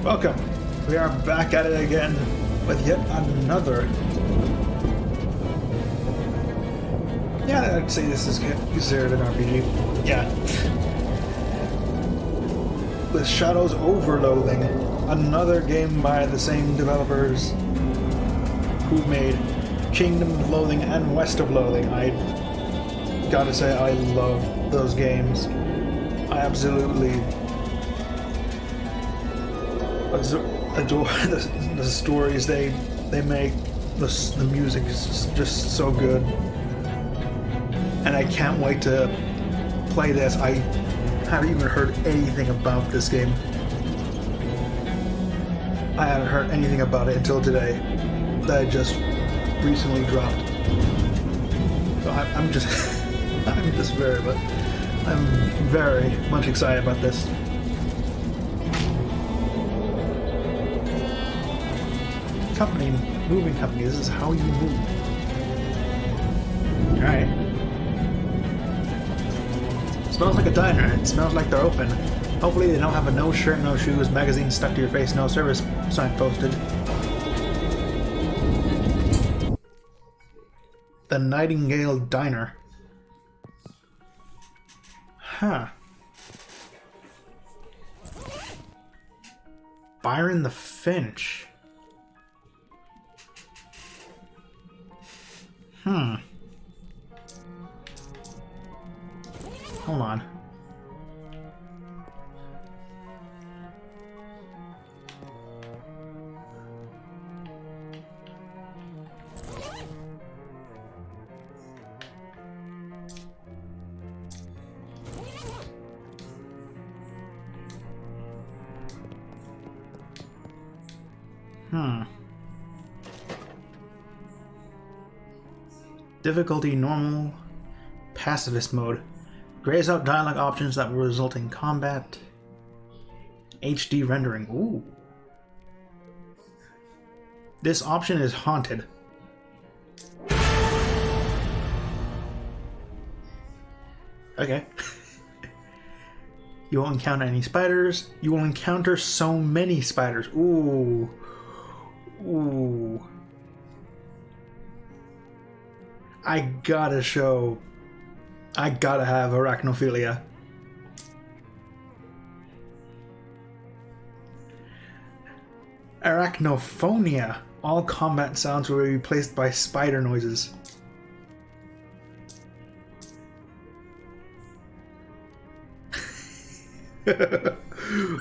Welcome. We are back at it again with yet another. Yeah, I'd say this is considered an RPG. Yeah. With Shadows over Loathing, another game by the same developers who made Kingdom of Loathing and West of Loathing. I gotta say, I love those games. I absolutely adore the stories they make. The music is just so good, and I can't wait to play this. I haven't even heard anything about this game. I haven't heard anything about it until today. That just recently dropped. So I'm just I'm very much excited about this. Moving company, this is how you move. Alright. Smells like a diner. It smells like they're open. Hopefully they don't have a no shirt, no shoes, magazine stuck to your face, no service sign posted. The Nightingale Diner. Huh. Byron the Finch. Hold on. Difficulty normal, pacifist mode. Grays out dialogue options that will result in combat. HD rendering. Ooh. This option is haunted. Okay. You won't encounter any spiders. You will encounter so many spiders. Ooh. Ooh. I gotta have arachnophilia. Arachnophonia. All combat sounds will be replaced by spider noises.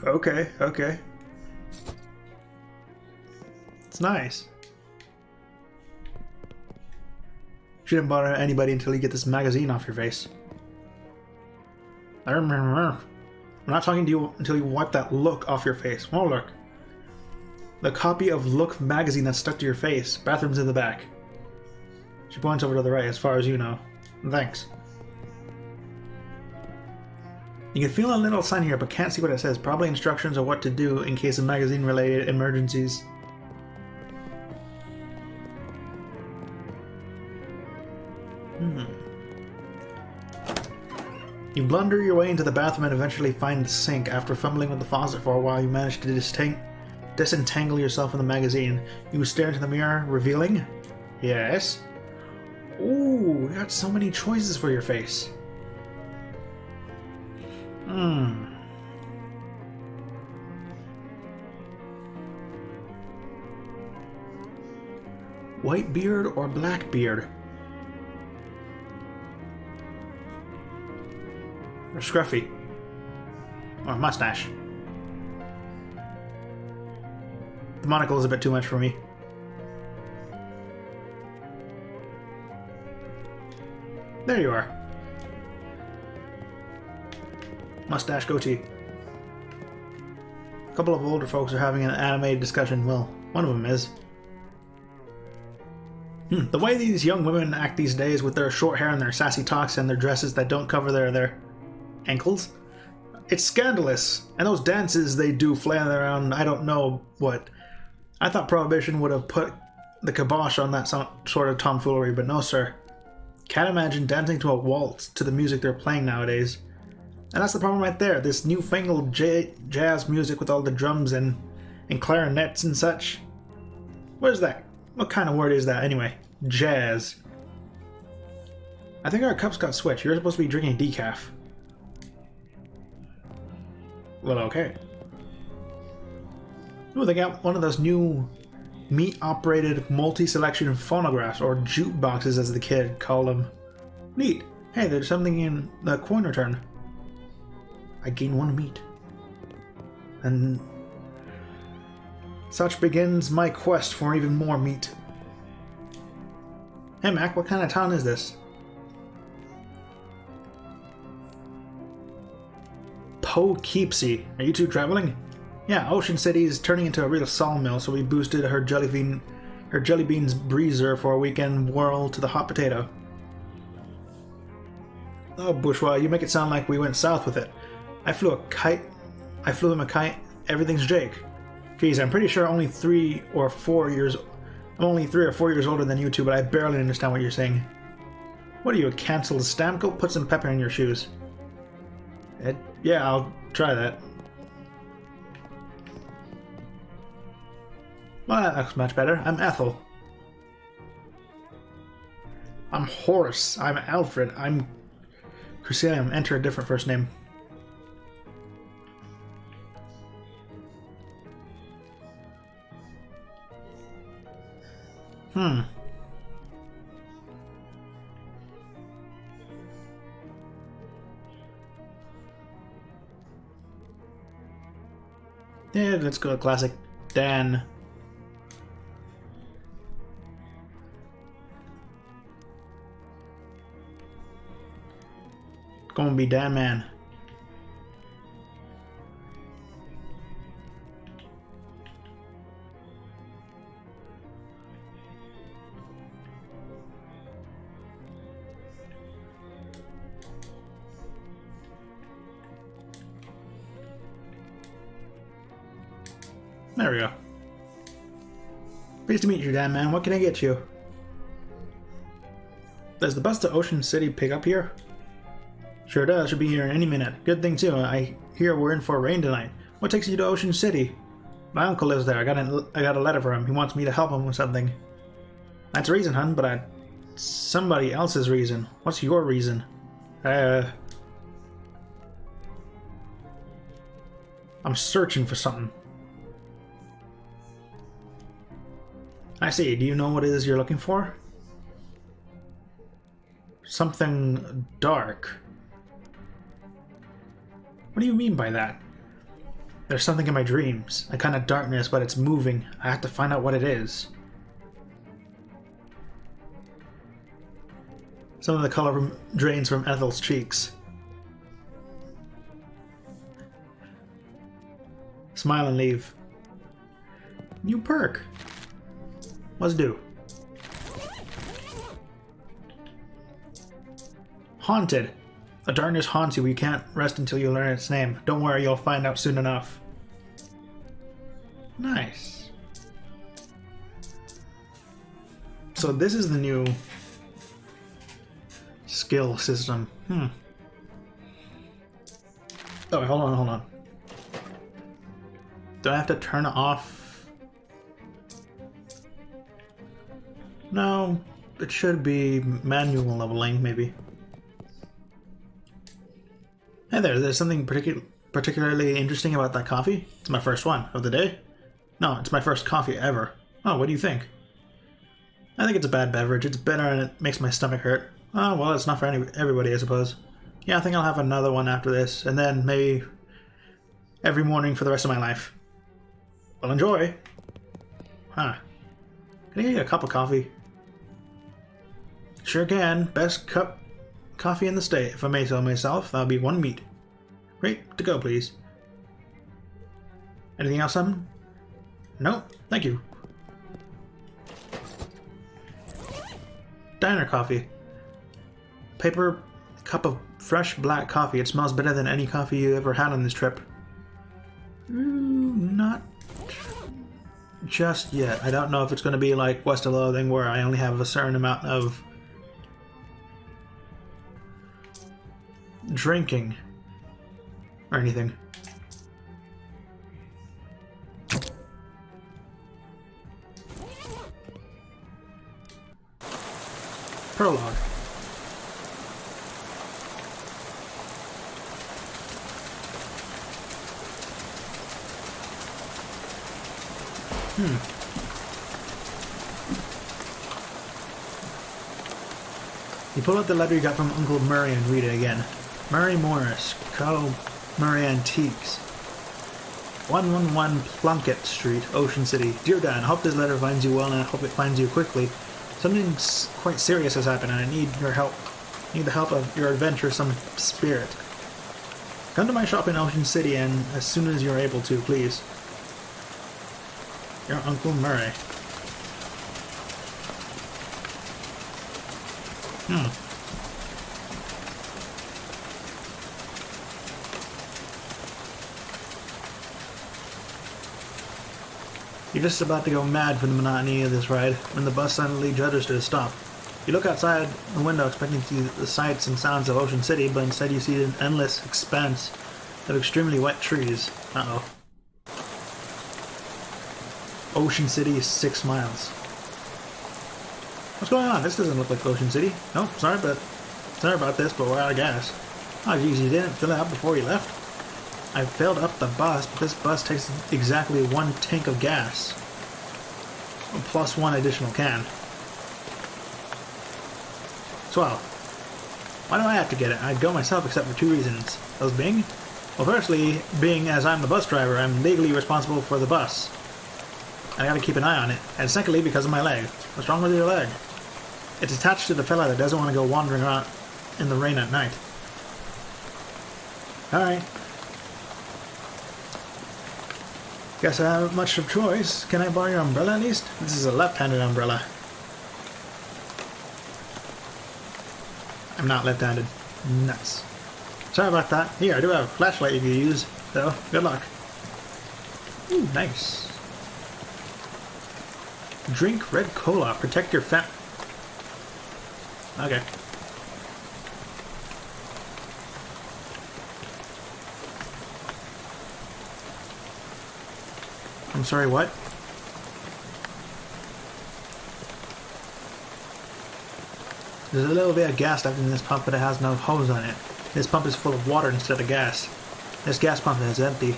Okay. It's nice. Shouldn't bother anybody until you get this magazine off your face. I'm not talking to you until you wipe that look off your face. Oh, look. The copy of Look magazine that's stuck to your face. Bathroom's in the back. She points over to the right, as far as you know. Thanks. You can feel a little sign here, but can't see what it says. Probably instructions on what to do in case of magazine-related emergencies. You blunder your way into the bathroom and eventually find the sink. After fumbling with the faucet for a while, you manage to disentangle yourself from the magazine. You stare into the mirror, revealing... Yes? Ooh, you got so many choices for your face. White beard or black beard? Or scruffy? Or mustache? The monocle is a bit too much for me. There you are. Mustache goatee. A couple of older folks are having an animated discussion. Well, one of them is. The way these young women act these days with their short hair and their sassy talks and their dresses that don't cover their ankles. It's scandalous. And those dances they do flailing around, I don't know what. I thought Prohibition would have put the kibosh on that sort of tomfoolery, but no sir. Can't imagine dancing to a waltz to the music they're playing nowadays. And that's the problem right there. This newfangled jazz music with all the drums and and clarinets and such. What is that? What kind of word is that anyway? Jazz. I think our cups got switched. You're supposed to be drinking decaf. Well, okay. Ooh, they got one of those new meat-operated multi-selection phonographs, or jukeboxes as the kid called them. Neat. Hey, there's something in the coin return. I gain 1 meat. And such begins my quest for even more meat. Hey Mac, what kind of town is this? Poughkeepsie. Are you two traveling? Yeah, Ocean City is turning into a real sawmill, so we boosted her jelly beans breezer for a weekend whirl to the hot potato. Oh, bourgeois, you make it sound like we went south with it. I flew him a kite. Everything's Jake. Geez, I'm pretty sure I'm only 3 or 4 years older than you two, but I barely understand what you're saying. What are you, a canceled stamp? Go put some pepper in your shoes. Yeah, I'll try that. Well, that looks much better. I'm Ethel. I'm Horace. I'm Alfred. I'm Crucilium. Enter a different first name. Yeah, let's go classic Dan. It's gonna be Dan Man. There we go. Pleased to meet you, Dan Man. What can I get you? Does the bus to Ocean City pick up here? Sure does. Should be here any minute. Good thing too. I hear we're in for rain tonight. What takes you to Ocean City? My uncle lives there. I got a letter for him. He wants me to help him with something. That's a reason, hun, but somebody else's reason. What's your reason? I'm searching for something. I see. Do you know what it is you're looking for? Something dark. What do you mean by that? There's something in my dreams. A kind of darkness, but it's moving. I have to find out what it is. Some of the color drains from Ethel's cheeks. Smile and leave. New perk. Let's do. Haunted. A darkness haunts you. You can't rest until you learn its name. Don't worry, you'll find out soon enough. Nice. So this is the new skill system. Oh, wait, hold on. Do I have to turn off? No, it should be manual leveling, maybe. Hey there, there's something particularly interesting about that coffee? It's my first one of the day. No, it's my first coffee ever. Oh, what do you think? I think it's a bad beverage. It's bitter and it makes my stomach hurt. Oh, well, it's not for everybody, I suppose. Yeah, I think I'll have another one after this, and then maybe every morning for the rest of my life. Well, enjoy. Huh. Can I get you a cup of coffee? Sure can. Best cup coffee in the state, if I may so myself. That'll be 1 meat. Great. To go, please. Anything else, son? No, thank you. Diner coffee. Paper cup of fresh black coffee. It smells better than any coffee you ever had on this trip. Not just yet. I don't know if it's going to be like West of Loathing, where I only have a certain amount of drinking or anything. Prologue. You pull out the letter you got from Uncle Murray and read it again. Murray Morris, Co. Murray Antiques. 111 Plunkett Street, Ocean City. Dear Dan, I hope this letter finds you well and I hope it finds you quickly. Something quite serious has happened and I need your help. I need the help of your adventuresome spirit. Come to my shop in Ocean City and as soon as you're able to, please. Your Uncle Murray. You're just about to go mad from the monotony of this ride when the bus suddenly judders to a stop. You look outside the window expecting to see the sights and sounds of Ocean City, but instead you see an endless expanse of extremely wet trees. Uh-oh. Ocean City is 6 miles. What's going on? This doesn't look like Ocean City. Nope, sorry about this, but we're out of gas. Oh geez, you didn't fill it up before you left? I filled up the bus, but this bus takes exactly 1 tank of gas. Plus 1 additional can. Swell. Why do I have to get it? I'd go myself except for 2 reasons. Those being? Well, firstly, being as I'm the bus driver, I'm legally responsible for the bus. I gotta keep an eye on it. And secondly, because of my leg. What's wrong with your leg? It's attached to the fella that doesn't want to go wandering around in the rain at night. Alright. Guess I haven't much of choice. Can I borrow your umbrella at least? This is a left-handed umbrella. I'm not left-handed. Nuts. Sorry about that. Here, I do have a flashlight you can use, so good luck. Ooh, nice. Drink red cola. Protect your fat. Okay. I'm sorry, what? There's a little bit of gas left in this pump, but it has no hose on it. This pump is full of water instead of gas. This gas pump is empty.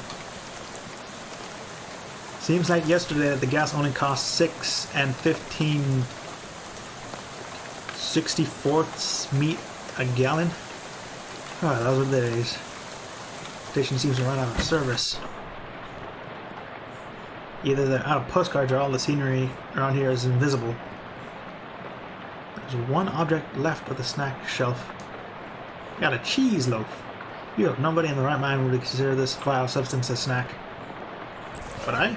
Seems like yesterday that the gas only cost 6 and 15 64ths meat a gallon. Oh, those are the days. Station seems to run out of service. Either they're out of postcards or all the scenery around here is invisible. There's 1 object left of the snack shelf. Got a cheese loaf. Phew, nobody in the right mind would consider this vile substance a snack. But I?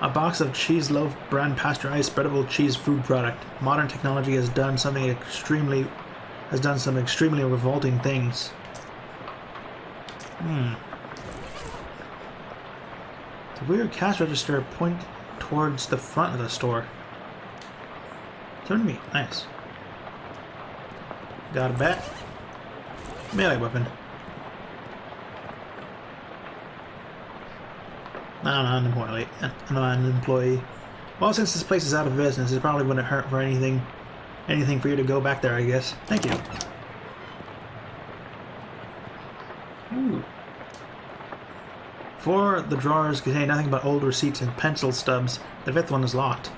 A box of cheese loaf brand pasteurized spreadable cheese food product. Modern technology has done some extremely revolting things. The weird cash register point towards the front of the store. Turn me. Nice. Got a bat. Melee weapon. I'm an employee. Well, since this place is out of business, it probably wouldn't hurt for anything for you to go back there, I guess. Thank you. Ooh. 4 of the drawers contain nothing but old receipts and pencil stubs. The 5th one is locked.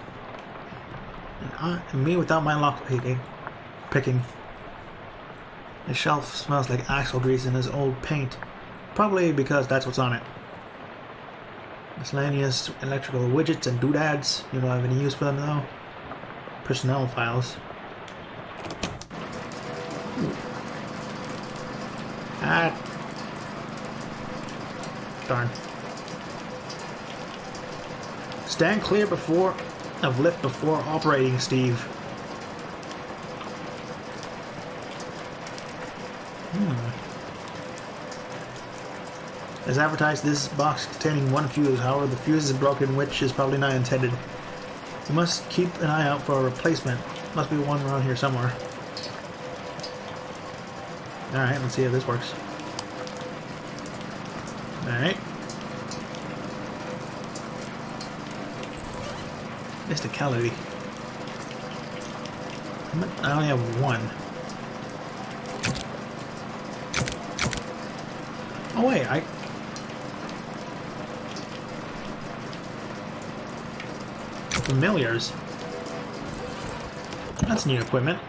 And me without my lock picking. The shelf smells like axle grease and is old paint. Probably because that's what's on it. Miscellaneous electrical widgets and doodads. You don't have any use for them though. Personnel files. Ah. Darn. Stand clear of lift before operating, Steve. As advertised, this box containing 1 fuse. However, the fuse is broken, which is probably not intended. You must keep an eye out for a replacement. Must be one around here somewhere. Alright, let's see if this works. Alright. Mysticality. I only have one. Oh wait, familiars. That's new equipment,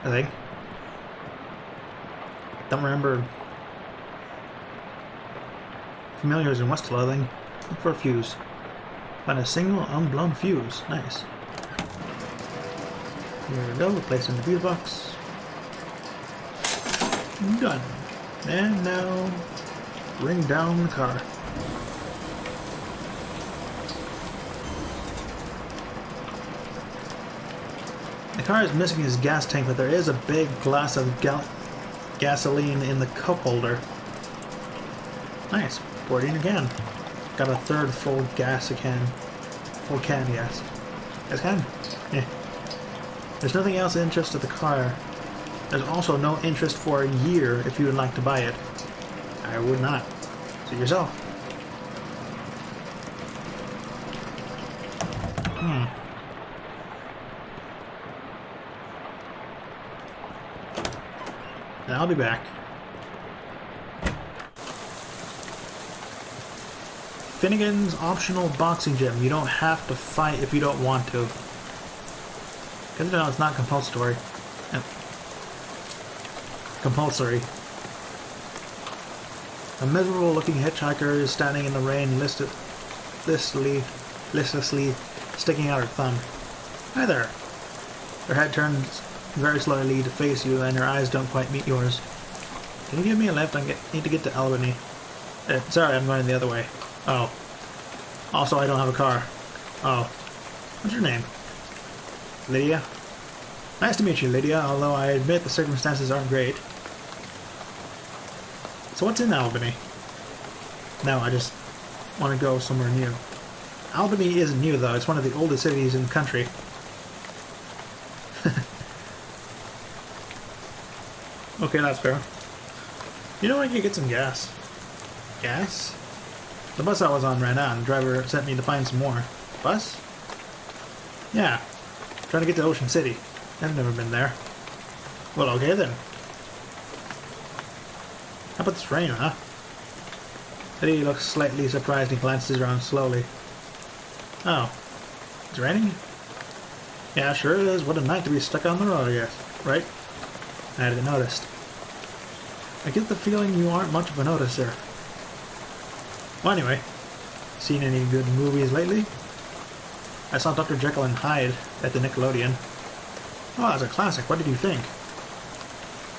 I think. Don't remember. Familiars in West Loathing. Look for a fuse. Find a single unblown fuse. Nice. Here we go. Place in the fuse box. Done. And now, bring down the car. The car is missing his gas tank, but there is a big glass of gasoline in the cup holder. Nice. Poured in again. Got a third full gas can. Full can, yes. Gas can? Yeah. There's nothing else of interest to the car. There's also no interest for a year if you would like to buy it. I would not. Suit yourself. And I'll be back. Finnegan's optional boxing gym. You don't have to fight if you don't want to. Because no, it's not compulsory. Compulsory. A miserable looking hitchhiker is standing in the rain listlessly sticking out her thumb. Hi there. Her head turns very slowly to face you and her eyes don't quite meet yours. Can you give me a lift? I need to get to Albany. Sorry, I'm going the other way. Oh. Also, I don't have a car. Oh. What's your name? Lydia? Nice to meet you, Lydia, although I admit the circumstances aren't great. So what's in Albany? No, I just want to go somewhere new. Albany isn't new, though. It's one of the oldest cities in the country. Okay, that's fair. You know, I could get some gas. Gas? The bus I was on ran out, and the driver sent me to find some more. Bus? Yeah. Trying to get to Ocean City. I've never been there. Well, okay then. How about this rain, huh? Eddie looks slightly surprised and glances around slowly. Oh. It's raining? Yeah, sure it is. What a night to be stuck on the road, I guess. Right? I hadn't noticed. I get the feeling you aren't much of a noticer. Well, anyway. Seen any good movies lately? I saw Dr. Jekyll and Hyde at the Nickelodeon. Oh, that's a classic. What did you think?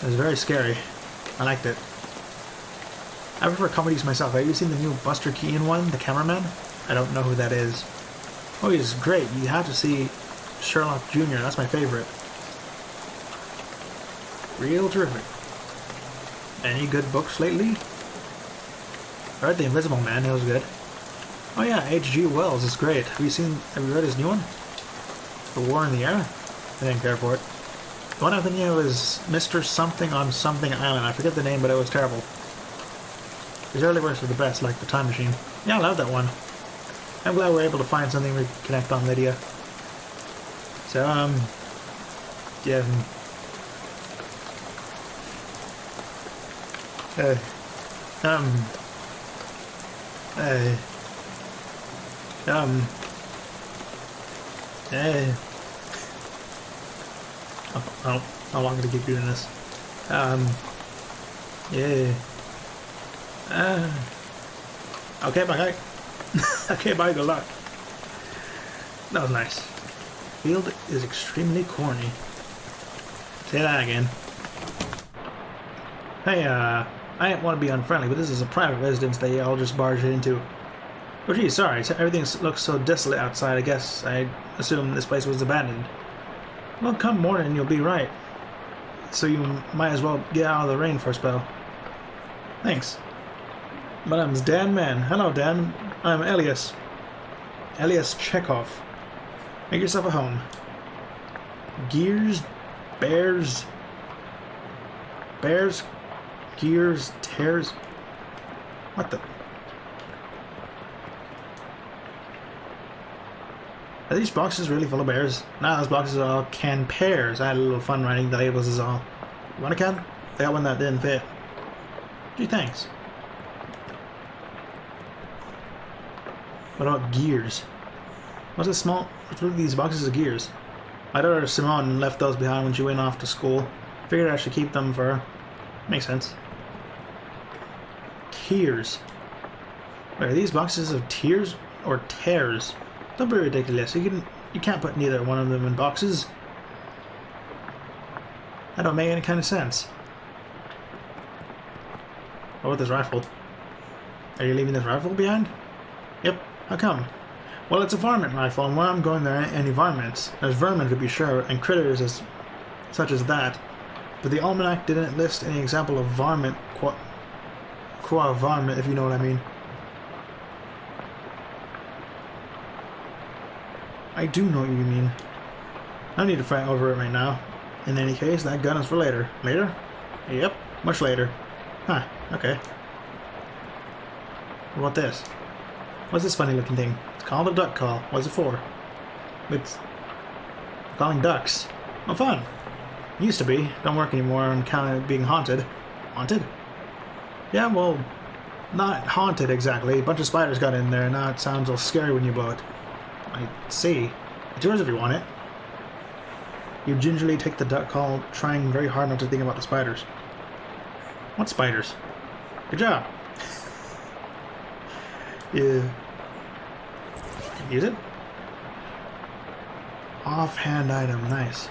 It was very scary. I liked it. I prefer comedies myself. Have you seen the new Buster Keaton one, The Cameraman? I don't know who that is. Oh, he's great. You have to see Sherlock Jr. That's my favorite. Real terrific. Any good books lately? I read The Invisible Man. It was good. Oh yeah, H.G. Wells is great. Have you read his new one? The War in the Air? I didn't care for it. The one I'm thinking of is Mr. Something on Something Island. I forget the name, but it was terrible. His early works are the best, like The Time Machine. Yeah, I love that one. I'm glad we're able to find something we can connect on, Lydia. So, yeah. Oh, how long did I keep doing this? Yeah. Okay, bye. Okay, bye, good luck. That was nice. Field is extremely corny. Say that again. Hey, I didn't want to be unfriendly, but this is a private residence they all just barged into. Oh gee, sorry, everything looks so desolate outside, I guess I assume this place was abandoned. Well, come morning you'll be right. So you might as well get out of the rain for a spell. Thanks. My name's Dan Mann. Hello, Dan. I'm Elias. Elias Chekhov. Make yourself at home. Gears, bears, gears, tears. What the? Are these boxes really full of bears? Nah, those boxes are all canned pears. I had a little fun writing the labels is all. You want a can? They got one that didn't fit. Gee, thanks. What about gears? What's this small? What's with these boxes of gears? My daughter Simone left those behind when she went off to school. Figured I should keep them for her. Makes sense. Tears. Wait, are these boxes of tears or tears? Don't be ridiculous. You can't put neither one of them in boxes. That don't make any kind of sense. What about this rifle? Are you leaving this rifle behind? Yep. How come? Well, it's a varmint rifle, and where I'm going there ain't any varmints. There's vermin to be sure, and critters such as that. But the almanac didn't list any example of varmint, qua varmint, if you know what I mean. I do know what you mean. I don't need to fight over it right now. In any case, that gun is for later. Later? Yep, much later. Huh, okay. What about this? What's this funny looking thing? It's called a duck call. What's it for? It's calling ducks. Oh, fun. Used to be. Don't work anymore on account of being haunted. Haunted? Yeah, well, not haunted exactly. A bunch of spiders got in there. Now it sounds all scary when you blow it. I see. It's yours if you want it. You gingerly take the duck call, trying very hard not to think about the spiders. What spiders? Good job. Yeah. Use it? Offhand item, nice.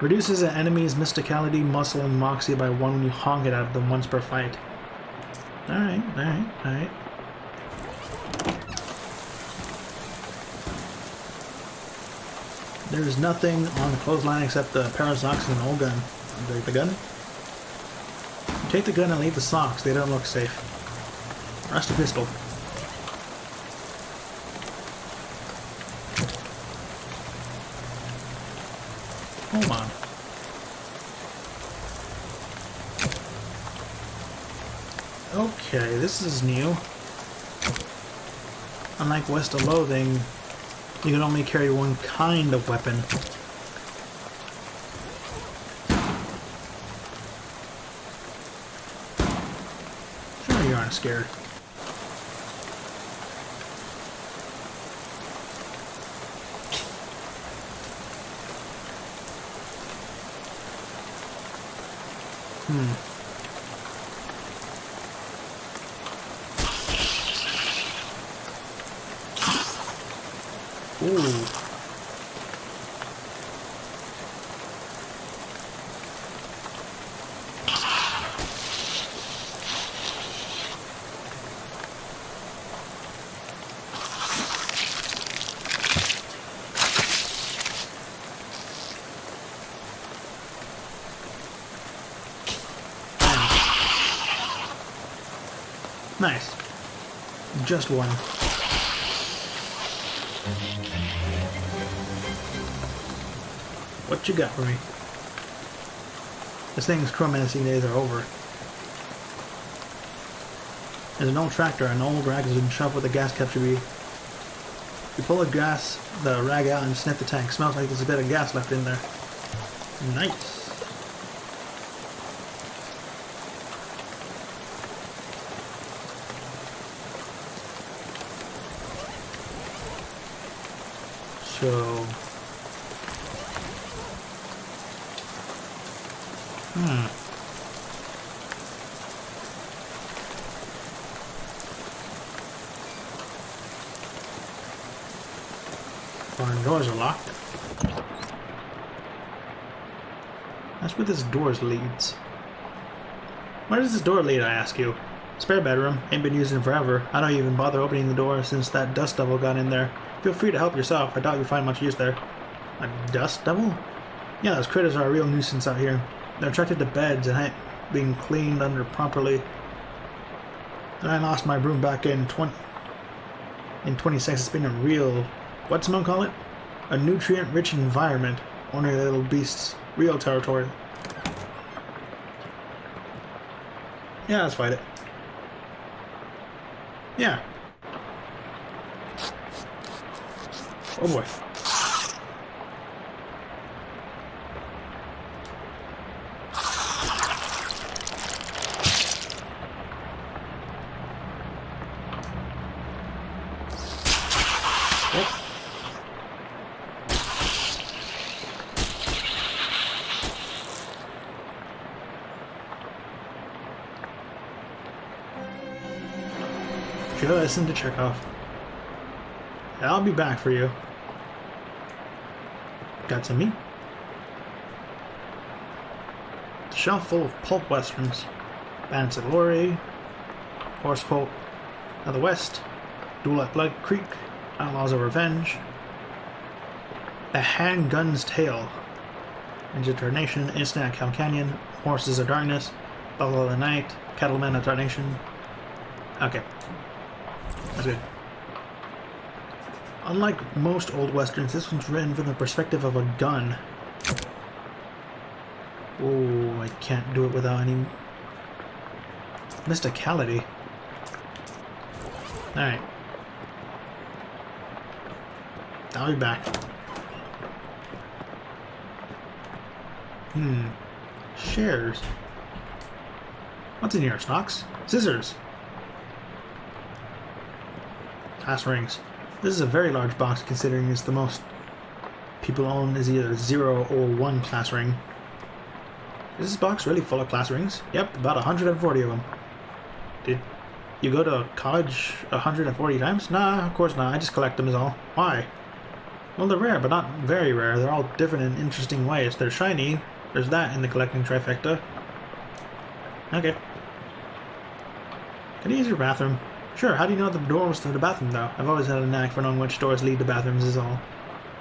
Reduces an enemy's mysticality, muscle, and moxie by 1 when you honk it at them once per fight. Alright, alright, alright. There's nothing on the clothesline except the pair of socks and an old gun. The gun? You take the gun and leave the socks, they don't look safe. Rusty pistol. Hold on. Okay, this is new. Unlike West of Loathing, you can only carry one kind of weapon. Sure you aren't scared. Ooh. Nice. Just one. What you got for me? This thing's crow menacing days are over. There's an old tractor, an old rag has been shoved with a gas capture bee. You pull the rag out and sniff the tank. Smells like there's a bit of gas left in there. Nice. So... Barn doors are locked. That's where this door leads. Where does this door lead, I ask you? Spare bedroom. Ain't been using it forever. I don't even bother opening the door since that dust devil got in there. Feel free to help yourself. I doubt you'll find much use there. A dust devil? Yeah, those critters are a real nuisance out here. They're attracted to beds and ain't being cleaned under properly. And I lost my broom back in 20 seconds. It's been a real... What's Simone call it? A nutrient-rich environment. Only little beasts. Real territory. Yeah, let's fight it. Oh boy. Yep. Should have listened to Chekhov. I'll be back for you. Got some meat. Shelf full of pulp westerns. Bandits of Glory, Horse Pulp of the West, Duel at Blood Creek, Outlaws of Revenge, The Handgun's Tale, Ninja Tarnation, Instant at Cal Canyon, Horses of Darkness, Buffalo of the Night, Cattlemen of Tarnation. Okay. That's good. Unlike most old westerns, this one's written from the perspective of a gun. Oh, I can't do it without any mysticality. Alright. I'll be back. Shares. What's in here? Stocks? Scissors. Class rings. This is a very large box considering it's the most people own is either 0 or 1 class ring. Is this box really full of class rings? Yep, about 140 of them. Did you go to college 140 times? Nah, of course not. I just collect them is all. Why? Well, they're rare, but not very rare. They're all different in interesting ways. They're shiny. There's that in the collecting trifecta. Okay. Can I use your bathroom? Sure, how do you know the door was to the bathroom, though? I've always had a knack for knowing which doors lead to bathrooms is all.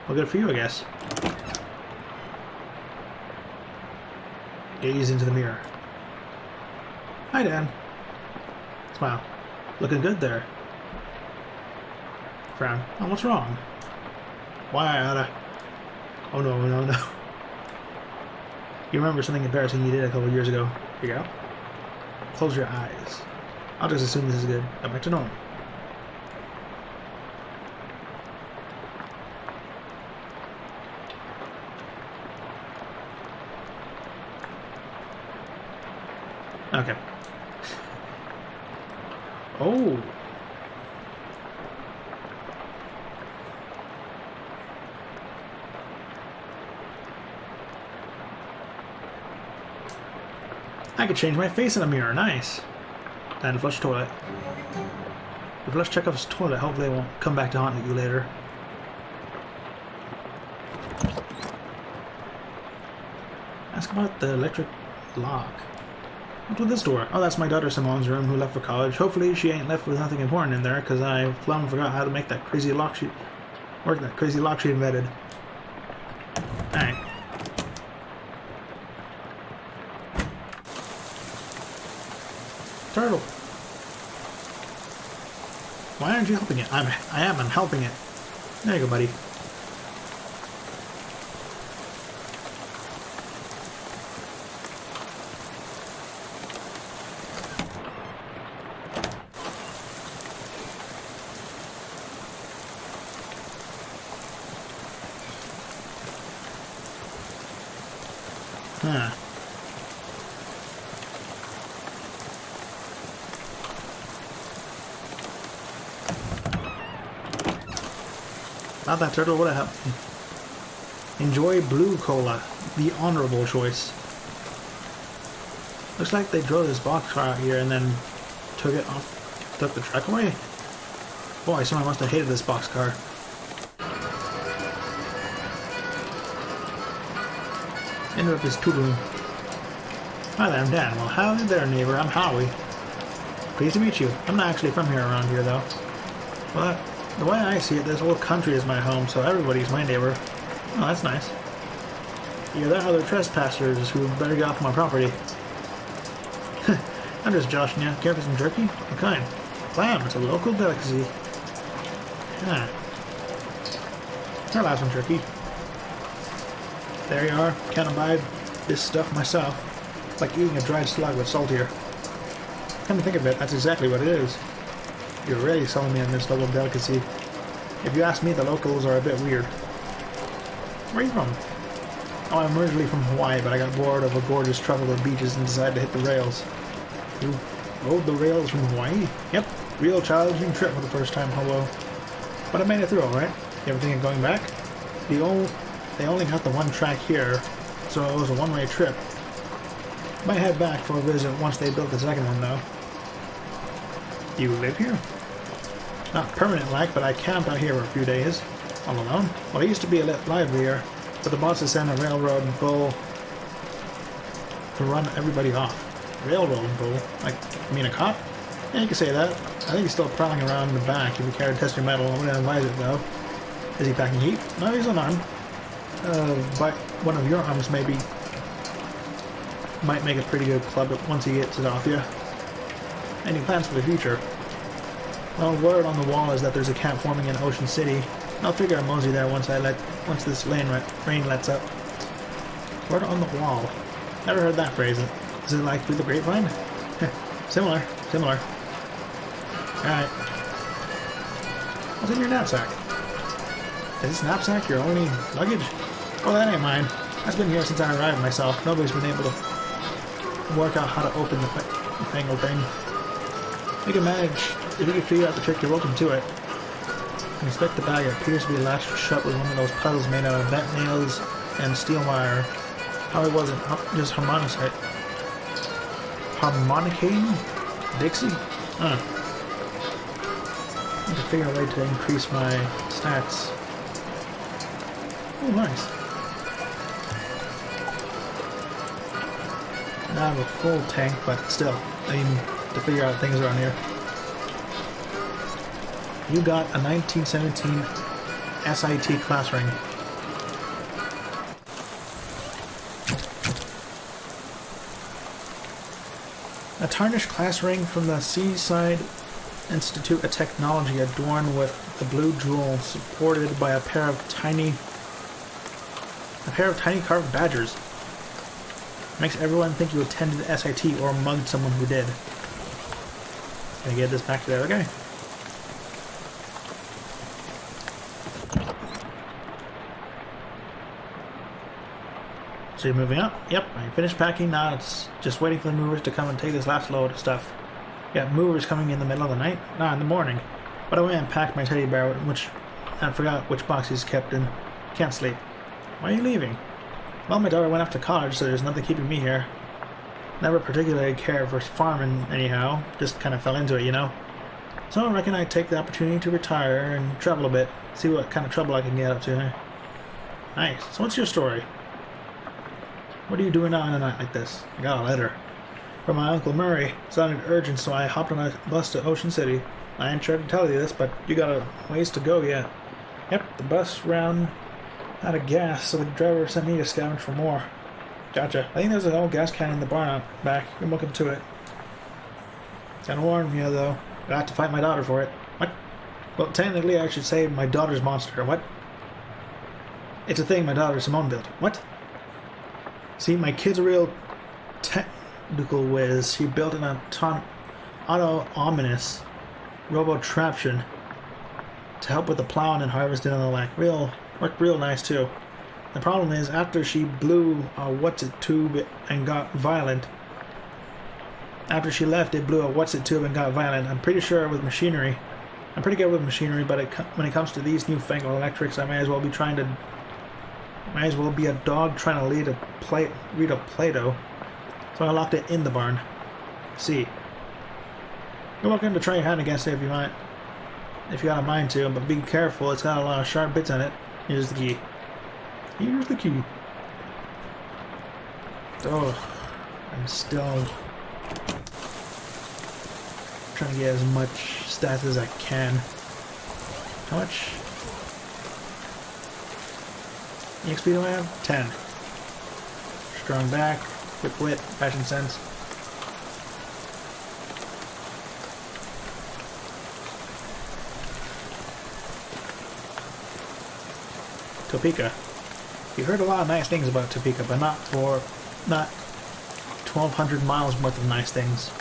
Well, good for you, I guess. Gaze into the mirror. Hi, Dan. Smile. Looking good there. Frown. Oh, what's wrong? Why, I oughta... Oh, no, no, no. You remember something embarrassing you did a couple years ago. Here you go. Close your eyes. I'll just assume this is good. Go back to normal. Okay. Oh. I could change my face in a mirror. Nice. Time to flush the toilet. If you flush Chekhov's toilet, hopefully it won't come back to haunt you later. Ask about the electric lock. What's with this door? Oh, that's my daughter Simone's room who left for college. Hopefully she ain't left with nothing important in there, because I plumb forgot how to make that crazy lock she... work that crazy lock she invented. Alright. Turtle. Why aren't you helping it? I'm helping it. There you go, buddy. Huh. Not that turtle would have helped. Enjoy blue cola, the honorable choice. Looks like they drove this boxcar out here and then took it off, took the truck away. Boy, someone must have hated this boxcar. Interrupt his tootling. Hi there, I'm Dan. Well, howdy there, neighbor. I'm Howie. Pleased to meet you. I'm not actually from here around here, though. Well, the way I see it, this whole country is my home, so everybody's my neighbor. Oh, that's nice. You're there other trespassers who better get off my property. I'm just joshing you. Care for some jerky? What kind? Lamb. It's a local delicacy. Huh. I'll have some jerky. There you are. Can't abide this stuff myself. It's like eating a dried slug with saltier. Come to think of it, that's exactly what it is. You're really selling me on this local delicacy. If you ask me, the locals are a bit weird. Where are you from? Oh, I'm originally from Hawaii, but I got bored of a gorgeous truffle of beaches and decided to hit the rails. You rode the rails from Hawaii? Yep, real challenging trip for the first time hobo. But I made it through alright. You ever think of going back? They only got the one track here, so it was a one-way trip. Might head back for a visit once they built the second one, though. You live here? Not permanent like, but I camped out here for a few days. All alone? Well, it used to be a little livelier, but the bosses sent a railroad bull to run everybody off. Railroad bull? Like, you mean a cop? Yeah, you can say that. I think he's still prowling around in the back if you care to test your metal. I wouldn't advise it, though. Is he packing heat? No, he's unarmed. But one of your arms maybe might make a pretty good club once he gets it off you. Any plans for the future? Well, word on the wall is that there's a camp forming in Ocean City. I'll figure a mosey there once this rain lets up. Word on the wall. Never heard that phrase. Is it like through the grapevine? Similar. Alright. What's in your knapsack? Is this knapsack your only luggage? Oh, that ain't mine. That's been here since I arrived myself. Nobody's been able to work out how to open the fangled thing. You can manage. If you can figure out the trick, you're welcome to it. Inspect the bag. It appears to be latched shut with one of those puzzles made out of bent nails and steel wire. How it wasn't just harmonicate. Harmonicating? Dixie? I need to figure out a way to increase my stats. Oh, nice. I have a full tank, but still, I need to figure out things around here. You got a 1917 SIT class ring. A tarnished class ring from the Seaside Institute of Technology adorned with the blue jewel supported by a pair of tiny carved badgers. Makes everyone think you attended SIT or mugged someone who did. Gonna get this back to the other guy. So you're moving up? Yep, I finished packing. Now it's just waiting for the movers to come and take this last load of stuff. Yeah, movers coming in the middle of the night? Nah, in the morning. But I went and packed my teddy bear, and forgot which box he's kept in. Can't sleep. Why are you leaving? Well, my daughter went off to college, so there's nothing keeping me here. Never particularly cared for farming anyhow, just kind of fell into it, you know? So I reckon I'd take the opportunity to retire and travel a bit, see what kind of trouble I can get up to. Nice. So what's your story? What are you doing on a night like this? I got a letter from my Uncle Murray. It sounded urgent, so I hopped on a bus to Ocean City. I ain't sure to tell you this, but you got a ways to go yet. Yep, the bus ran out of gas, so the driver sent me to scavenge for more. Gotcha. I think there's an old gas can in the barn out back. You're welcome to it. Gotta warn you, though. I have to fight my daughter for it. What? Well, technically, I should say my daughter's monster. What? It's a thing my daughter Simone built. What? See, my kid's a real technical whiz. She built an auto-ominous robo-traption to help with the plowing and harvesting and the like. Worked real nice, too. The problem is, after she blew a what's-it-tube and got violent, after she left, it blew a what's-it-tube and got violent. I'm pretty sure with machinery. I'm pretty good with machinery, but when it comes to these newfangled electrics, I may as well be a dog trying to read a Play-Doh. So I locked it in the barn. See. You're welcome to try your hand against it if you got a mind to, but be careful, it's got a lot of sharp bits in it. Here's the key. Here's the key. Oh, I'm still trying to get as much stats as I can. How much EXP do I have? 10. Strong back, quick wit, fashion sense. Topeka. You heard a lot of nice things about Topeka, but not 1,200 miles worth of nice things.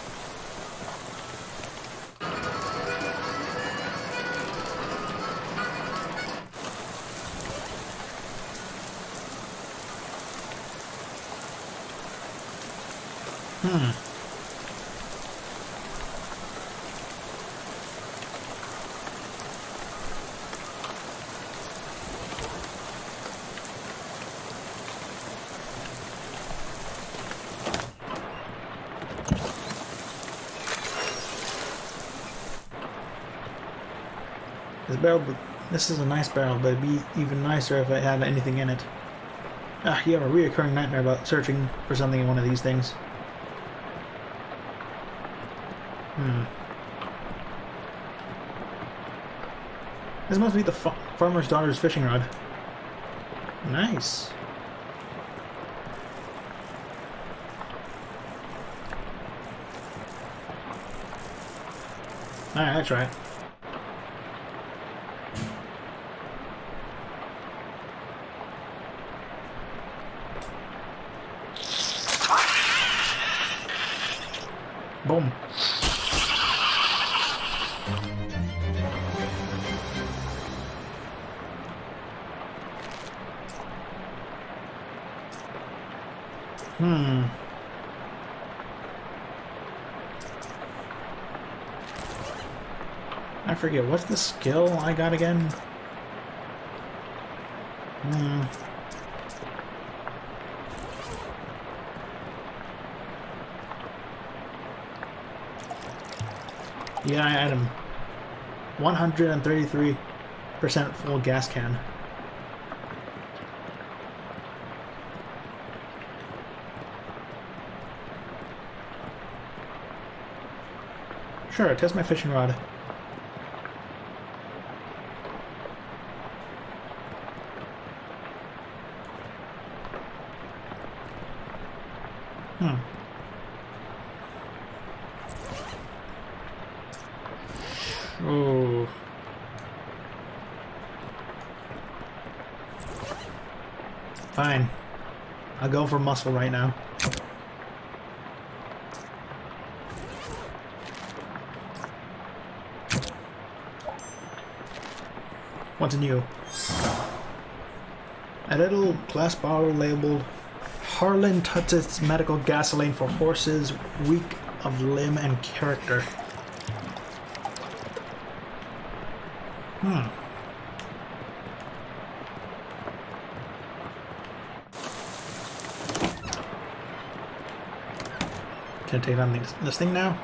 This is a nice barrel, but it'd be even nicer if it had anything in it. Ah, you have a reoccurring nightmare about searching for something in one of these things. This must be the farmer's daughter's fishing rod. Nice. Alright, that's right. Boom. I forget, what's the skill I got again? Yeah, item. 133% full gas can. Sure, test my fishing rod. Oh. Fine. I'll go for muscle right now. What's new? A little glass bottle labeled Harlan Tutt's medical gasoline for horses weak of limb and character. Can I take on this thing now?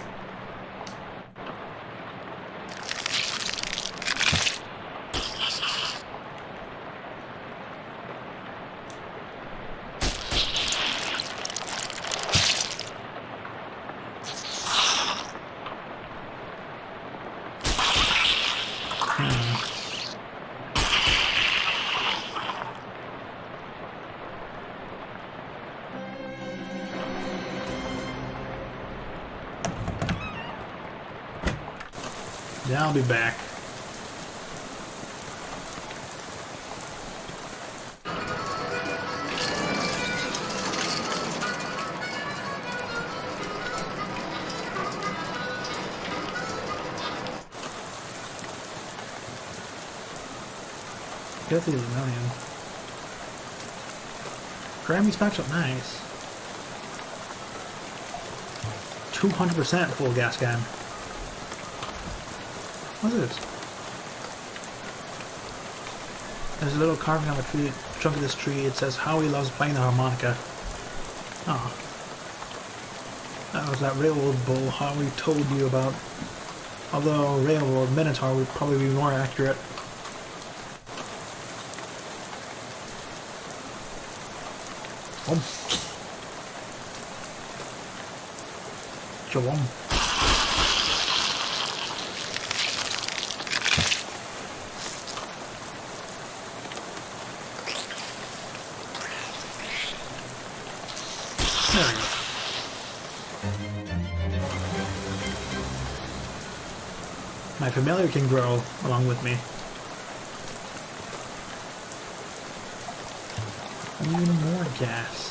Then I'll be back. Get these ammonium. Grammy's patch up nice. 200% full gas can. What's this? There's a little carving on the tree, trunk of this tree. It says Howie loves playing the harmonica. Oh. That was that railroad bull Howie told you about. Although railroad minotaur would probably be more accurate. Shalom. There we go. My familiar can grow along with me. Even more gas.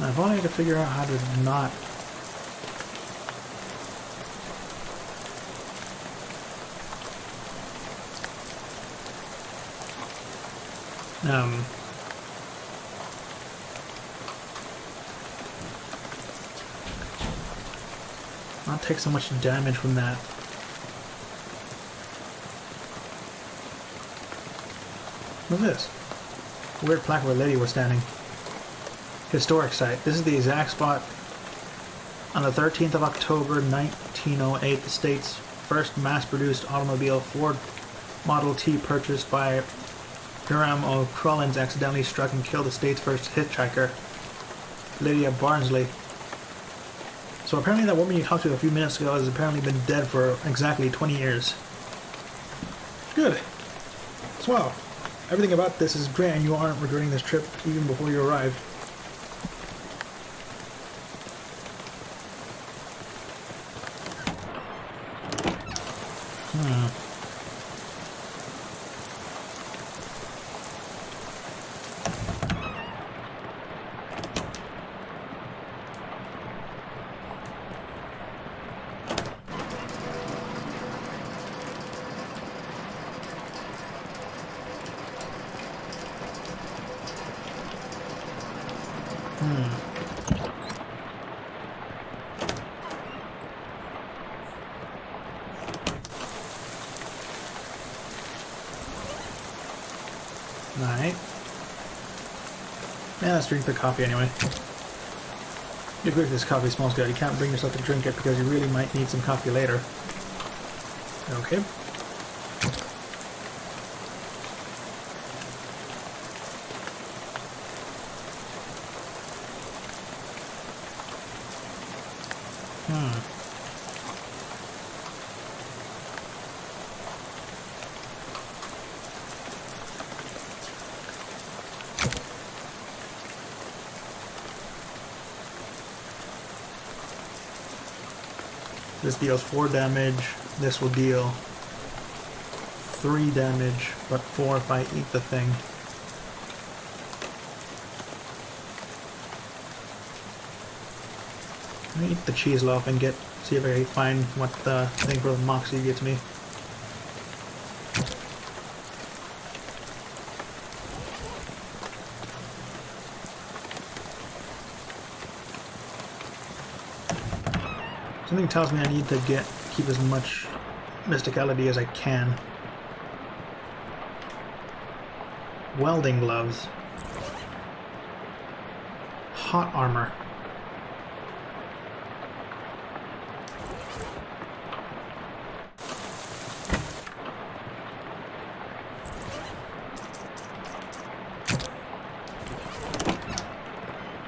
If only I could figure out how to not... not take so much damage from that. What's this? A weird plaque where a lady was standing. Historic site. This is the exact spot on the 13th of October 1908, the state's first mass-produced automobile, Ford Model T, purchased by Hiram O'Crollins, accidentally struck and killed the state's first hitchhiker, Lydia Barnsley. So apparently that woman you talked to a few minutes ago has apparently been dead for exactly 20 years. Good. Swell. Everything about this is great and you aren't regretting this trip even before you arrived. Alright. Yeah, let's drink the coffee anyway. You agree this coffee smells good. You can't bring yourself to drink it because you really might need some coffee later. Okay. This deals 4 damage, this will deal 3 damage, but 4 if I eat the thing. Let me eat the cheese loaf and see if I can find what the thing for the Moxie gets me. Something tells me I need to keep as much mysticality as I can. Welding gloves. Hot armor.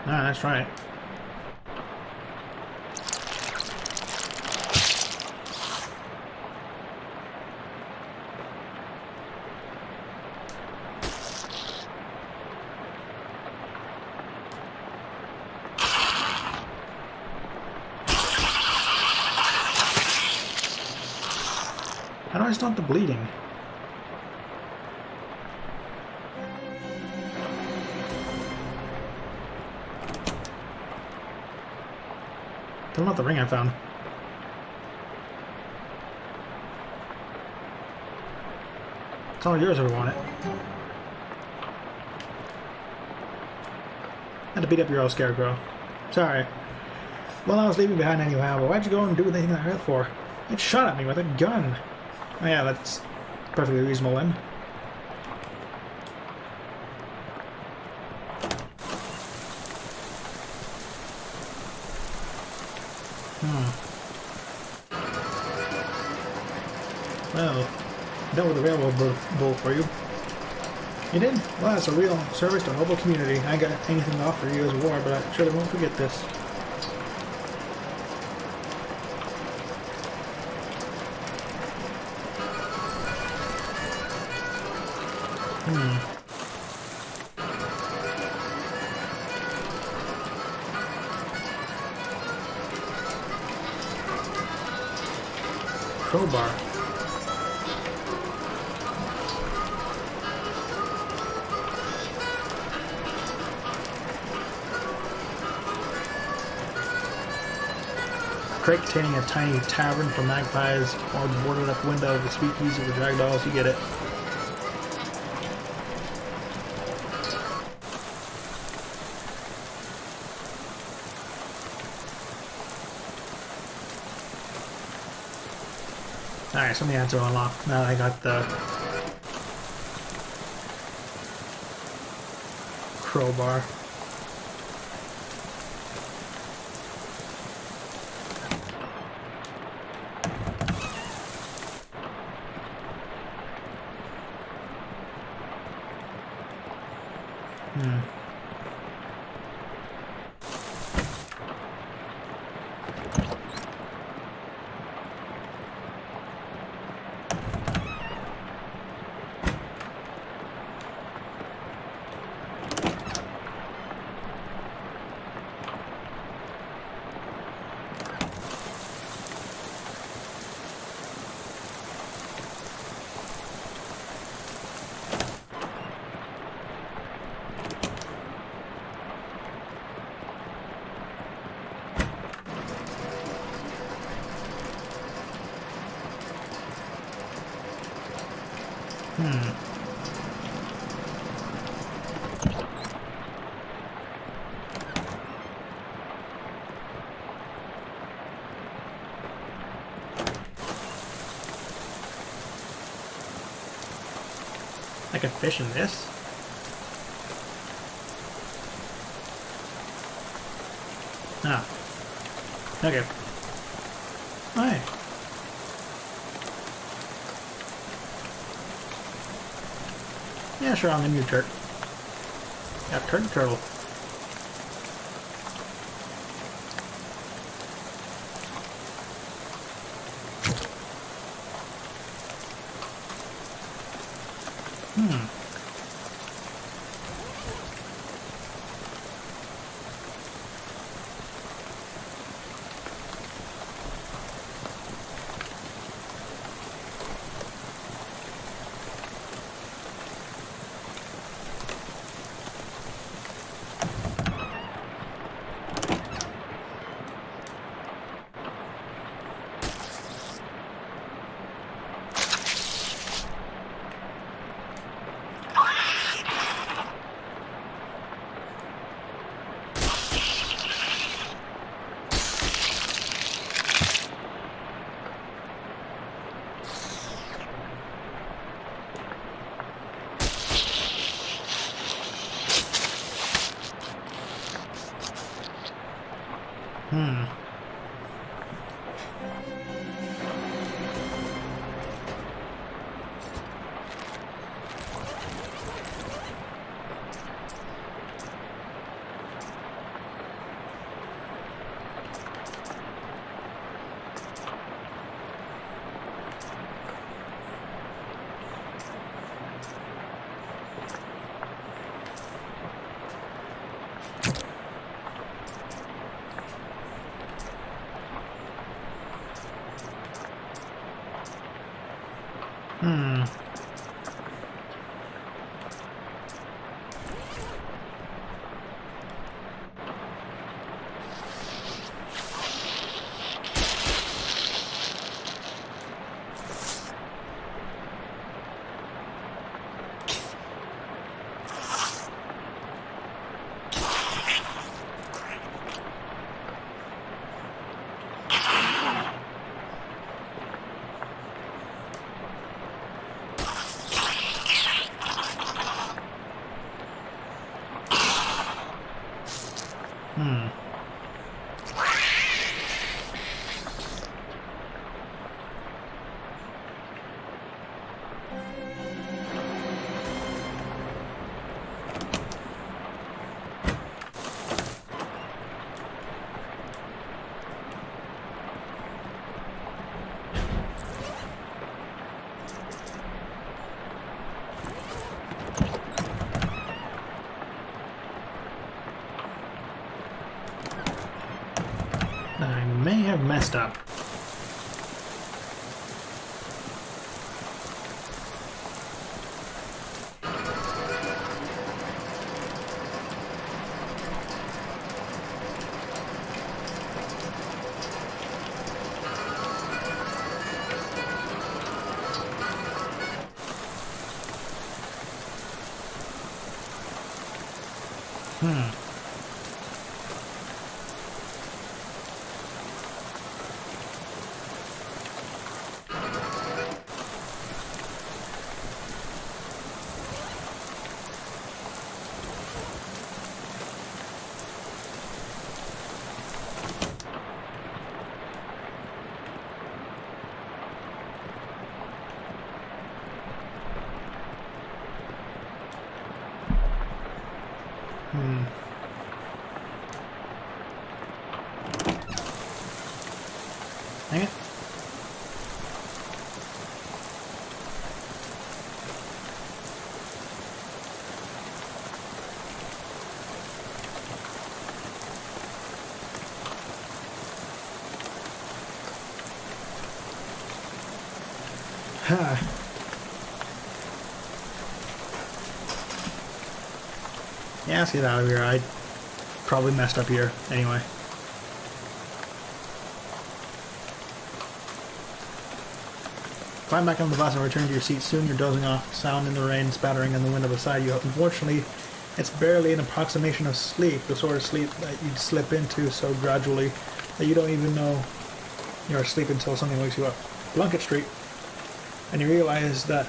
Ah, that's right. How do I stop the bleeding? Don't know what the ring I found. It's all yours if you want it. Had to beat up your old scarecrow. Sorry. Well, I was leaving behind anyhow, but why'd you go and do anything like that for? It shot at me with a gun. Oh yeah, that's perfectly reasonable then. Well, dealt with a railroad bull for you. You did? Well, that's a real service to a noble community. I got anything to offer you as a war, but I surely won't forget this. Crowbar. crate containing a tiny tavern for magpies, or the boarded up window of a speakeasy for dragdolls. You get it. Alright, so many ads are unlocked. Now I got the crowbar. I can fish in this? Ah. Okay. Alright. Yeah, sure, I'll name you Turt. Yeah, Turt and Turtle. I may have messed up. Dang it. Ha. Yeah, let's get out of here. I probably messed up here anyway. Climb back on the bus and return to your seat. Soon you're dozing off, sound in the rain spattering on the window beside you. Unfortunately, it's barely an approximation of sleep, the sort of sleep that you'd slip into so gradually that you don't even know you're asleep until something wakes you up. Plunkett Street. And you realize that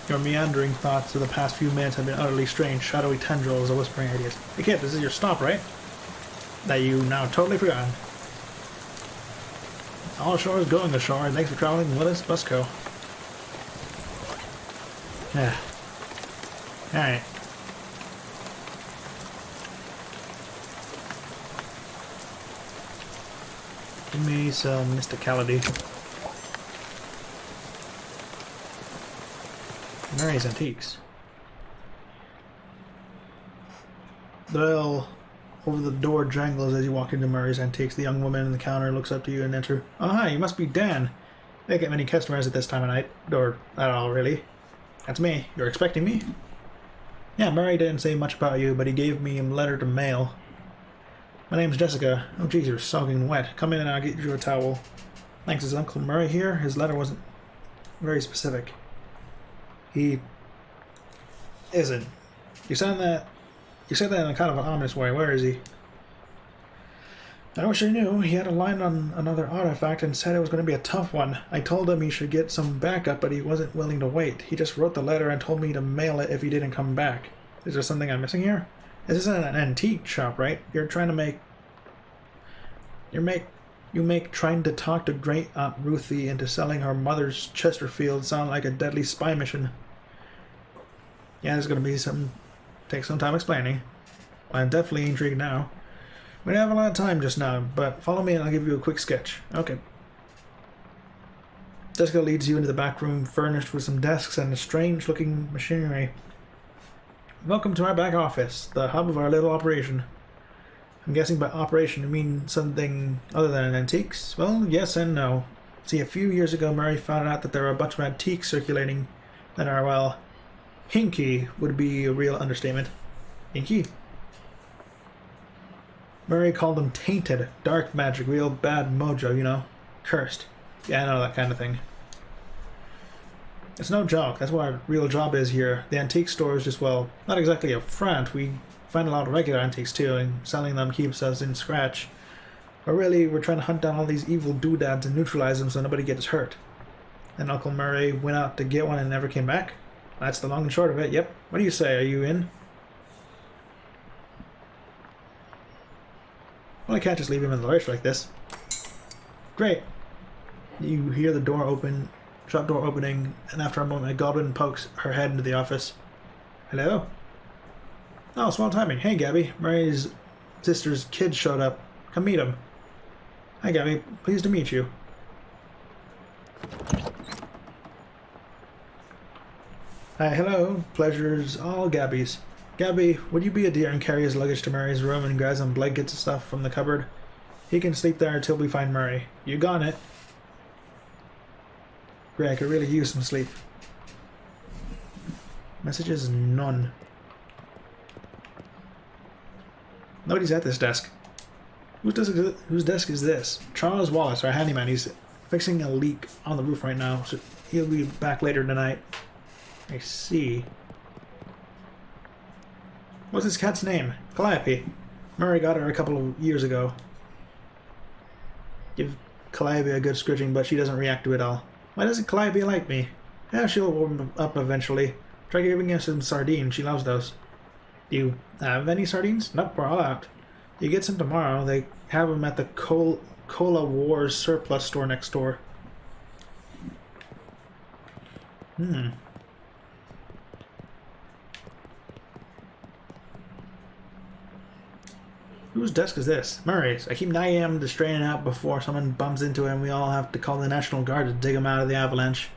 your meandering thoughts of the past few minutes have been utterly strange, shadowy tendrils of whispering ideas. Hey kid, this is your stop, right? That you now totally forgotten. All ashore is going ashore, and thanks for traveling with us, Busco. Yeah. Alright. Give me some mysticality. Mary's Antiques. The bell over the door jangles as you walk into Murray's Antiques. The young woman in the counter looks up to you and enter. Oh, hi, you must be Dan. They get many customers at this time of night. Or at all, really. That's me. You're expecting me? Yeah, Murray didn't say much about you, but he gave me a letter to mail. My name's Jessica. Oh, geez, you're soaking wet. Come in and I'll get you a towel. Thanks. Is Uncle Murray here? His letter wasn't very specific. He isn't. You said that in a kind of an ominous way. Where is he? I wish I knew. He had a line on another artifact and said it was going to be a tough one. I told him he should get some backup, but he wasn't willing to wait. He just wrote the letter and told me to mail it if he didn't come back. Is there something I'm missing here? This isn't an antique shop, right? You're trying to make... You make trying to talk to Great Aunt Ruthie into selling her mother's Chesterfield sound like a deadly spy mission. Yeah, there's going to be take some time explaining. I'm definitely intrigued now. We don't have a lot of time just now, but follow me and I'll give you a quick sketch. Okay. Jessica leads you into the back room, furnished with some desks and a strange-looking machinery. Welcome to our back office, the hub of our little operation. I'm guessing by operation you mean something other than antiques? Well, yes and no. See, a few years ago Murray found out that there are a bunch of antiques circulating that are, well, hinky would be a real understatement. Hinky? Murray called them tainted, dark magic, real bad mojo, you know? Cursed. Yeah, I know, that kind of thing. It's no joke. That's what our real job is here. The antique store is just, well, not exactly a front. We find a lot of regular antiques too, and selling them keeps us in scratch. But really, we're trying to hunt down all these evil doodads and neutralize them so nobody gets hurt. And Uncle Murray went out to get one and never came back? That's the long and short of it. Yep. What do you say? Are you in? Well, I can't just leave him in the lurch like this. Great. You hear the door open, shop door opening, and after a moment a goblin pokes her head into the office. Hello? Oh, small timing. Hey, Gabby. Murray's sister's kid showed up. Come meet him. Hi, Gabby. Pleased to meet you. Hi, hello. Pleasure's all Gabby's. Gabby, would you be a dear and carry his luggage to Murray's room and grab some blankets and stuff from the cupboard? He can sleep there until we find Murray. You got it. Great, I could really use some sleep. Messages? None. Nobody's at this desk. Whose desk is this? Charles Wallace, our handyman. He's fixing a leak on the roof right now, so he'll be back later tonight. I see. What's this cat's name? Calliope. Murray got her a couple of years ago. Give Calliope a good scourging, but she doesn't react to it all. Why doesn't Calliope like me? Yeah, she'll warm up eventually. Try giving her some sardines. She loves those. Do you have any sardines? Nope, we're all out. You get some tomorrow. They have them at the Cola Wars surplus store next door. Whose desk is this? Murray's. I keep nagging him to straighten out before someone bumps into him. We all have to call the National Guard to dig him out of the avalanche.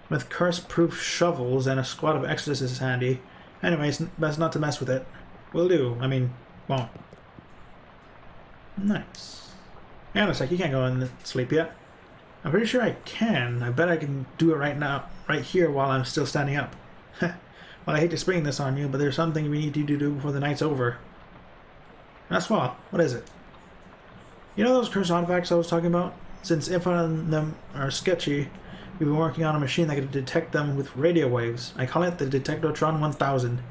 With curse-proof shovels and a squad of exorcists handy. Anyways, best not to mess with it. Will do. I mean, won't. Nice. Hang on a sec, you can't go and sleep yet. I'm pretty sure I can. I bet I can do it right now, right here while I'm still standing up. Well, I hate to spring this on you, but there's something we need you to do before the night's over. That's well. What is it? You know those cursed artifacts I was talking about? Since info on them are sketchy, we've been working on a machine that can detect them with radio waves. I call it the Detectotron 1000.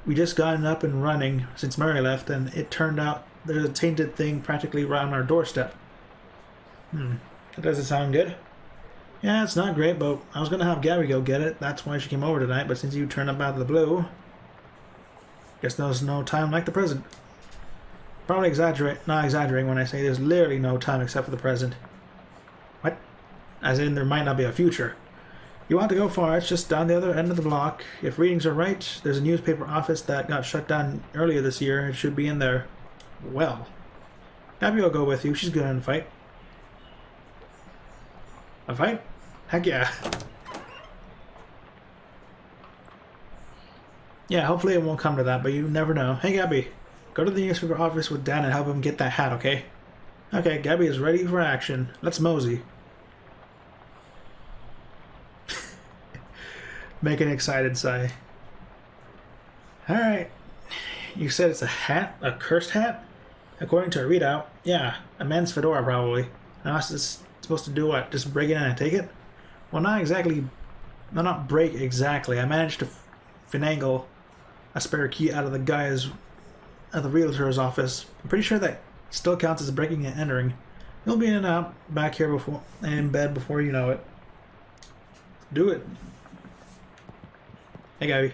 We just gotten up and running since Murray left, and it turned out there's a tainted thing practically right on our doorstep. That doesn't sound good. Yeah, it's not great, but I was gonna have Gabby go get it. That's why she came over tonight, but since you turned up out of the blue, guess there's no time like the present. Probably not exaggerating when I say there's literally no time except for the present. What? As in, there might not be a future. You want to go far, it's just down the other end of the block. If readings are right, there's a newspaper office that got shut down earlier this year. It should be in there. Well. Gabby will go with you. She's good in a fight. A fight? Heck yeah. Yeah, hopefully it won't come to that, but you never know. Hey, Gabby. Go to the newspaper office with Dan and help him get that hat, okay? Okay, Gabby is ready for action. Let's mosey. Make an excited sigh. Alright. You said it's a hat? A cursed hat? According to a readout, yeah. A man's fedora, probably. Now, I was supposed to do what? Just break it in and take it? Well, not exactly. No, not break exactly. I managed to finagle a spare key out of the guy's at the realtor's office. I'm pretty sure that still counts as breaking and entering. You'll be in and out back here before in bed before you know it. Do it. Hey, Gabby.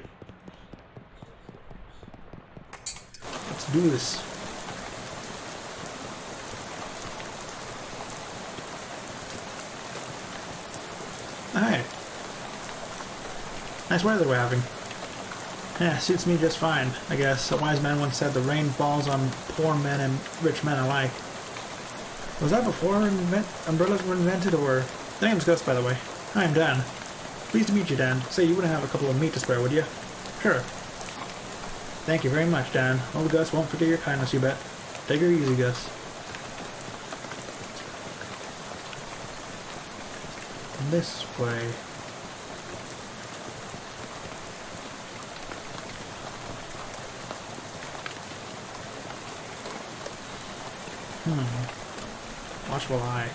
Let's do this. Alright. Nice weather we're having. Yeah, suits me just fine, I guess. A wise man once said the rain falls on poor men and rich men alike. Was that before umbrellas were invented, or... The name's Gus, by the way. Hi, I'm Dan. Pleased to meet you, Dan. Say, you wouldn't have a couple of meat to spare, would you? Sure. Thank you very much, Dan. Old Gus won't forget your kindness, you bet. Take her easy, Gus. This way. Watchful eye.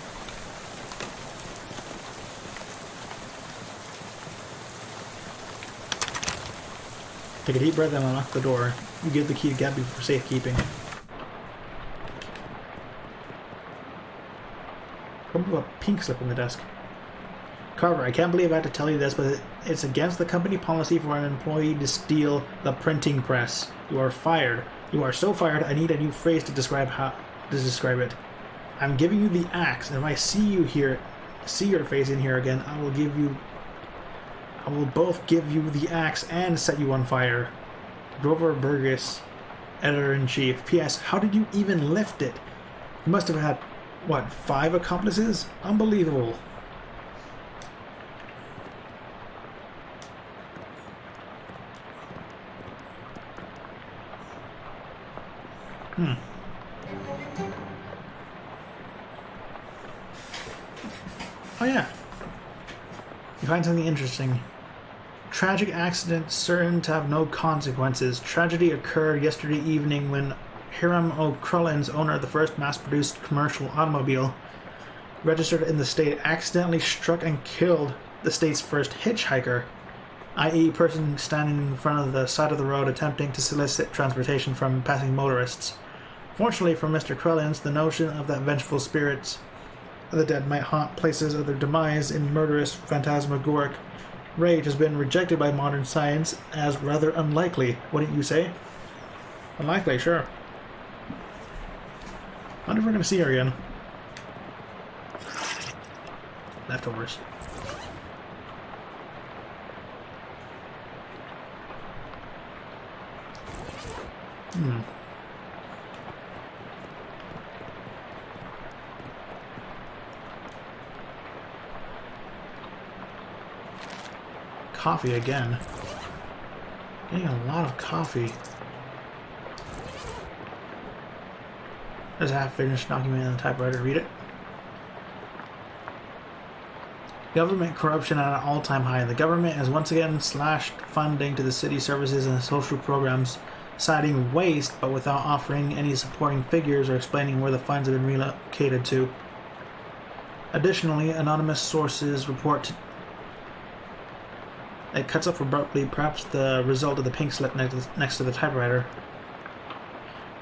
Take a deep breath and unlock the door. You give the key to Gabby for safekeeping. Crumple a pink slip on the desk. Carver, I can't believe I have to tell you this, but it's against the company policy for an employee to steal the printing press. You are fired. You are so fired, I need a new phrase to describe it. I'm giving you the axe, and if I see your face in here again, I will both give you the axe and set you on fire. Grover Burgess, Editor-in-Chief. P.S. How did you even lift it? You must have had, what, 5 accomplices? Unbelievable. Oh yeah. You find something interesting. Tragic accident certain to have no consequences. Tragedy occurred yesterday evening when Hiram O'Crullins, owner of the first mass-produced commercial automobile registered in the state, accidentally struck and killed the state's first hitchhiker. i.e. person standing in front of the side of the road attempting to solicit transportation from passing motorists. Fortunately for Mr. Krellins, the notion of that vengeful spirits of the dead might haunt places of their demise in murderous, phantasmagoric rage has been rejected by modern science as rather unlikely, wouldn't you say? Unlikely, sure. I wonder if we're going to see her again. Leftovers. Coffee again. Getting a lot of coffee. There's a half-finished document on the typewriter. Read it. Government corruption at an all-time high. The government has once again slashed funding to the city services and social programs, citing waste but without offering any supporting figures or explaining where the funds have been relocated to. Additionally, anonymous sources report it cuts off abruptly, perhaps the result of the pink slip next to the typewriter.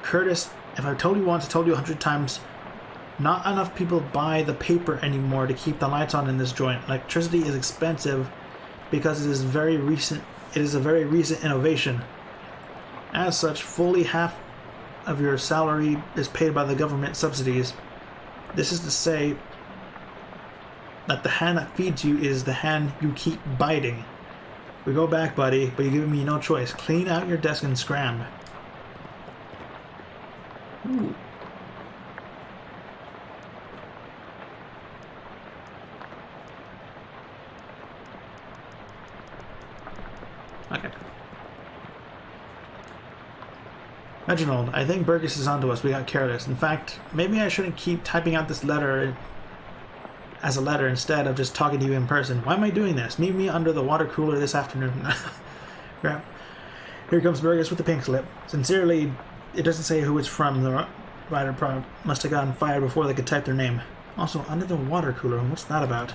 Curtis, if I've told you once, I've told you 100 times, not enough people buy the paper anymore to keep the lights on in this joint. Electricity is expensive because it is a very recent innovation. As such, fully half of your salary is paid by the government subsidies. This is to say that the hand that feeds you is the hand you keep biting. We go back, buddy, but you're giving me no choice. Clean out your desk and scram. Ooh. Okay. Reginald, I think Burgess is onto us. We got careless. In fact, maybe I shouldn't keep typing out this letter as a letter instead of just talking to you in person. Why am I doing this? Meet me under the water cooler this afternoon. Crap. Here comes Burgess with the pink slip. Sincerely, it doesn't say who it's from. The writer must have gotten fired before they could type their name. Also, under the water cooler. What's that about?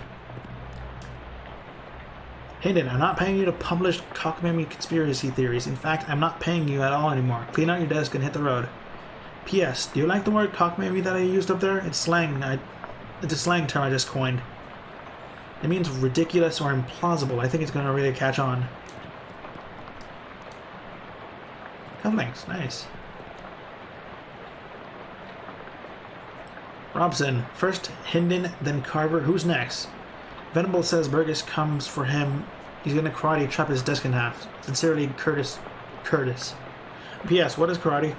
Hayden, I'm not paying you to publish cockamamie conspiracy theories. In fact, I'm not paying you at all anymore. Clean out your desk and hit the road. P.S. Do you like the word cockamamie that I used up there? It's slang. It's a slang term I just coined. It means ridiculous or implausible. I think it's going to really catch on. Cufflinks, nice. Robson, first Hinden, then Carver. Who's next? Venable says Burgess comes for him. He's going to karate chop his desk in half. Sincerely, Curtis. P.S. What is karate?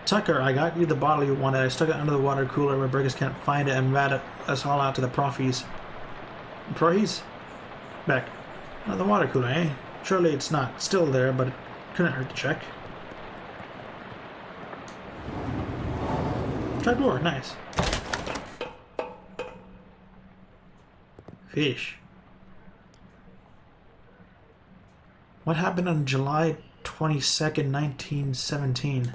Tucker, I got you the bottle you wanted. I stuck it under the water cooler where Burgess can't find it and rat us all out to the proffies. Proffies? Beck. The water cooler, eh? Surely it's not still there, but it couldn't hurt to check. Trapdoor, nice. Fish. What happened on July 22nd, 1917?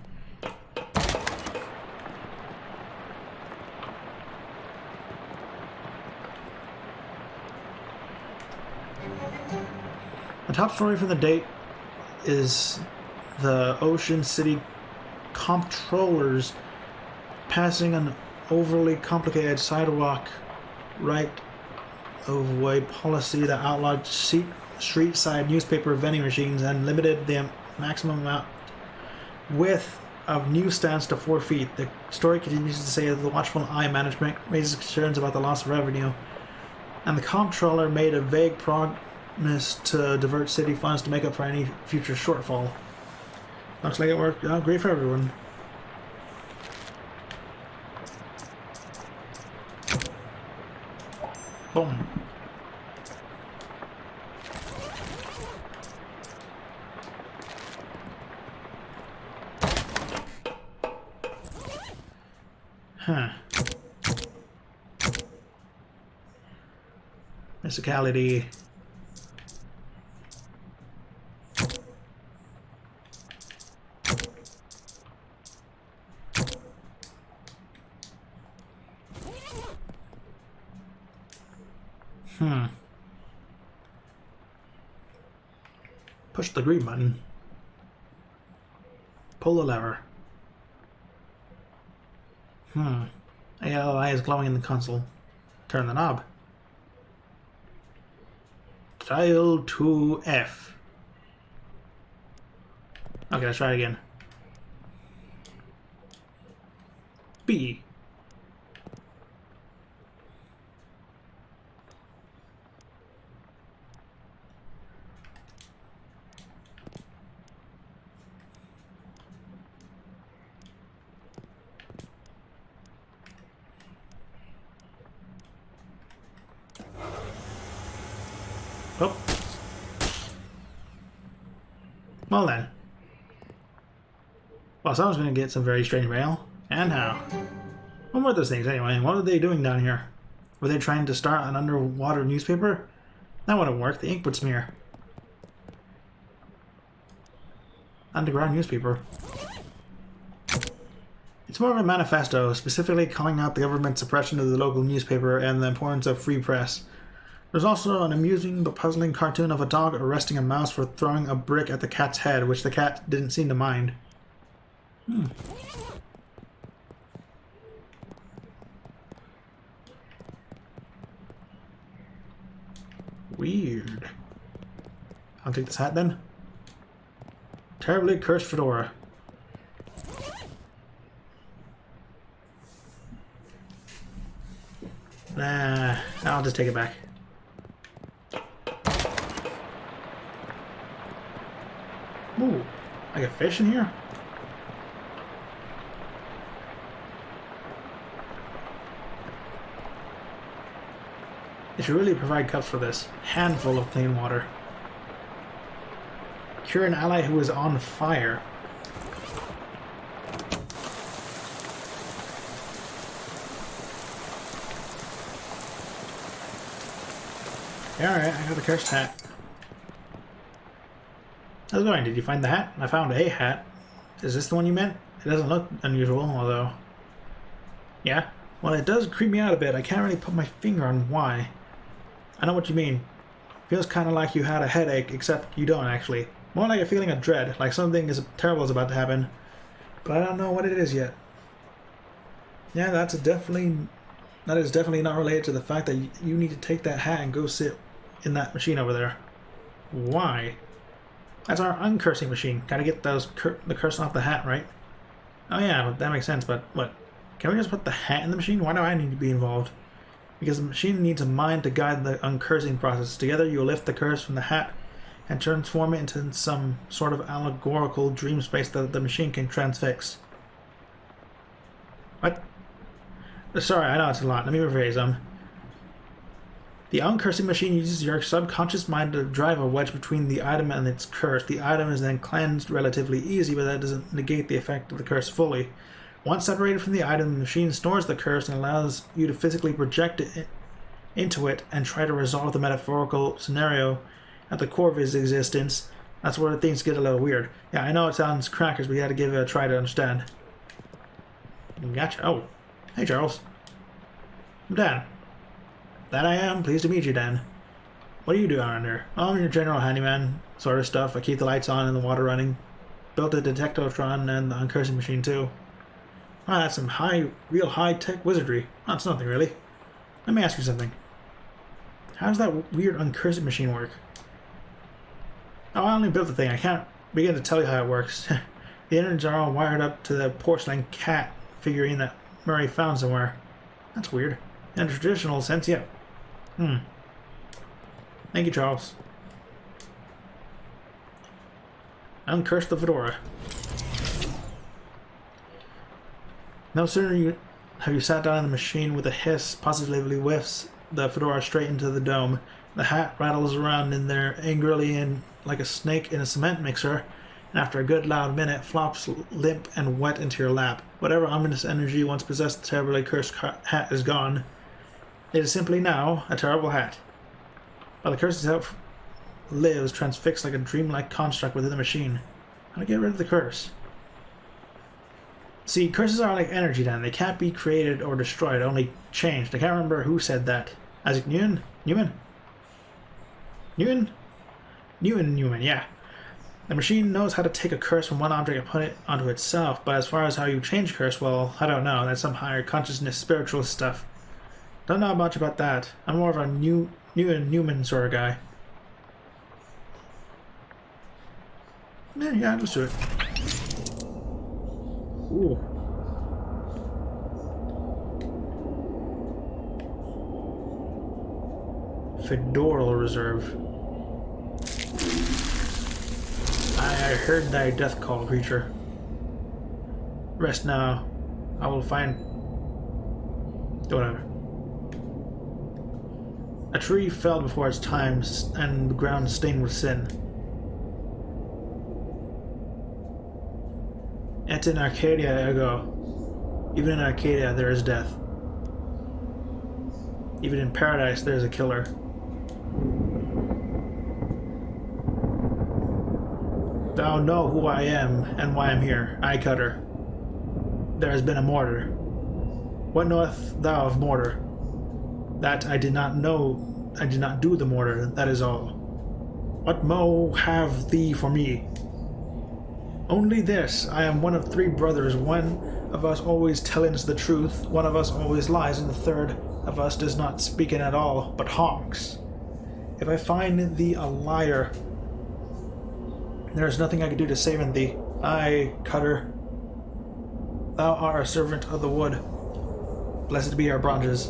The top story for the date is the Ocean City comptrollers passing an overly complicated sidewalk right-of-way policy that outlawed street-side newspaper vending machines and limited the maximum width of newsstands to 4 feet. The story continues to say that the watchful eye management raises concerns about the loss of revenue, and the comptroller made a vague promise to divert city funds to make up for any future shortfall. Looks like it worked out great for everyone. Boom. Huh. Musicality. Push the green button. Pull the lever. A yellow eye is glowing in the console. Turn the knob. Dial to F. Okay, let's try it again. B. Oh. Well then. Well, someone's going to get some very strange mail. And how? What were those things anyway? What are they doing down here? Were they trying to start an underwater newspaper? That wouldn't work. The ink would smear. Underground newspaper. It's more of a manifesto, specifically calling out the government's suppression of the local newspaper and the importance of free press. There's also an amusing but puzzling cartoon of a dog arresting a mouse for throwing a brick at the cat's head, which the cat didn't seem to mind. Weird. I'll take this hat then. Terribly cursed fedora. Nah, I'll just take it back. Ooh, like a fish in here? They should really provide cups for this. Handful of clean water. Cure an ally who is on fire. Alright, I got the cursed hat. How's it going? Did you find the hat? I found a hat. Is this the one you meant? It doesn't look unusual, although... Yeah? Well, it does creep me out a bit. I can't really put my finger on why. I know what you mean. Feels kind of like you had a headache, except you don't actually. More like a feeling of dread, like something terrible is about to happen. But I don't know what it is yet. Yeah, that is definitely not related to the fact that you need to take that hat and go sit in that machine over there. Why? That's our uncursing machine. Gotta get the curse off the hat, right? Oh yeah, that makes sense, but what? Can we just put the hat in the machine? Why do I need to be involved? Because the machine needs a mind to guide the uncursing process. Together you lift the curse from the hat and transform it into some sort of allegorical dream space that the machine can transfix. What? Sorry, I know it's a lot. Let me rephrase. The uncursing machine uses your subconscious mind to drive a wedge between the item and its curse. The item is then cleansed relatively easy, but that doesn't negate the effect of the curse fully. Once separated from the item, the machine stores the curse and allows you to physically project it into it and try to resolve the metaphorical scenario at the core of his existence. That's where things get a little weird. Yeah, I know it sounds crackers, but you gotta give it a try to understand. Gotcha. Oh, hey Charles. I'm Dan. That I am. Pleased to meet you, Dan. What do you do around here? Oh, I'm your general handyman sort of stuff. I keep the lights on and the water running. Built a detectotron and the uncursing machine too. Ah, that's some real high-tech wizardry. That's nothing really. Let me ask you something. How does that weird uncursing machine work? Oh, I only built the thing. I can't begin to tell you how it works. The innards are all wired up to the porcelain cat figurine that Murray found somewhere. That's weird. In a traditional sense, yeah. Thank you, Charles. Uncurse the fedora. No sooner have you sat down in the machine with a hiss, positively whiffs the fedora straight into the dome. The hat rattles around in there angrily and like a snake in a cement mixer, and after a good loud minute, flops limp and wet into your lap. Whatever ominous energy once possessed the terribly cursed hat is gone. It is simply now a terrible hat. While the curse itself lives, transfixed like a dreamlike construct within the machine. How to get rid of the curse? See, curses are like energy, Dan. They can't be created or destroyed, only changed. I can't remember who said that. Isaac Newman? Newman, yeah. The machine knows how to take a curse from one object and put it onto itself, but as far as how you change curse, well, I don't know. That's some higher consciousness, spiritual stuff. Don't know much about that. I'm more of a new and Newman sort of guy. Yeah, let's do it. Ooh. Fedoral Reserve. I heard thy death call, creature. Rest now. I will find... whatever. A tree fell before its time, and the ground stained with sin. Et in Arcadia ergo. Even in Arcadia there is death. Even in paradise there is a killer. Thou know who I am and why I'm here. I, Cutter. There has been a mortar. What knowest thou of mortar? That I did not know. I did not do the mortar, that is all. What mo have thee for me? Only this, I am one of three brothers. One of us always telleth the truth, one of us always lies, and the third of us does not speak it at all, but honks. If I find thee a liar, there is nothing I can do to save thee. I, Cutter, thou art a servant of the wood. Blessed be our bronzes.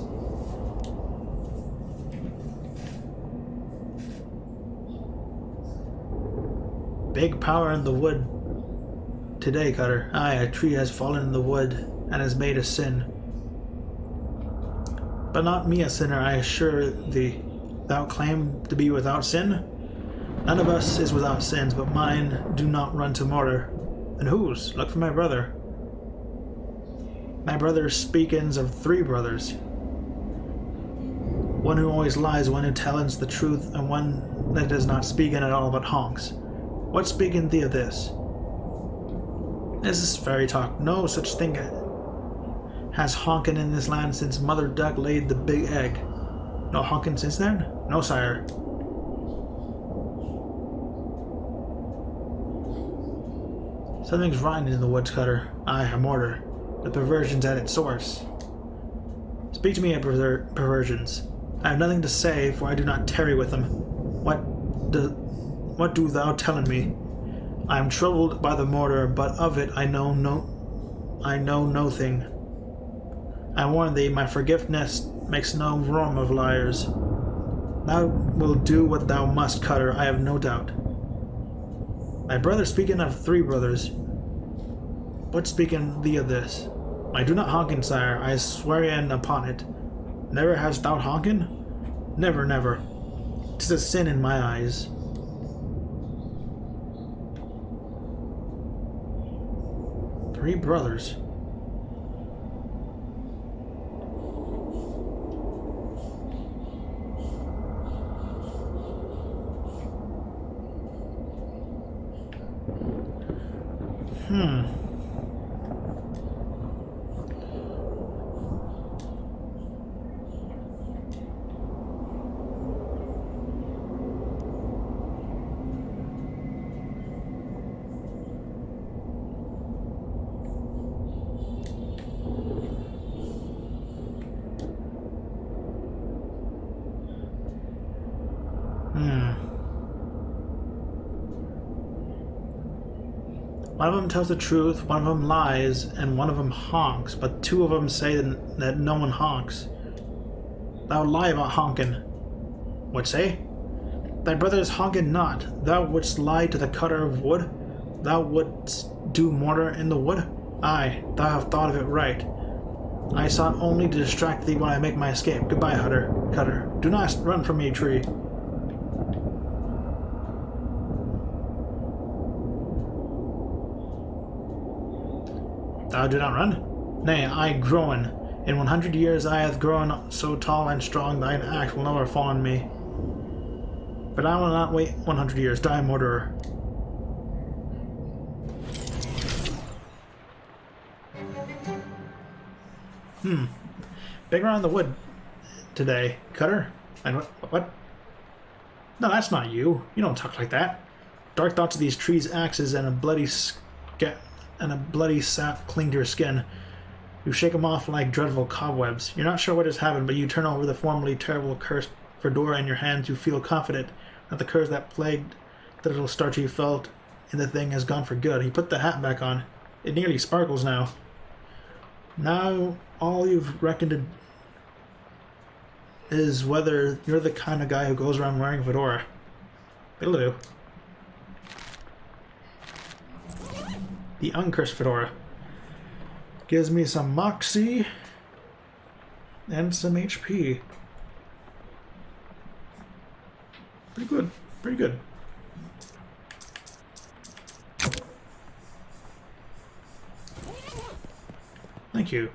Big power in the wood today, Cutter. Aye, a tree has fallen in the wood and has made a sin. But not me a sinner, I assure thee. Thou claim to be without sin? None of us is without sins, but mine do not run to mortar. And whose? Look for my brother. My brother speakins of three brothers. One who always lies, one who telleth the truth, and one that does not speak in at all but honks. What speaking thee of this? This is fairy talk. No such thing has honkin' in this land since Mother Duck laid the big egg. No honkin' since then? No, sire. Something's rotten in the woods, Cutter. Aye, a mortar. The perversion's at its source. Speak to me of perversions. I have nothing to say, for I do not tarry with them. What do thou tellin me? I am troubled by the mortar, but of it I know nothing. I warn thee, my forgiveness makes no room of liars. Thou wilt do what thou must, Cutter, I have no doubt. My brother speaking of three brothers. What speaking thee of this? I do not honkin, sire, I swear upon it. Never hast thou honkin? Never, never. 'Tis a sin in my eyes. Three brothers. One of them tells the truth, one of them lies, and one of them honks, but two of them say that no one honks. Thou lie about honkin'. What say? Thy brother is honkin' not. Thou wouldst lie to the cutter of wood? Thou wouldst do mortar in the wood? Aye, thou have thought of it right. I sought only to distract thee while I make my escape. Goodbye, Cutter. Do not run from me, tree. Thou do not run? Nay, I growen. In 100 years I have grown so tall and strong, thine axe will never fall on me. But I will not wait 100 years. Die, murderer. Big around the wood today, Cutter. And what? No, that's not you. You don't talk like that. Dark thoughts of these trees, axes, and a bloody sap cling to your skin. You shake them off like dreadful cobwebs. You're not sure what has happened, but you turn over the formerly terrible cursed fedora in your hands. You feel confident that the curse that plagued the little starch you felt in the thing has gone for good. You put the hat back on. It nearly sparkles now. Now all you've reckoned is whether you're the kind of guy who goes around wearing a fedora. It'll do. The uncursed fedora. Gives me some moxie and some HP. Pretty good. Pretty good. Thank you.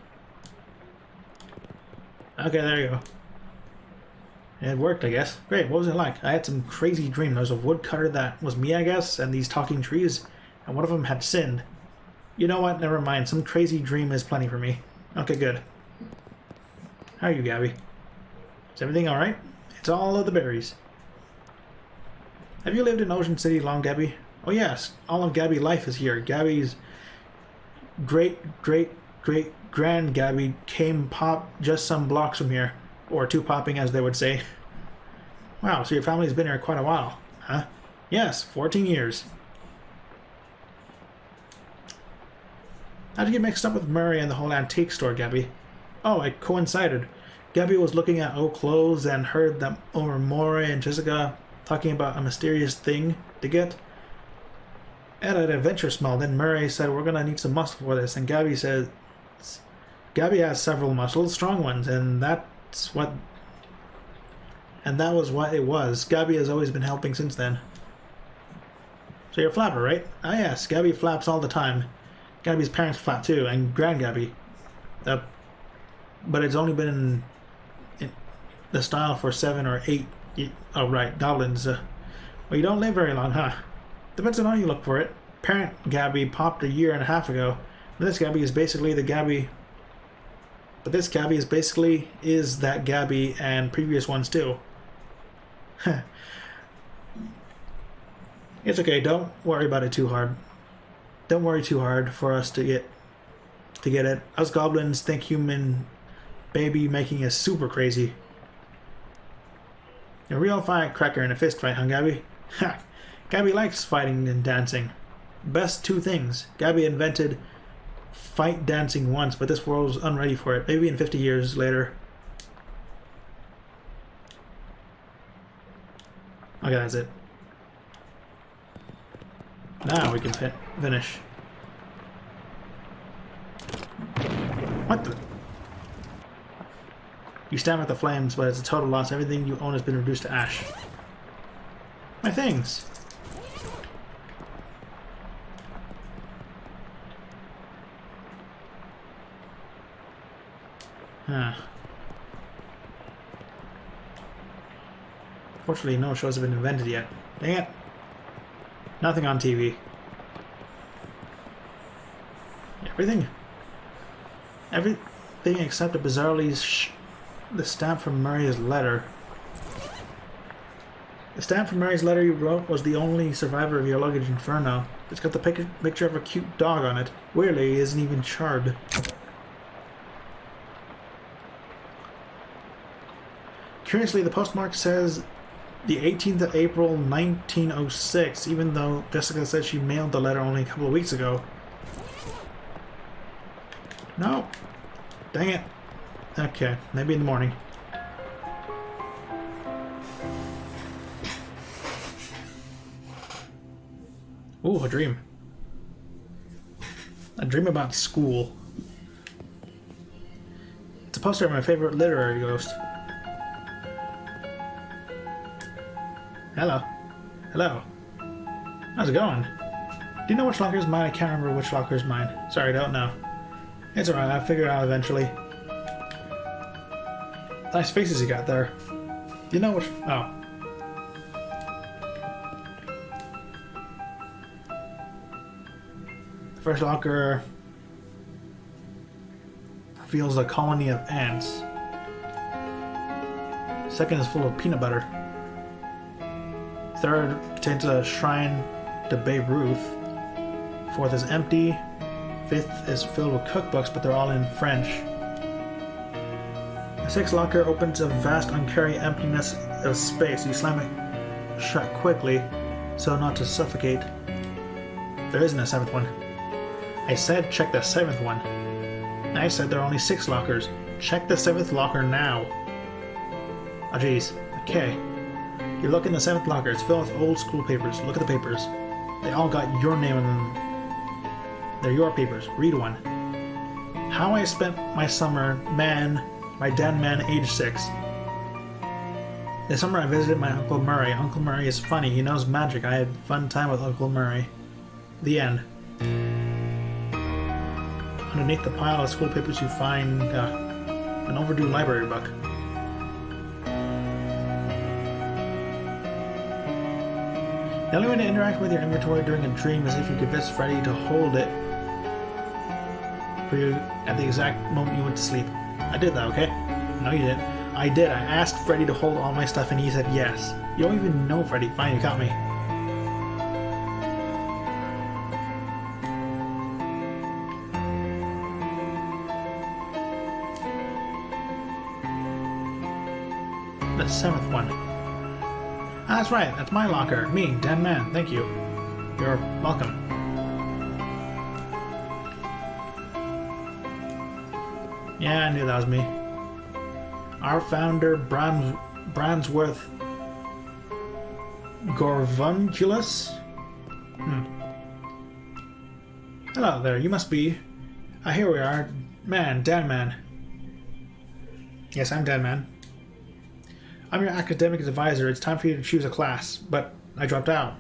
Okay, there you go. It worked, I guess. Great, what was it like? I had some crazy dream. There was a woodcutter that was me, I guess, and these talking trees, and one of them had sinned. You know what? Never mind. Some crazy dream is plenty for me. Okay, good. How are you, Gabby? Is everything alright? It's all of the berries. Have you lived in Ocean City long, Gabby? Oh yes, all of Gabby life is here. Gabby's great-great-great-grand Gabby came pop just some blocks from here. Or two popping, as they would say. Wow, so your family's been here quite a while, huh? Yes, 14 years. How'd you get mixed up with Murray and the whole antique store, Gabby? Oh, it coincided. Gabby was looking at old clothes and heard them over Murray and Jessica talking about a mysterious thing to get. At an adventure smell, then Murray said, we're gonna need some muscle for this, and Gabby said, Gabby has several muscles, strong ones, and that was what it was. Gabby has always been helping since then. So you're a flapper, right? Ah yes, Gabby flaps all the time. Gabby's parents flap too, and Grand Gabby. But it's only been in the style for 7 or 8. Oh right, goblins. Well, you don't live very long, huh? Depends on how you look for it. Parent Gabby popped a year and a half ago. This Gabby is basically the Gabby. But this Gabby is basically that Gabby and previous ones too. It's okay. Don't worry about it too hard. Don't worry too hard for us to get it. Us goblins think human baby making us super crazy. A real firecracker in a fist fight, huh, Gabby? Ha! Gabby likes fighting and dancing. Best two things. Gabby invented fight dancing once, but this world was unready for it. Maybe in 50 years later. Okay, that's it. Now we can finish. What the? You stab at the flames, but it's a total loss. Everything you own has been reduced to ash. My things! Huh. Fortunately, no shows have been invented yet. Dang it! Nothing on TV. Everything except a bizarrely the stamp from Murray's letter. The stamp from Mary's letter you wrote was the only survivor of your luggage inferno. It's got the picture of a cute dog on it. Weirdly, it isn't even charred. Curiously, the postmark says the 18th of April, 1906, even though Jessica said she mailed the letter only a couple of weeks ago. No. Dang it. Okay, maybe in the morning. Ooh, a dream. A dream about school. It's a poster of my favorite literary ghost. Hello. Hello. How's it going? Do you know which locker is mine? I can't remember which locker is mine. Sorry, I don't know. It's alright, I'll figure it out eventually. Nice faces you got there. Do you know which... Oh. The first locker feels a colony of ants. Second is full of peanut butter. Third contains a shrine to Babe Ruth. 4th is empty. 5th is filled with cookbooks, but they're all in French. The 6th locker opens a vast, uncaring emptiness of space. You slam it shut quickly, so not to suffocate. There isn't a 7th one. I said check the 7th one. I said there are only 6 lockers. Check the 7th locker now. Oh jeez. Okay. You look in the 7th locker. It's filled with old school papers. Look at the papers. They all got your name on them. They're your papers. Read one. How I spent my summer, man, my dead man, age 6. This summer I visited my Uncle Murray. Uncle Murray is funny. He knows magic. I had a fun time with Uncle Murray. The end. Underneath the pile of school papers you find an overdue library book. The only way to interact with your inventory during a dream is if you convince Freddy to hold it for you at the exact moment you went to sleep. I did that, okay? No, you didn't. I did. I asked Freddy to hold all my stuff and he said yes. You don't even know Freddy. Fine, you got me. The 7th one. That's right, that's my locker. Me, dead man. Thank you. You're welcome. Yeah, I knew that was me. Our founder, Bransworth Gorvunculus? Hello there, you must be... here we are. Man, dead man. Yes, I'm dead man. I'm your academic advisor. It's time for you to choose a class, but I dropped out.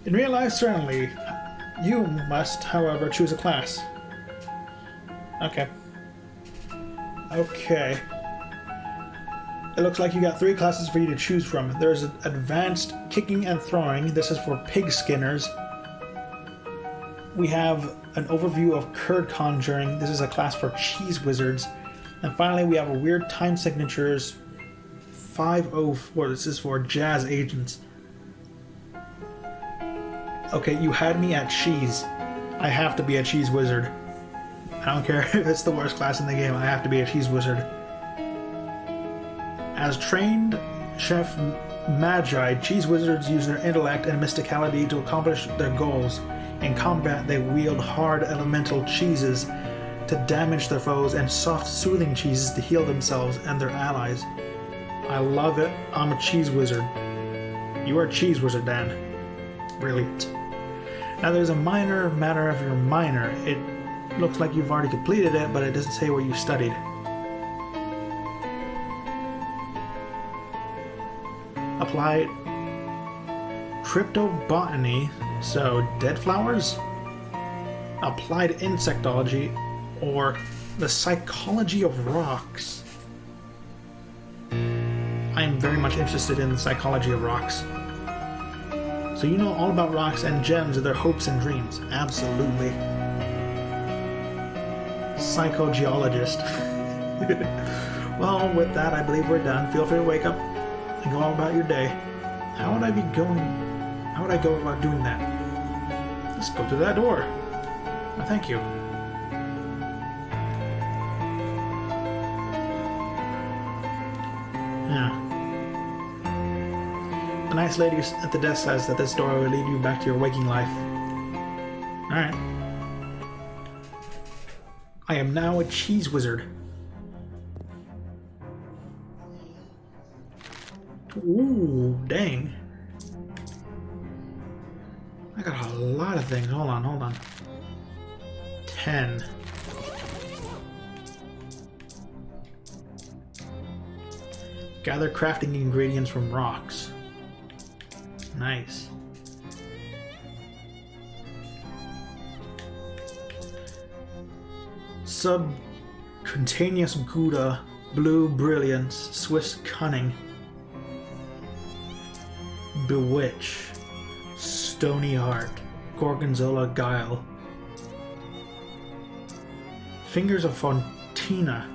In real life, certainly. You must, however, choose a class. Okay. Okay. It looks like you got 3 classes for you to choose from. There's advanced kicking and throwing. This is for pig skinners. We have an overview of curd conjuring. This is a class for cheese wizards. And finally, we have a weird time signatures 504. This is for jazz agents. Okay, you had me at cheese. I have to be a cheese wizard. I don't care if it's the worst class in the game. I have to be a cheese wizard. As trained chef magi, cheese wizards use their intellect and mysticality to accomplish their goals. In combat, they wield hard elemental cheeses to damage their foes and soft soothing cheeses to heal themselves and their allies. I love it. I'm a cheese wizard. You are a cheese wizard, Dan. Brilliant. Now there's a minor matter of your minor. It looks like you've already completed it, but it doesn't say what you studied. Applied cryptobotany, so dead flowers? Applied insectology, or the psychology of rocks. I am very much interested in the psychology of rocks. So you know all about rocks and gems and their hopes and dreams. Absolutely. Psychogeologist. Well, with that, I believe we're done. Feel free to wake up and go on about your day. How would I go about doing that? Let's go through that door. Well, thank you. Yeah. The nice lady at the desk says that this door will lead you back to your waking life. Alright. I am now a cheese wizard. Ooh, dang. I got a lot of things. Hold on. 10. Gather crafting ingredients from rocks. Nice. Subcutaneous Gouda, Blue Brilliance, Swiss Cunning, Bewitch, Stony Heart, Gorgonzola Guile, Fingers of Fontina.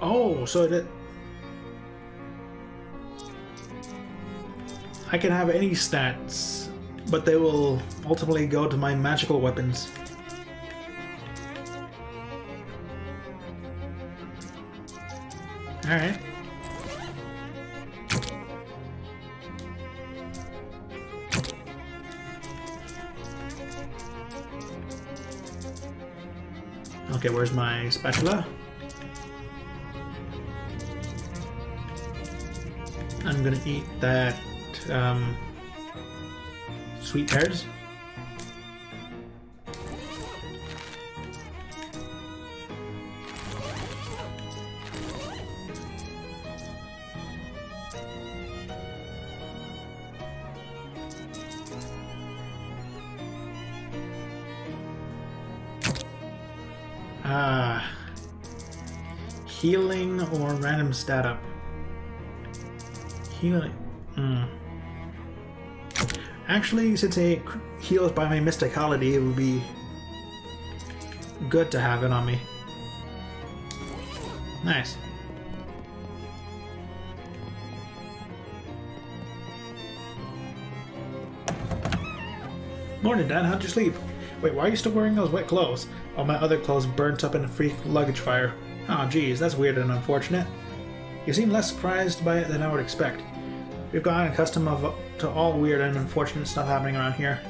Oh, so I can have any stats, but they will ultimately go to my magical weapons. Alright. Okay, where's my spatula? I'm gonna eat that sweet pears. Healing or random stat up? Healing. Actually, since it heals by my mysticality, it would be good to have it on me. Nice. Morning, Dan. How'd you sleep? Wait, why are you still wearing those wet clothes? All my other clothes burnt up in a freak luggage fire. Oh, geez, that's weird and unfortunate. You seem less surprised by it than I would expect. We've gotten accustomed to all weird and unfortunate stuff happening around here.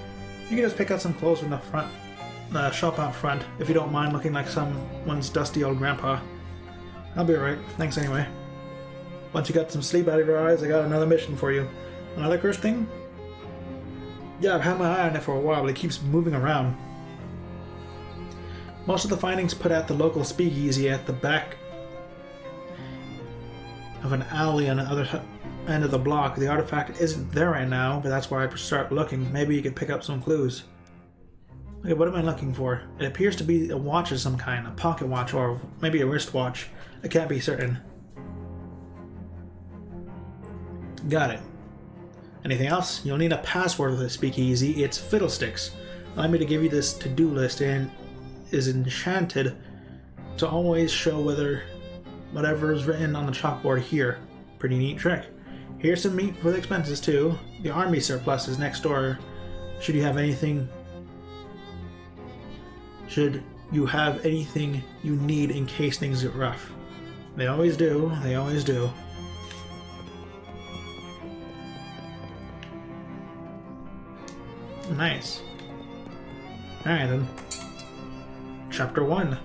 You can just pick out some clothes from the shop out front, if you don't mind looking like someone's dusty old grandpa. I'll be alright, thanks anyway. Once you got some sleep out of your eyes, I got another mission for you. Another cursed thing? Yeah, I've had my eye on it for a while, but it keeps moving around. Most of the findings put at the local speakeasy at the back of an alley on the other end of the block. The artifact isn't there right now, but that's where I start looking. Maybe you could pick up some clues. Okay, what am I looking for? It appears to be a watch of some kind, a pocket watch or maybe a wristwatch. I can't be certain. Got it. Anything else? You'll need a password for the speakeasy. It's Fiddlesticks. Allow me to give you this to-do list and is enchanted to always show whatever is written on the chalkboard here. Pretty neat trick. Here's some meat for the expenses too. The army surplus is next door. Should you have anything you need in case things get rough. They always do. They always do. Nice. Alright then. Chapter 1.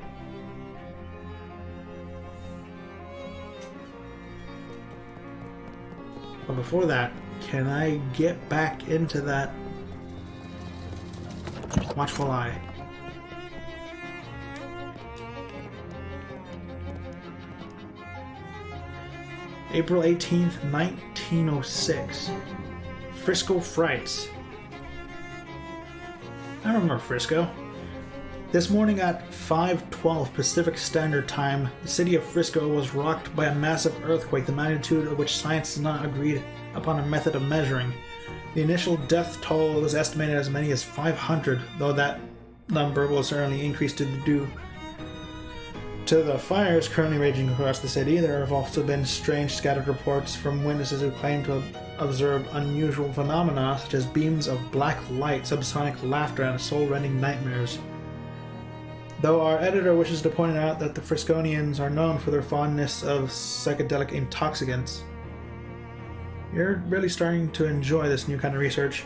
But before that, can I get back into that watchful eye? April 18th, 1906. Frisco Frights. I remember Frisco. This morning at 5:12 Pacific Standard Time, the city of Frisco was rocked by a massive earthquake, the magnitude of which science has not agreed upon a method of measuring. The initial death toll was estimated as many as 500, though that number will certainly increase due to the fires currently raging across the city. There have also been strange scattered reports from witnesses who claim to have observed unusual phenomena such as beams of black light, subsonic laughter, and soul-rending nightmares. Though our editor wishes to point out that the Frisconians are known for their fondness of psychedelic intoxicants. You're really starting to enjoy this new kind of research.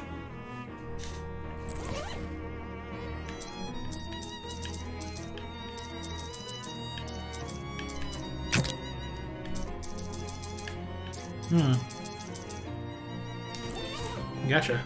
Gotcha.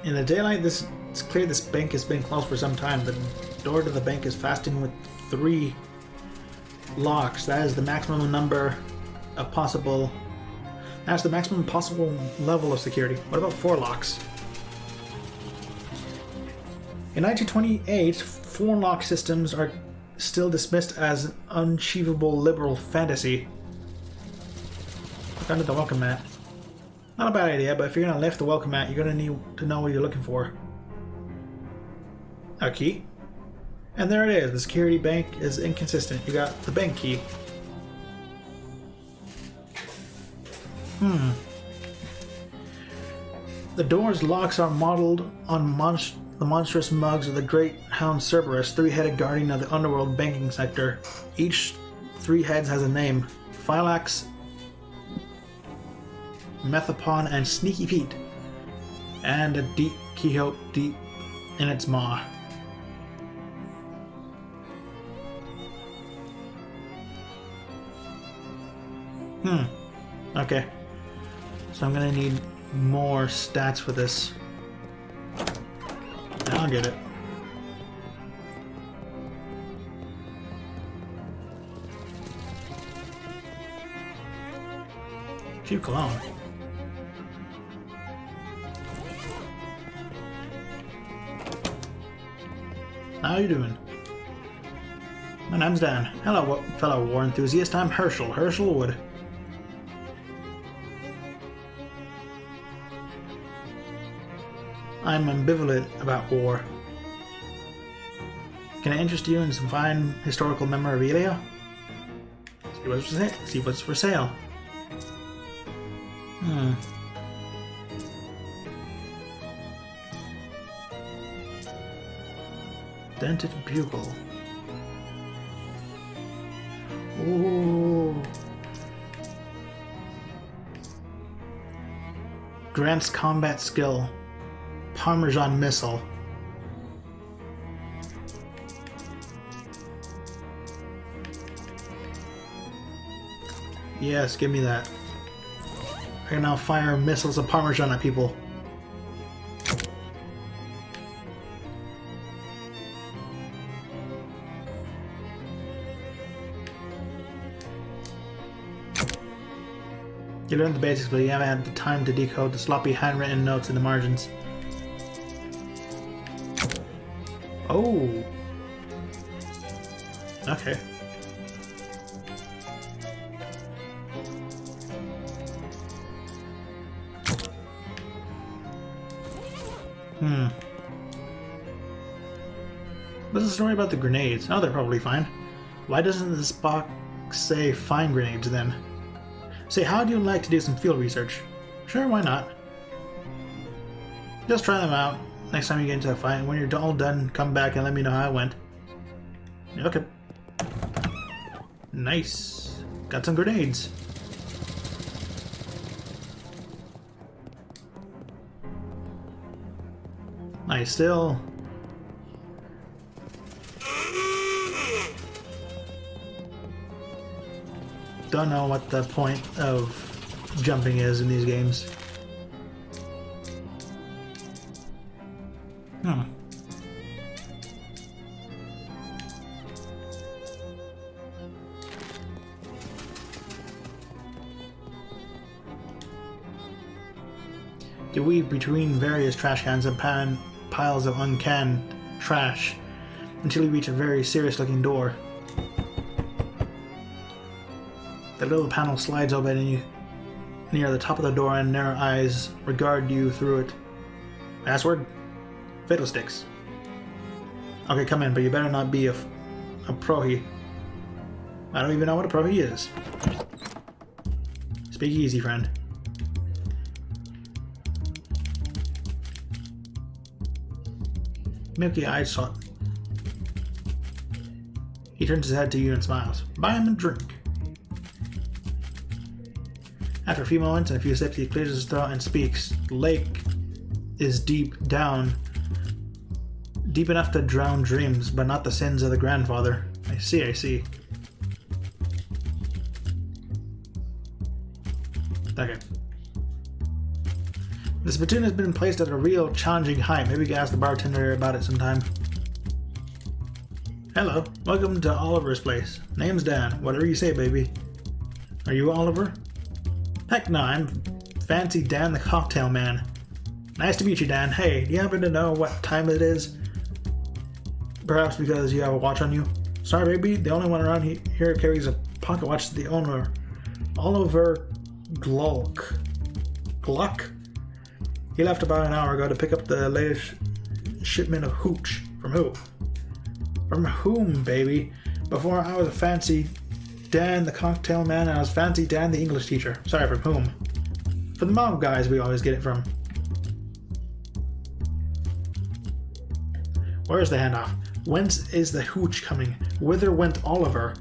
In the daylight, it's clear this bank has been closed for some time. The door to the bank is fastened with 3 locks. That is the maximum number of possible. That's the maximum possible level of security. What about 4 locks? In 1928, phone lock systems are still dismissed as an unachievable liberal fantasy. Look under the welcome mat. Not a bad idea, but if you're going to lift the welcome mat, you're going to need to know what you're looking for. A key. And there it is. The security bank is inconsistent. You got the bank key. The door's locks are modeled on the monstrous mugs of the great hound Cerberus, three-headed guardian of the underworld banking sector. Each three heads has a name: Phylax, Methapon, and Sneaky Pete, and a deep Quixote deep in its maw. Okay. So I'm gonna need more stats for this. I'll get it. Cheap cologne. How you doing? My name's Dan. Hello, fellow war enthusiast. I'm Herschel Wood. I'm ambivalent about war. Can I interest you in some fine historical memorabilia? See what's for sale. Dented bugle. Ooh. Grants combat skill. Parmesan missile. Yes, give me that. I can now fire missiles of Parmesan at people. You learned the basics, but you haven't had the time to decode the sloppy handwritten notes in the margins. Oh. Okay. What's the story about the grenades? Oh, they're probably fine. Why doesn't this box say fine grenades then? Say, how do you like to do some field research? Sure, why not? Just try them out. Next time you get into a fight, when you're all done, come back and let me know how it went. Okay. Nice. Got some grenades. I still... don't know what the point of jumping is in these games. You weave between various trash cans and piles of uncanned trash until you reach a very serious looking door. The little panel slides open and you, near the top of the door, and narrow eyes regard you through it. Password? Fiddlesticks. Okay, come in, but you better not be a prohi. I don't even know what a prohi is. Speak easy, friend. Milky eyes sought. He turns his head to you and smiles. Buy him a drink. After a few moments and a few sips, he clears his throat and speaks. The lake is deep down. Deep enough to drown dreams, but not the sins of the grandfather. I see. Okay. The spittoon has been placed at a real challenging height. Maybe we can ask the bartender about it sometime. Hello, welcome to Oliver's place. Name's Dan. Whatever you say, baby. Are you Oliver? Heck no, I'm Fancy Dan the Cocktail Man. Nice to meet you, Dan. Hey, do you happen to know what time it is? Perhaps because you have a watch on you? Sorry, baby. The only one around here carries a pocket watch to the owner. Oliver Gluck. Gluck? He left about an hour ago to pick up the latest shipment of hooch. From who? From whom, baby? Before I was a fancy Dan the cocktail man, and I was fancy Dan the English teacher. Sorry, from whom? From the mob guys we always get it from. Where's the handoff? Whence is the hooch coming? Whither went Oliver?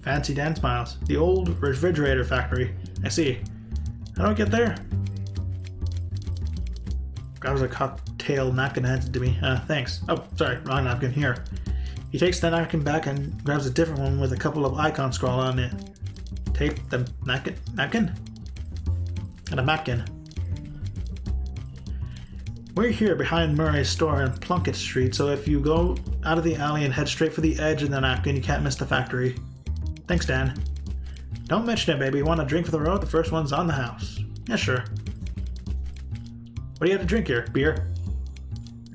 Fancy Dan smiles. The old refrigerator factory. I see. How do I get there? Grabs a cocktail napkin and hands it to me. Thanks. Oh, sorry, wrong napkin. Here. He takes the napkin back and grabs a different one with a couple of icons scrawled on it. Tape the napkin? And a napkin. We're here behind Murray's store on Plunkett Street, so if you go out of the alley and head straight for the edge of the napkin, you can't miss the factory. Thanks, Dan. Don't mention it, baby. You want a drink for the road? The first one's on the house. Yeah, sure. What do you have to drink here? Beer?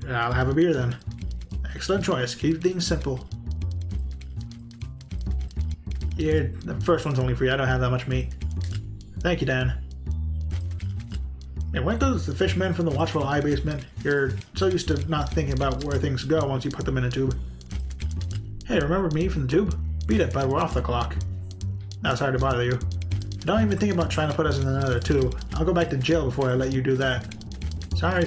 I'll have a beer then. Excellent choice. Keep things simple. Yeah, the first one's only free. I don't have that much meat. Thank you, Dan. Hey, when does the fishman from the Watchful Eye basement? You're so used to not thinking about where things go once you put them in a tube. Hey, remember me from the tube? Beat it, bud. We're off the clock. Now sorry to bother you. Don't even think about trying to put us in another tube. I'll go back to jail before I let you do that. Sorry.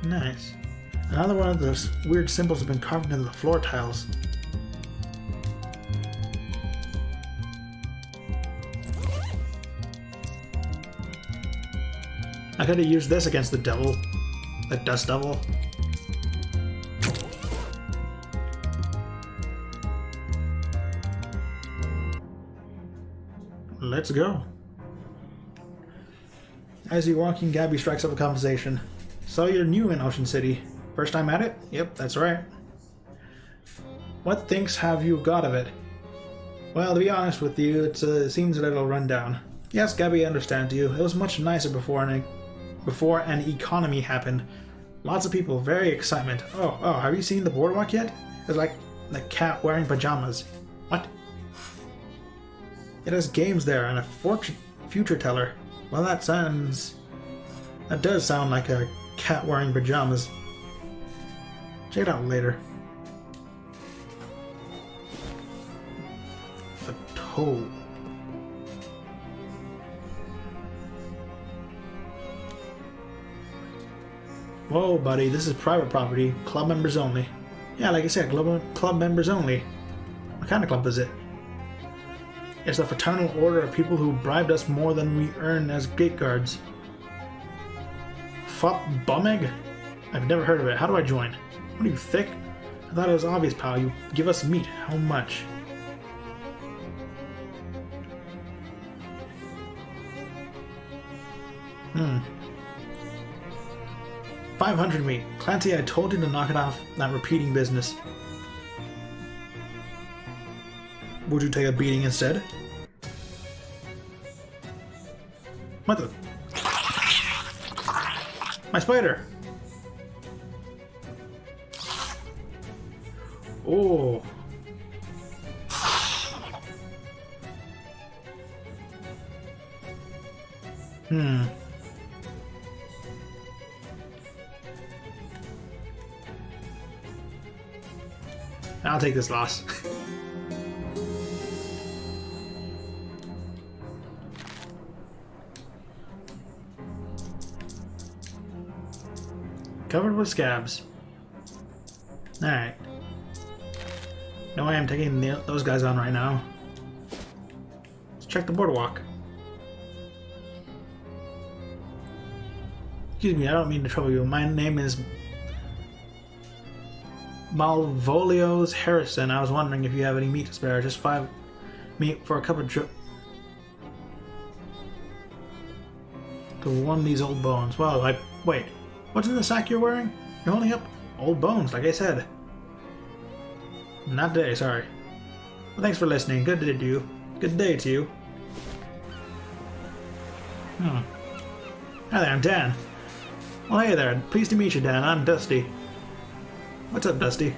Nice. Another one of those weird symbols have been carved into the floor tiles. I could have used this against the devil. The dust devil. Let's go. As you're walking, Gabby strikes up a conversation. So you're new in Ocean City. First time at it? Yep, that's right. What things have you got of it? Well, to be honest with you, it seems a little run down. Yes, Gabby, I understand you. It was much nicer before an economy happened. Lots of people, very excitement. Oh, have you seen the boardwalk yet? It's like the cat wearing pajamas. What? It has games there and a future teller. Well, that does sound like a cat wearing pajamas. Check it out later. The toe. Whoa, buddy, this is private property. Club members only. Yeah, like I said, club members only. What kind of club is it? It's the fraternal order of people who bribed us more than we earn as gate guards. Fop Bumeg? I've never heard of it. How do I join? What are you, thick? I thought it was obvious, pal. You give us meat. How much? Hmm. 500 meat. Clancy, I told you to knock it off that repeating business. Would you take a beating instead? What the? My spider! Oh. I'll take this loss. Covered with scabs. Alright. No way I'm taking those guys on right now. Let's check the boardwalk. Excuse me, I don't mean to trouble you. My name is Malvolios Harrison. I was wondering if you have any meat to spare. Just 5 meat for a cup of to warm these old bones. Well, wait. What's in the sack you're wearing? You're holding up old bones, like I said. Not today, sorry. Well, thanks for listening. Good day to you. Good day to you. Hi there, I'm Dan. Well, hey there. Pleased to meet you, Dan. I'm Dusty. What's up, Dusty?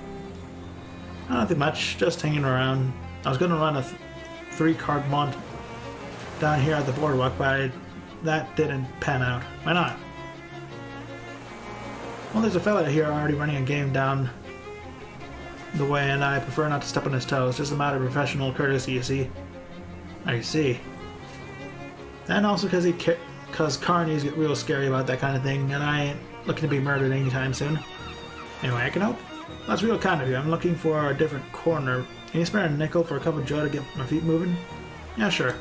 Nothing much. Just hanging around. I was going to run a 3-card mont down here at the boardwalk, but that didn't pan out. Why not? Well, there's a fella here already running a game down the way, and I prefer not to step on his toes. Just a matter of professional courtesy, you see. I see. And also because carnies get real scary about that kind of thing, and I ain't looking to be murdered anytime soon. Anyway, I can help. That's real kind of you. I'm looking for a different corner. Can you spare a nickel for a cup of joe to get my feet moving? Yeah, sure.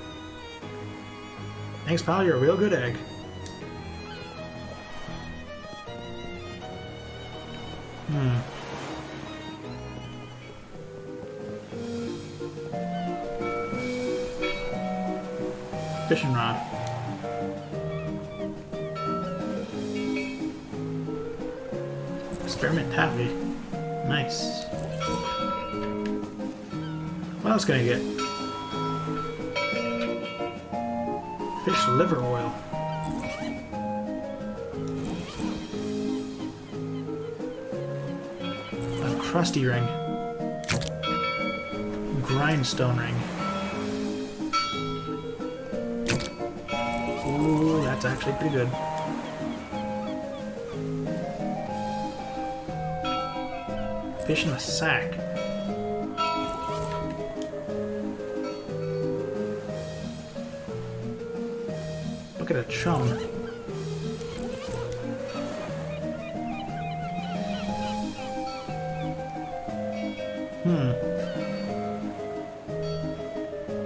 Thanks, pal. You're a real good egg. Fishing rod. Experiment taffy. Nice. What else can I get? Fish liver oil. A crusty ring. Grindstone ring. Ooh, that's actually pretty good. Fish in a sack. Look at a chum.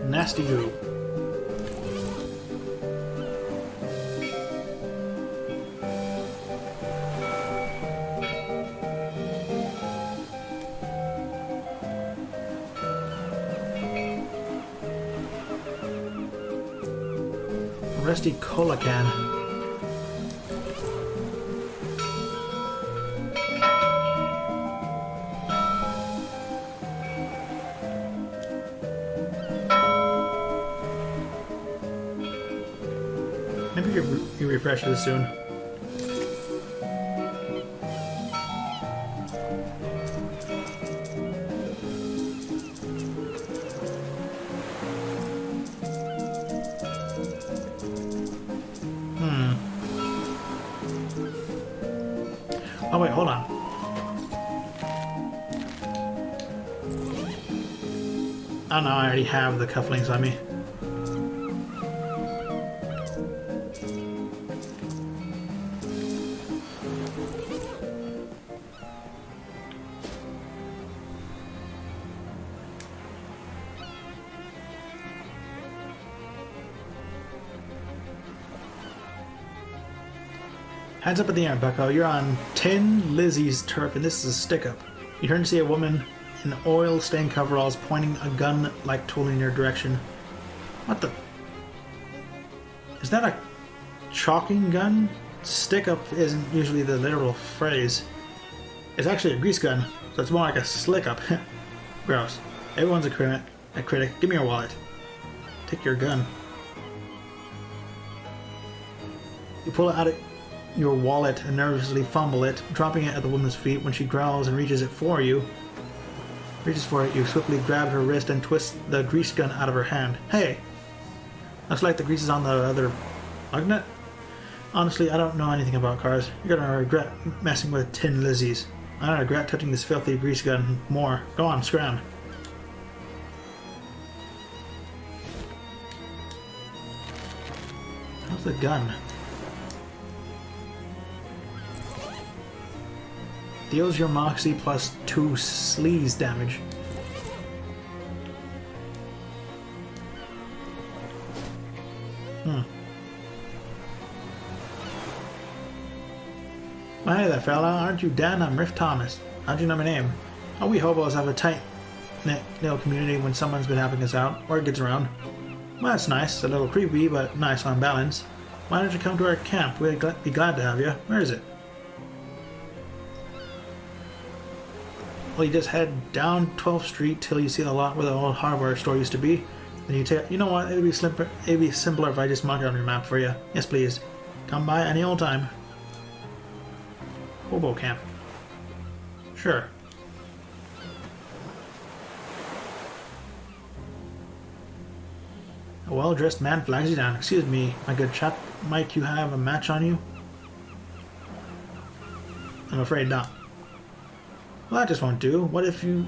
Nasty goo. Rusty cola can. Maybe you refresh this soon. Oh wait, hold on. Oh no, I already have the cufflinks on me. Hands up in the air, bucko. You're on Tin Lizzie's turf, and this is a stick-up. You turn to see a woman in oil-stained coveralls pointing a gun-like tool in your direction. What the... Is that a chalking gun? Stick-up isn't usually the literal phrase. It's actually a grease gun, so it's more like a slick-up. Gross. Everyone's a critic. Give me your wallet. Take your gun. You pull it out of your wallet and nervously fumble it, dropping it at the woman's feet. When she growls and reaches for it, you swiftly grab her wrist and twist the grease gun out of her hand. Hey! Looks like the grease is on the other magnet. Honestly, I don't know anything about cars. You're gonna regret messing with Tin Lizzie's. I don't regret touching this filthy grease gun more. Go on, scram. How's the gun? Deals your Moxie plus 2 sleaze damage. Well, hey there, fella. Aren't you Dan? I'm Riff Thomas. How'd you know my name? Oh, we hobos have a tight-knit little community when someone's been helping us out, or gets around. Well, that's nice. A little creepy, but nice on balance. Why don't you come to our camp? We'd be glad to have you. Where is it? Well, you just head down 12th Street till you see the lot where the old hardware store used to be. Then you take. You know what? It'd be simpler if I just mark it on your map for you. Yes, please. Come by any old time. Hobo camp. Sure. A well-dressed man flags you down. Excuse me, my good chap. Might you have a match on you? I'm afraid not. Well, that just won't do. What if you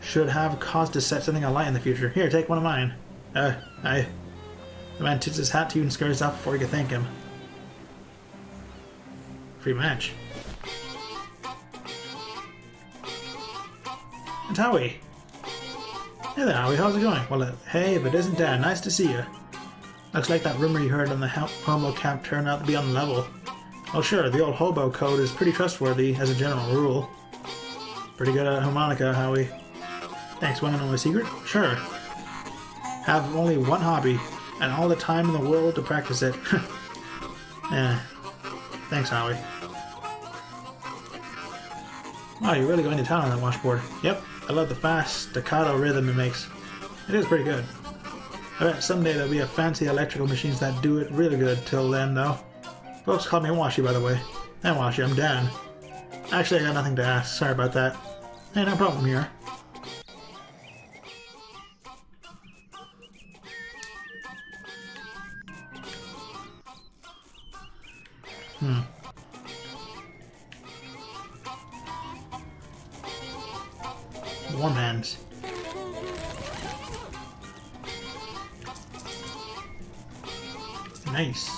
should have cause to set something alight in the future? Here, take one of mine. The man tips his hat to you and scurries off before you can thank him. Free match. And Howie. Hey there, Howie. How's it going? Well, hey, if it isn't Dan, nice to see you. Looks like that rumor you heard on the hobo camp turned out to be on the level. Well, sure, the old hobo code is pretty trustworthy as a general rule. Pretty good at harmonica, Howie. Thanks, wanna know my secret? Sure. Have only one hobby, and all the time in the world to practice it. Thanks, Howie. Wow, you're really going to town on that washboard. Yep, I love the fast staccato rhythm it makes. It is pretty good. I bet someday there'll be a fancy electrical machines that do it really good. Till then, though. Folks call me Washy, by the way. Hey, Washy, I'm Dan. Actually, I got nothing to ask. Sorry about that. Hey, no problem here. Warm hands. Nice.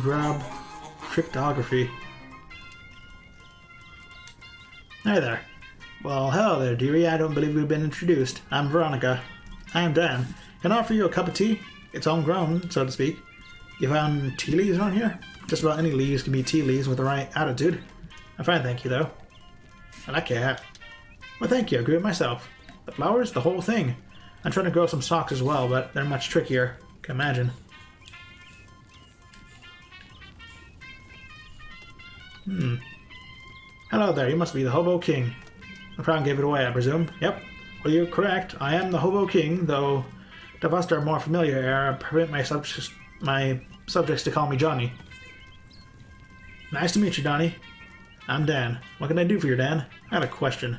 Grab cryptography. Hi there. Well, hello there, dearie. I don't believe we've been introduced. I'm Veronica. I am Dan. Can I offer you a cup of tea? It's homegrown, so to speak. You found tea leaves around here? Just about any leaves can be tea leaves with the right attitude. I'm fine, thank you, though. I like your hat. Well, thank you. I grew it myself. The flowers? The whole thing. I'm trying to grow some socks as well, but they're much trickier. Can imagine. Hello there. You must be the Hobo King. The crown gave it away, I presume. Yep. Well, you're correct. I am the Hobo King, though to us are more familiar here. I permit my subjects to call me Johnny. Nice to meet you, Donnie. I'm Dan. What can I do for you, Dan? I have a question.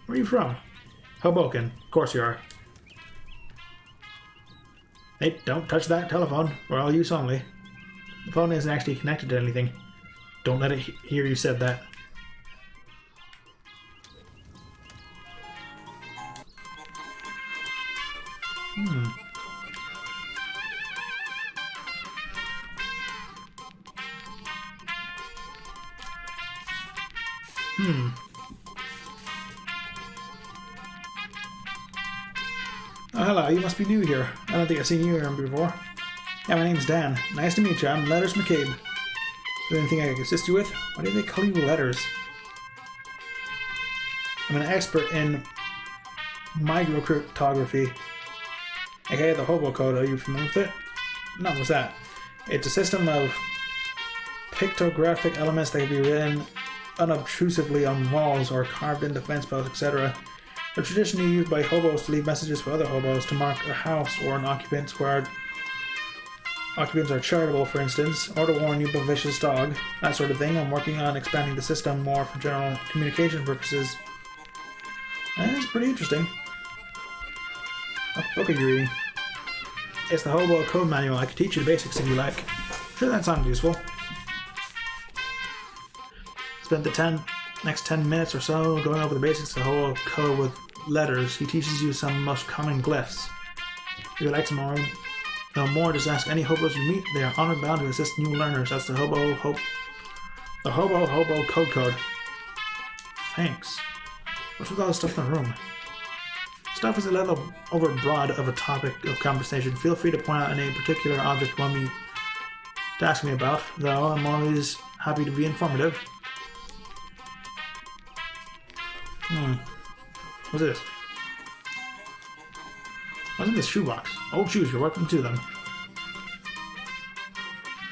Where are you from? Hoboken. Of course you are. Hey, don't touch that telephone. For all use only. The phone isn't actually connected to anything. Don't let it hear you said that. Oh, hello, you must be new here. I don't think I've seen you here before. Yeah, my name's Dan. Nice to meet you. I'm Letters McCabe. Is there anything I can assist you with? Why do they call you Letters? I'm an expert in microcryptography, aka the Hobo Code. Are you familiar with it? No, what's that? It's a system of pictographic elements that can be written unobtrusively on walls or carved into fence posts, etc. They're traditionally used by hobos to leave messages for other hobos, to mark a house or an occupants where occupants are charitable, for instance, or to warn you of a vicious dog, that sort of thing. I'm working on expanding the system more for general communication purposes. And it's pretty interesting. What book are you reading? It's the Hobo Code Manual. I could teach you the basics if you like. Sure, that sounds useful. Spend the next 10 minutes or so going over the basics of the Hobo Code with Letters. He teaches you some most common glyphs. If you would like some more, just ask any hobos you meet. They are honored bound to assist new learners. That's the Hobo Code. Thanks. What's with all the stuff in the room? Stuff is a little overbroad of a topic of conversation. Feel free to point out any particular object you want me to ask me about, though I'm always happy to be informative. What's this? What's in this shoebox? Old shoes, you're welcome to them.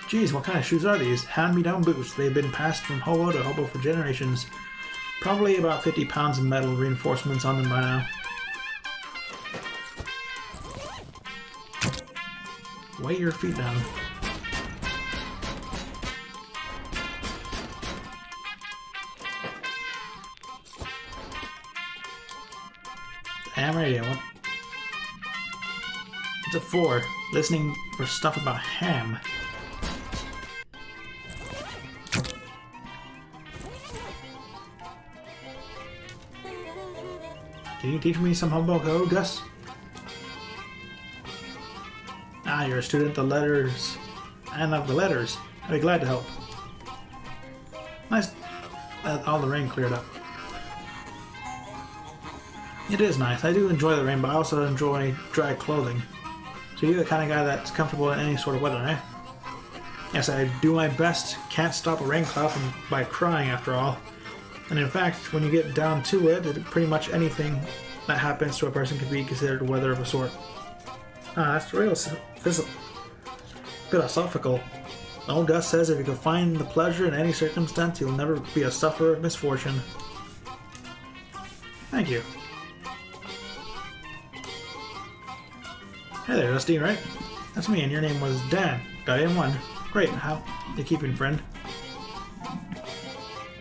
Geez, what kind of shoes are these? Hand-me-down boots. They've been passed from hobo to hobo for generations. Probably about 50 pounds of metal reinforcements on them by now. Weigh your feet down. Ham radio. What's it for? Listening for stuff about ham. Can you teach me some hobo code, Gus? Ah, you're a student of the letters. And of the letters. I'd be glad to help. Nice that all the rain cleared up. It is nice. I do enjoy the rain, but I also enjoy dry clothing. So you're the kind of guy that's comfortable in any sort of weather, eh? Yes, I do my best. Can't stop a rain cloud by crying, after all. And in fact, when you get down to it, pretty much anything that happens to a person can be considered weather of a sort. Ah, that's real philosophical. Old Gus says if you can find the pleasure in any circumstance, you'll never be a sufferer of misfortune. Thank you. Hey there, Dusty, right? That's me, and your name was Dan. Got in one. Great, how you keeping, friend?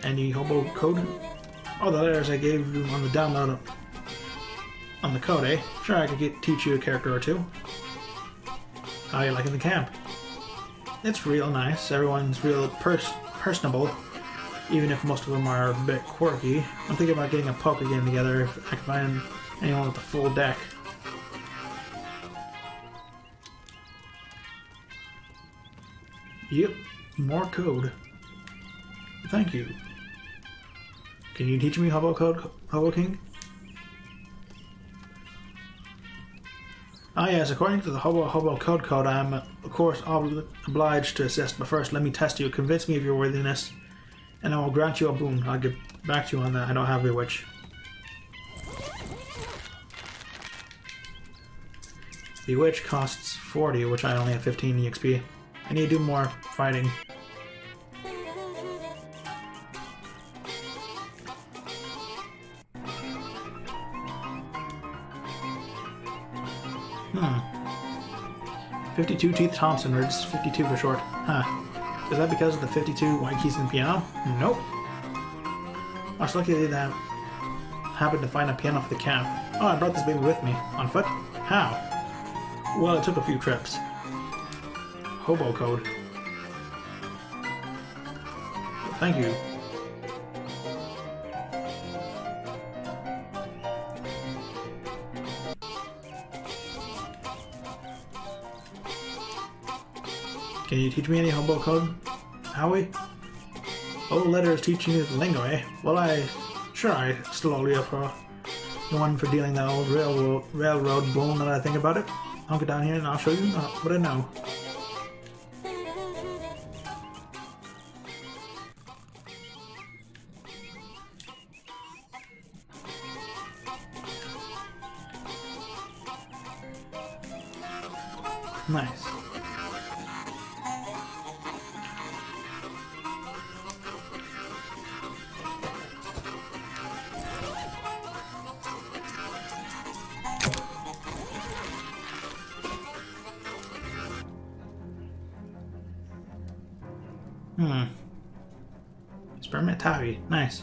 Any hobo code? Oh, the letters I gave you on the download on the code, eh? Sure, I could teach you a character or two. How you liking the camp? It's real nice. Everyone's real personable, even if most of them are a bit quirky. I'm thinking about getting a poker game together if I can find anyone with a full deck. Yep, more code. Thank you. Can you teach me hobo code, Hobo King? Ah yes, according to the Hobo Code, I am, of course, obliged to assist, but first let me test you, convince me of your worthiness, and I will grant you a boon. I'll get back to you on that. I don't have Bewitch. Bewitch costs 40, which I only have 15 EXP. I need to do more fighting. Hmm. 52 Teeth Thompson, or just 52 for short. Huh. Is that because of the 52 white keys in the piano? Nope. I was lucky that I happened to find a piano for the camp. Oh, I brought this baby with me. On foot? How? Well, it took a few trips. Hobo code. Thank you. Can you teach me any hobo code, Howie? Old letter is teaching you the lingo, eh? Well, I still owe you for the one for dealing that old railroad bull. Now that I think about it, I'll get down here and I'll show you what I know. Nice. Spearmint Taffy. Nice.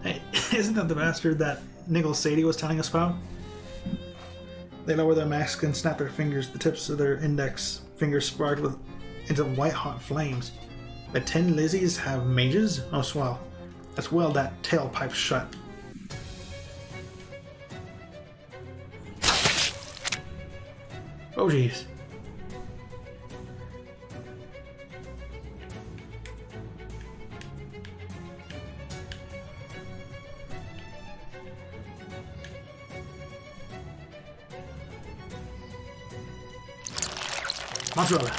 Hey, isn't that the bastard that Nigel Sadie was telling us about? They lower their masks and snap their fingers. The tips of their index fingers spark into white-hot flames. The Tin Lizzies have mages? Oh, swell. Let's weld that tailpipe shut. Oh, jeez. Mozzarella.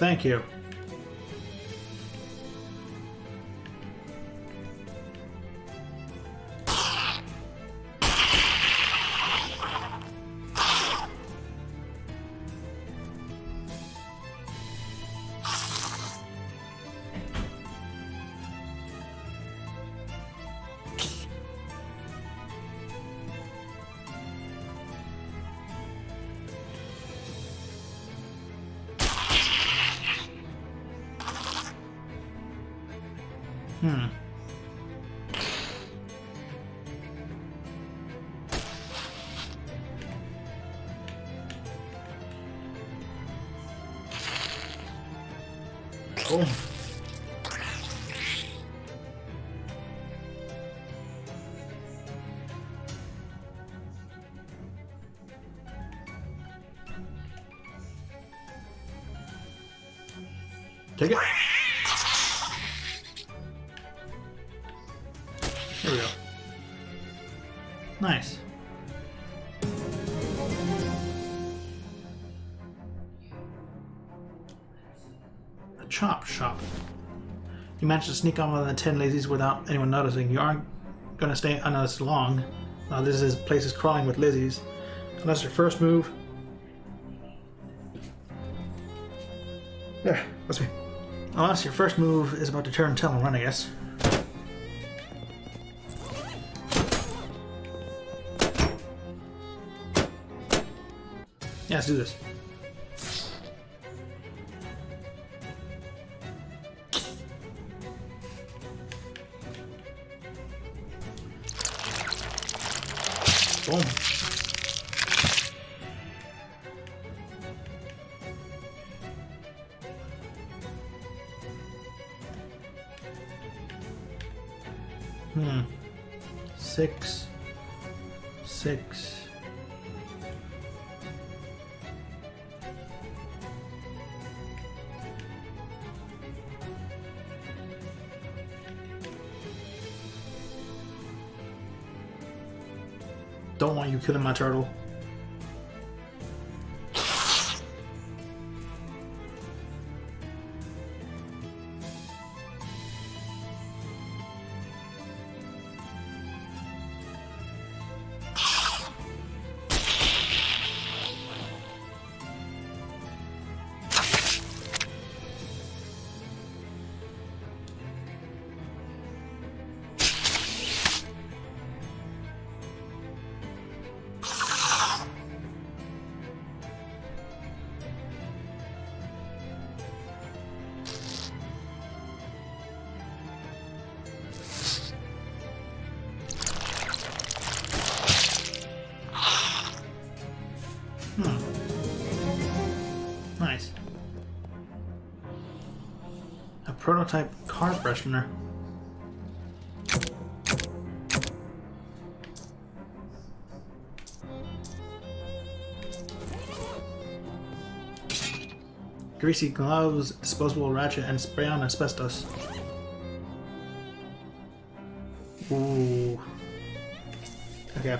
Thank you. Boom. Take it. There we go. Nice. The chop shop. You managed to sneak on one of the 10 lazies without anyone noticing. You aren't going to stay unnoticed long. This place is crawling with lizzies. Unless your first move... There, that's me. Unless your first move is about to turn tail and run, I guess. Yeah, let's do this. Boom. Six. Don't want you killing my turtle. Nice. A prototype car freshener. Greasy gloves, disposable ratchet, and spray on asbestos. Ooh. Okay.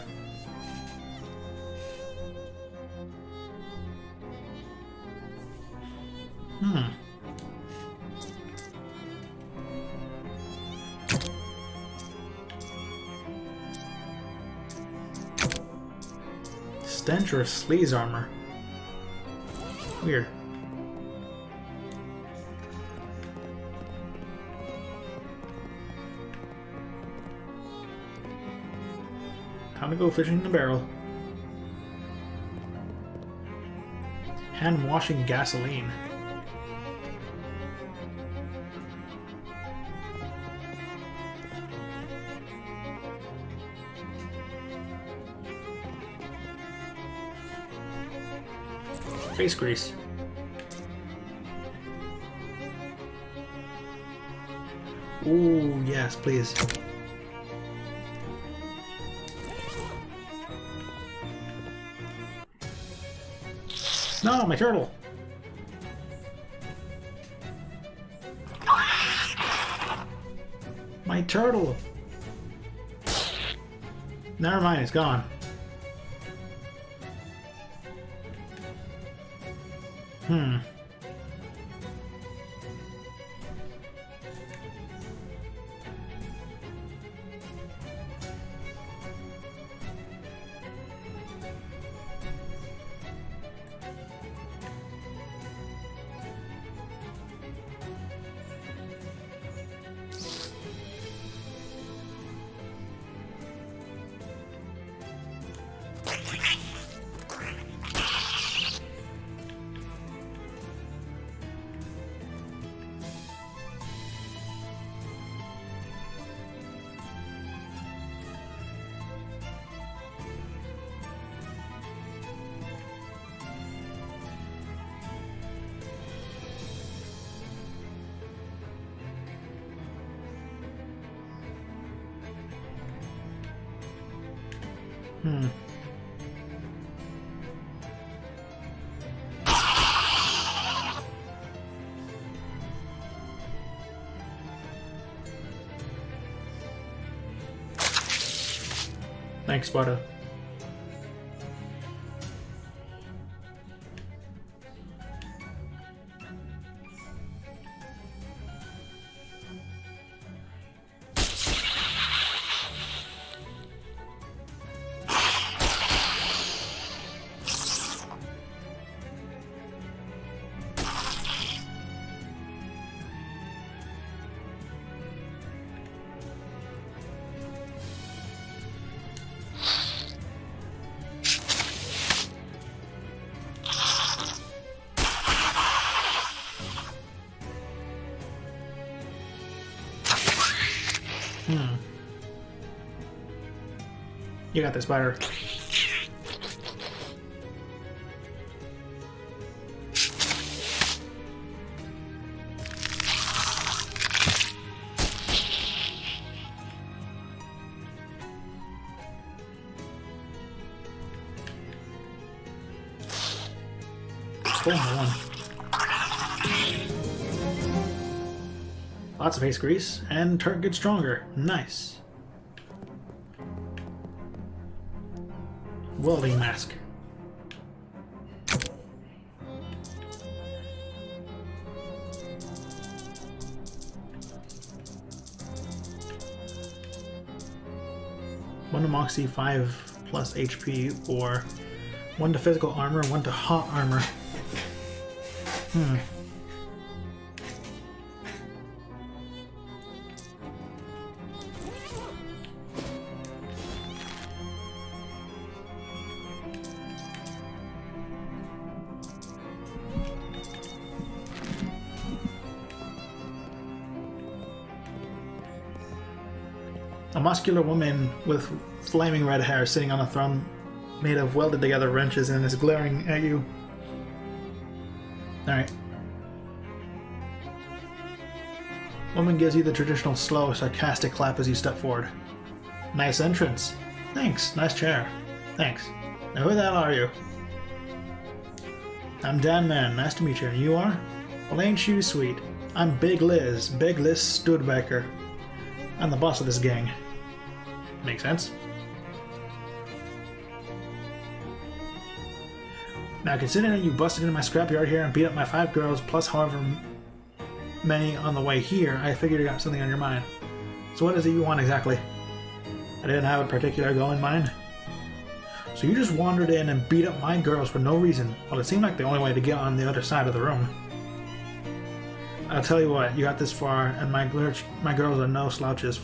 Stench or sleaze armor? Weird. Time to go fishing in the barrel. Hand washing gasoline. Face grease. Ooh, yes, please. No, my turtle! My turtle! Never mind, it's gone. Hmm. Thanks, Sparta. You got this, spider. Cool, one. Lots of face grease, and turret gets stronger. Nice. Welding mask. One to Moxie, 5 plus HP, or 1 to physical armor, 1 to hot armor. A muscular woman with flaming red hair sitting on a throne made of welded together wrenches and is glaring at you. Alright. Woman gives you the traditional slow, sarcastic clap as you step forward. Nice entrance. Thanks. Nice chair. Thanks. Now who the hell are you? I'm Dan Man. Nice to meet you. And you are? Well, ain't you sweet. I'm Big Liz. Big Liz Studbaker. I'm the boss of this gang. Makes sense. Now, considering you busted into my scrapyard here and beat up my 5 girls, plus however many on the way here, I figured you got something on your mind. So what is it you want exactly? I didn't have a particular goal in mind. So you just wandered in and beat up my girls for no reason. Well, it seemed like the only way to get on the other side of the room. I'll tell you what, you got this far, and my girls are no slouches.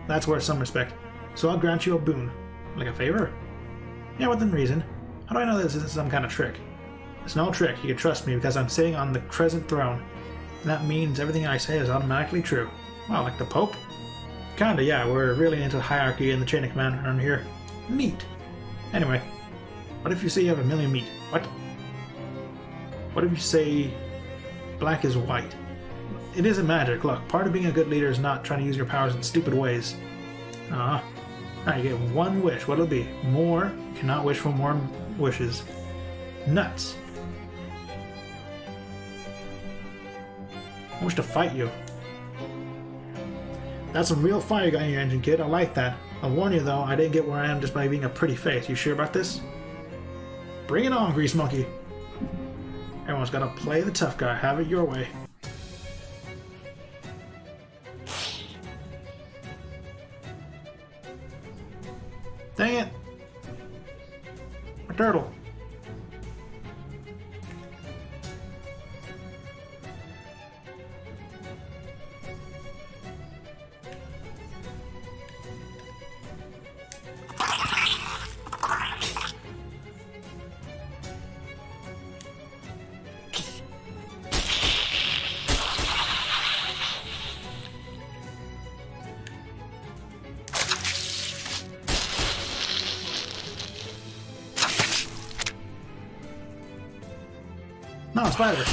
That's worth some respect. So I'll grant you a boon. Like a favor? Yeah, within reason. How do I know this isn't some kind of trick? It's no trick, you can trust me, because I'm sitting on the crescent throne. And that means everything I say is automatically true. Wow, like the Pope? Kinda, yeah, we're really into hierarchy and the chain of command around here. Neat. Anyway, what if you say you have a million meat? What? What if you say black is white? It isn't magic. Look, part of being a good leader is not trying to use your powers in stupid ways. Alright, you get 1 wish. What'll it be? More. You cannot wish for more wishes. Nuts. I wish to fight you. That's some real fire you got in your engine, kid. I like that. I'll warn you, though, I didn't get where I am just by being a pretty face. You sure about this? Bring it on, Grease Monkey. Everyone's gotta play the tough guy. Have it your way. Dang it! My turtle. No, spider.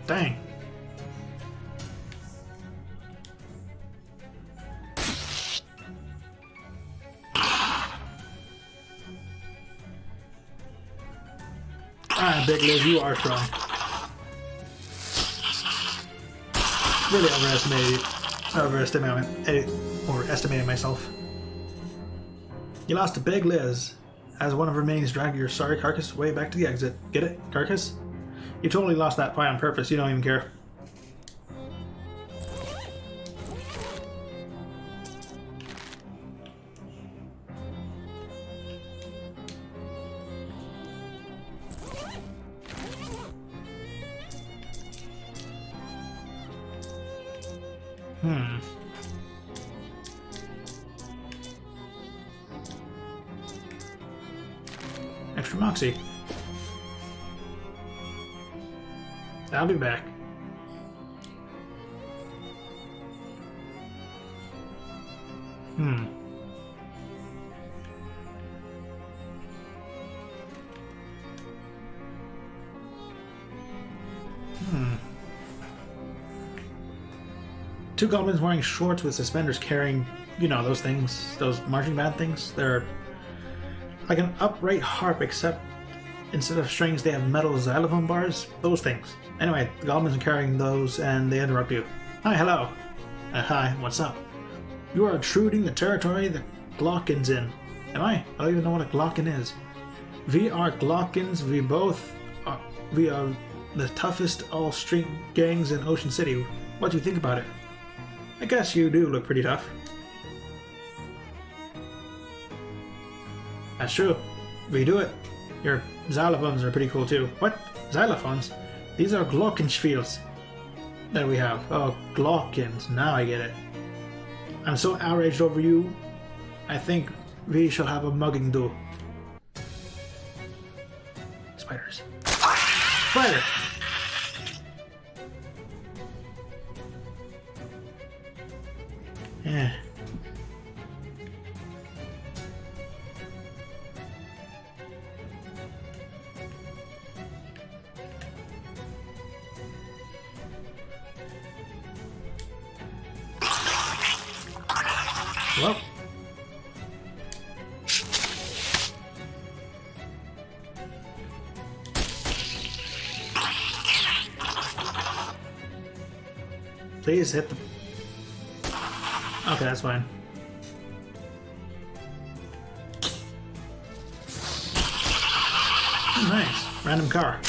Dang. Alright, Big Liz, you are strong. Really overestimated myself. You lost to Big Liz. As one of her mains drag your sorry carcass way back to the exit. Get it? Carcass? You totally lost that fight on purpose. You don't even care. Extra Moxie. I'll be back. Two goblins wearing shorts with suspenders carrying, you know, those things, those marching band things. They're like an upright harp, except instead of strings they have metal xylophone bars. Those things. Anyway, the goblins are carrying those and they interrupt you. Hi, hello. Hi, what's up? You are intruding the territory the Glockins in. Am I? I don't even know what a Glockin is. We are Glockins. We are the toughest all street gangs in Ocean City. What do you think about it? I guess you do look pretty tough. That's true. We do it. Your xylophones are pretty cool too. What? Xylophones? These are glockenspiels that we have. Oh, Glockins. Now I get it. I'm so outraged over you. I think we shall have a mugging duel. Spiders. Spider! Yeah. Well. Please hit the... Okay, that's fine. Oh, nice. Random car.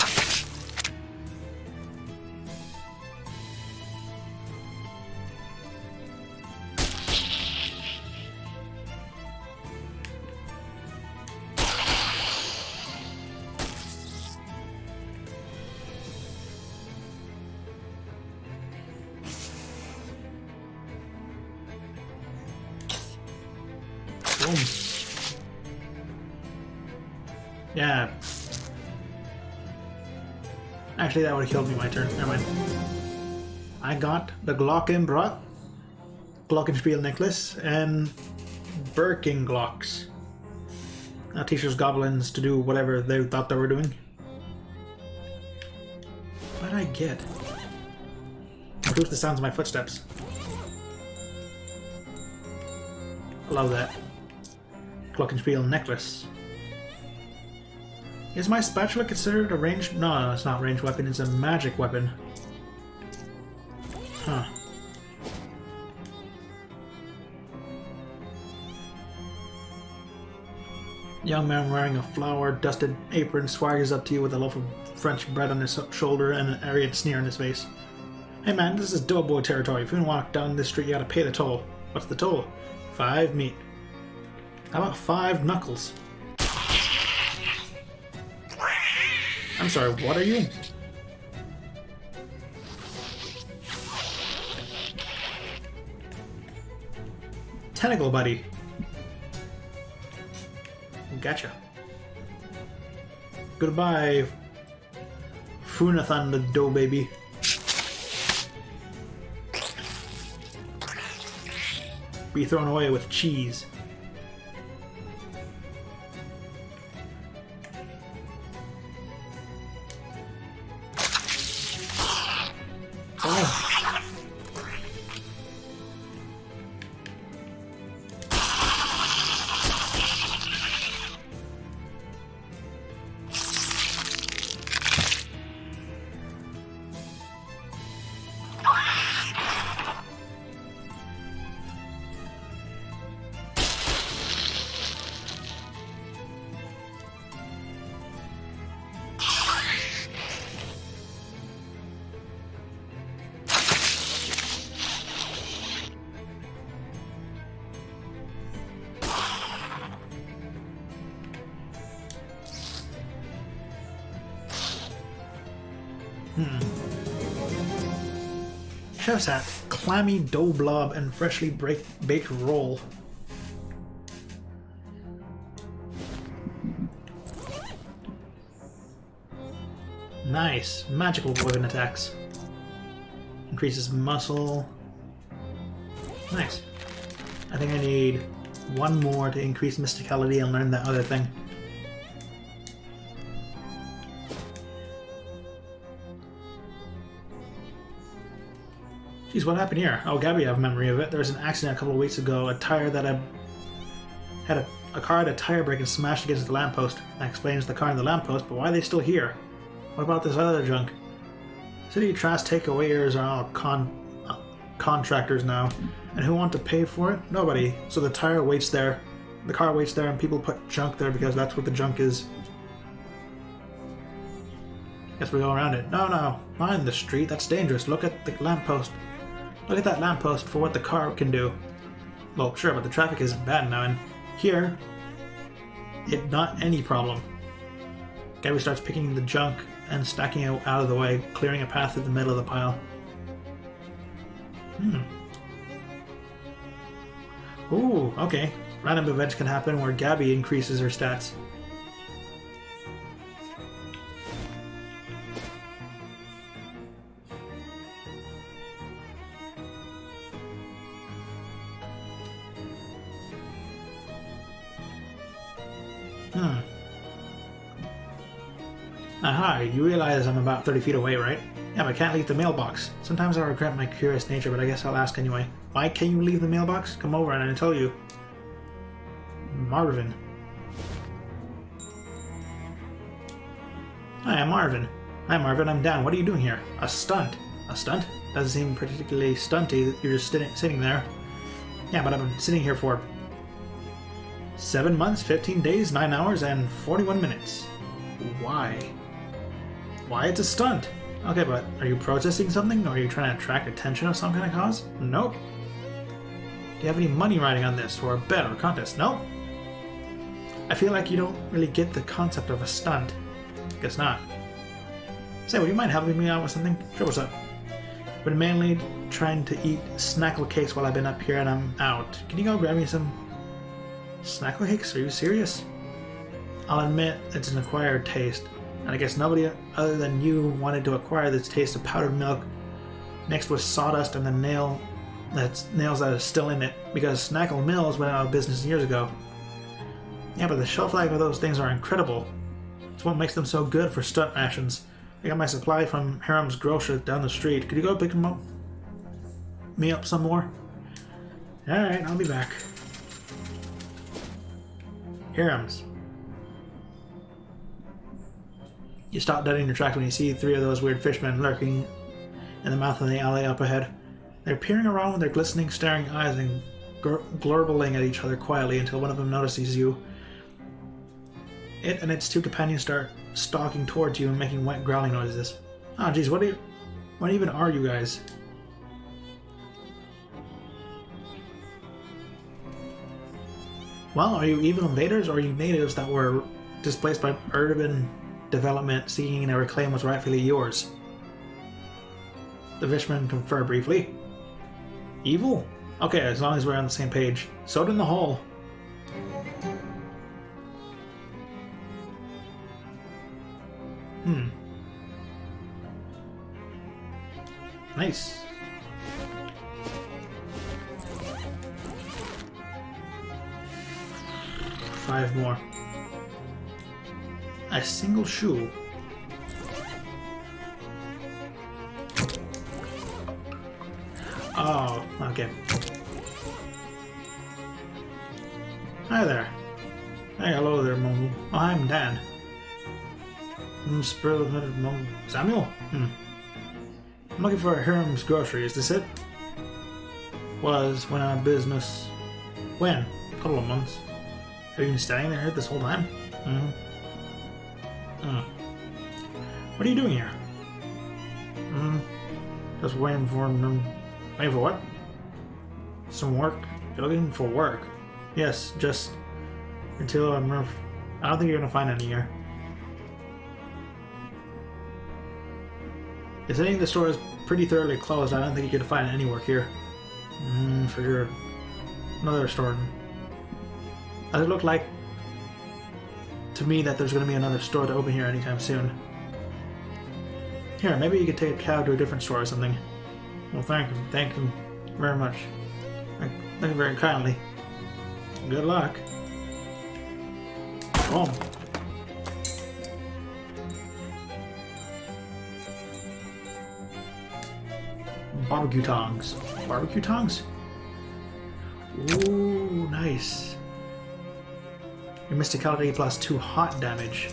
Boom. Yeah. Actually, that would have killed me my turn. Never mind. I got the Glockenspiel necklace and Birkenglocks. That teaches goblins to do whatever they thought they were doing. What did I get? Improves the sounds of my footsteps. I love that. Glockenspiel necklace. Is my spatula considered a ranged... No, it's not a ranged weapon, it's a magic weapon. Huh. Young man wearing a flour-dusted apron swaggers up to you with a loaf of French bread on his shoulder and an arrogant sneer on his face. Hey man, this is doughboy territory. If you want to walk down this street, you gotta pay the toll. What's the toll? 5 meat. How about 5 knuckles? I'm sorry, what are you? Tentacle buddy. Gotcha. Goodbye, Funathon the dough baby. Be thrown away with cheese. Oh. Chef's hat, clammy dough blob, and freshly baked roll. Nice. Magical weapon attacks. Increases muscle. Nice. I think I need one more to increase mysticality and learn that other thing. Geez, what happened here? Oh, Gabby, I have memory of it. There was an accident a couple of weeks ago. A tire that had a car had a tire break and smashed against the lamppost. That explains the car and the lamppost, but why are they still here? What about this other junk? City trash takeawayers are all contractors now. And who want to pay for it? Nobody. So the tire waits there. The car waits there and people put junk there because that's what the junk is. Guess we go around it. No, not in the street. That's dangerous. Look at the lamppost. Look at that lamppost for what the car can do. Well, sure, but the traffic isn't bad now, and here, not any problem. Gabby starts picking the junk and stacking it out of the way, clearing a path through the middle of the pile. Ooh, okay. Random events can happen where Gabby increases her stats. Aha, you realize I'm about 30 feet away, right? Yeah, but I can't leave the mailbox. Sometimes I regret my curious nature, but I guess I'll ask anyway. Why can't you leave the mailbox? Come over and I'll tell you. Marvin. Hi, I'm Marvin. Hi, Marvin, I'm Dan. What are you doing here? A stunt. A stunt? Doesn't seem particularly stunty that you're just sitting there. Yeah, but I've been sitting here for 7 months, 15 days, 9 hours, and 41 minutes. Why? Why it's a stunt? Okay, but are you protesting something, or are you trying to attract attention of some kind of cause? Nope. Do you have any money riding on this, or a bet or a contest? Nope. I feel like you don't really get the concept of a stunt. Guess not. Say, would you mind helping me out with something? Sure, what's up? Been mainly trying to eat snackle cakes while I've been up here and I'm out. Can you go grab me some snackle cakes? Are you serious? I'll admit it's an acquired taste, and I guess nobody other than you wanted to acquire this taste of powdered milk mixed with sawdust and the nails that are still in it, because Snackle Mills went out of business years ago. Yeah, but the shelf life of those things are incredible. It's what makes them so good for stunt rations. I got my supply from Hiram's grocer down the street. Could you go pick me up some more? Alright, I'll be back. Hiram's. You stop dead in your tracks when you see 3 of those weird fishmen lurking in the mouth of the alley up ahead. They're peering around with their glistening, staring eyes and glorbling at each other quietly until one of them notices you. It and its 2 companions start stalking towards you and making wet growling noises. Oh geez, what even are you guys? Well, are you evil invaders, or are you natives that were displaced by urban development seeking to reclaim what's rightfully yours? The fishermen confer briefly. Evil? Okay, as long as we're on the same page. Soda in the hole. Nice. Five more. A single shoe. Oh, okay. Hi there. Hey, hello there, Momo. Oh, I'm Dan. Samuel? I'm looking for Hiram's grocery. Is this it? Was, went out of business. When? A couple of months. Have you been staying there this whole time? What are you doing here? Just waiting for him. Waiting for what? Some work? You're looking for work? Yes, just until I'm. I don't think you're gonna find any here. Considering the store is pretty thoroughly closed, I don't think you could find any work here. For sure. Another store. Does it look like to me that there's going to be another store to open here anytime soon? Here, maybe you could take a cab to a different store or something. Well, thank him very much. Thank you very kindly. Good luck. Boom. Barbecue tongs. Barbecue tongs? Ooh, nice. Your mysticality plus 2 hot damage.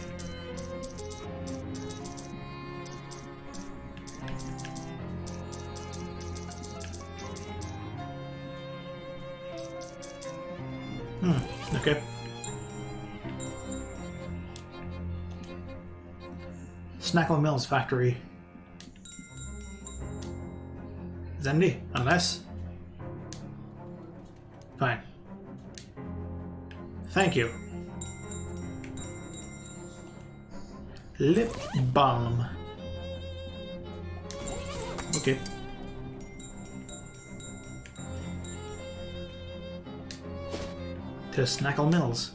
Okay. Snackle Mills factory. It's empty, unless... Fine. Thank you. Lip balm. Okay. To Snackle Mills.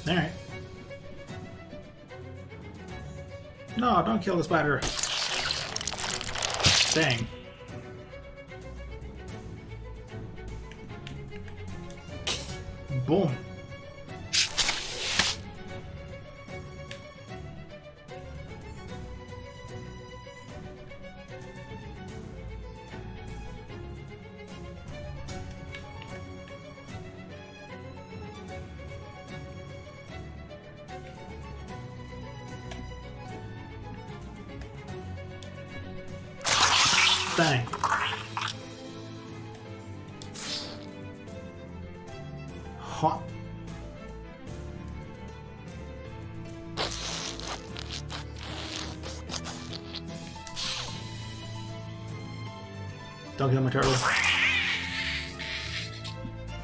Alright. No, don't kill the spider. Dang. Boom. Dang. Hot. Don't kill my turtle.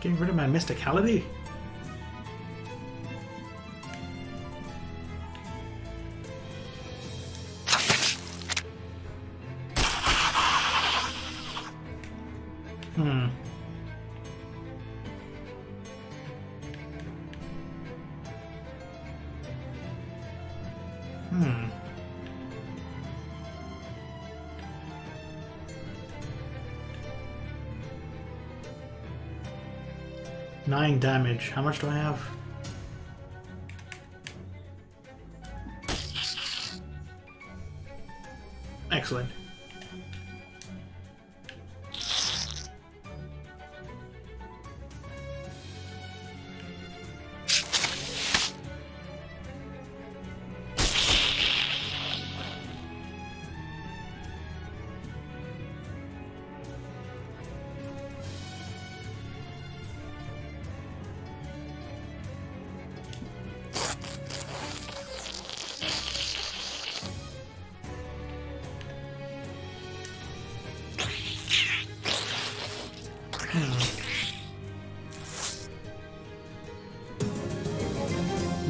Getting rid of my mysticality? Nine damage. How much do I have? Excellent.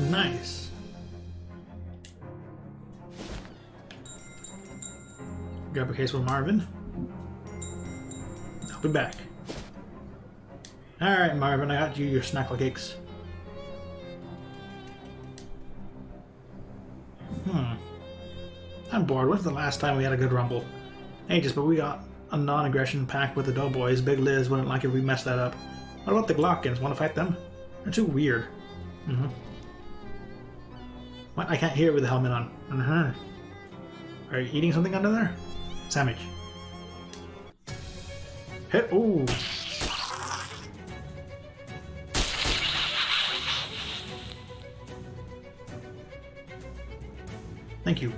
Nice. Grab a case with Marvin. I'll be back. Alright, Marvin, I got you your snackle cakes. I'm bored. When's the last time we had a good rumble? Ages, but we got a non-aggression pact with the Doughboys. Big Liz wouldn't like if we messed that up. What about the Glockins? Want to fight them? They're too weird. What? I can't hear with the helmet on. Are you eating something under there? Sandwich. Hit. Ooh. Thank you.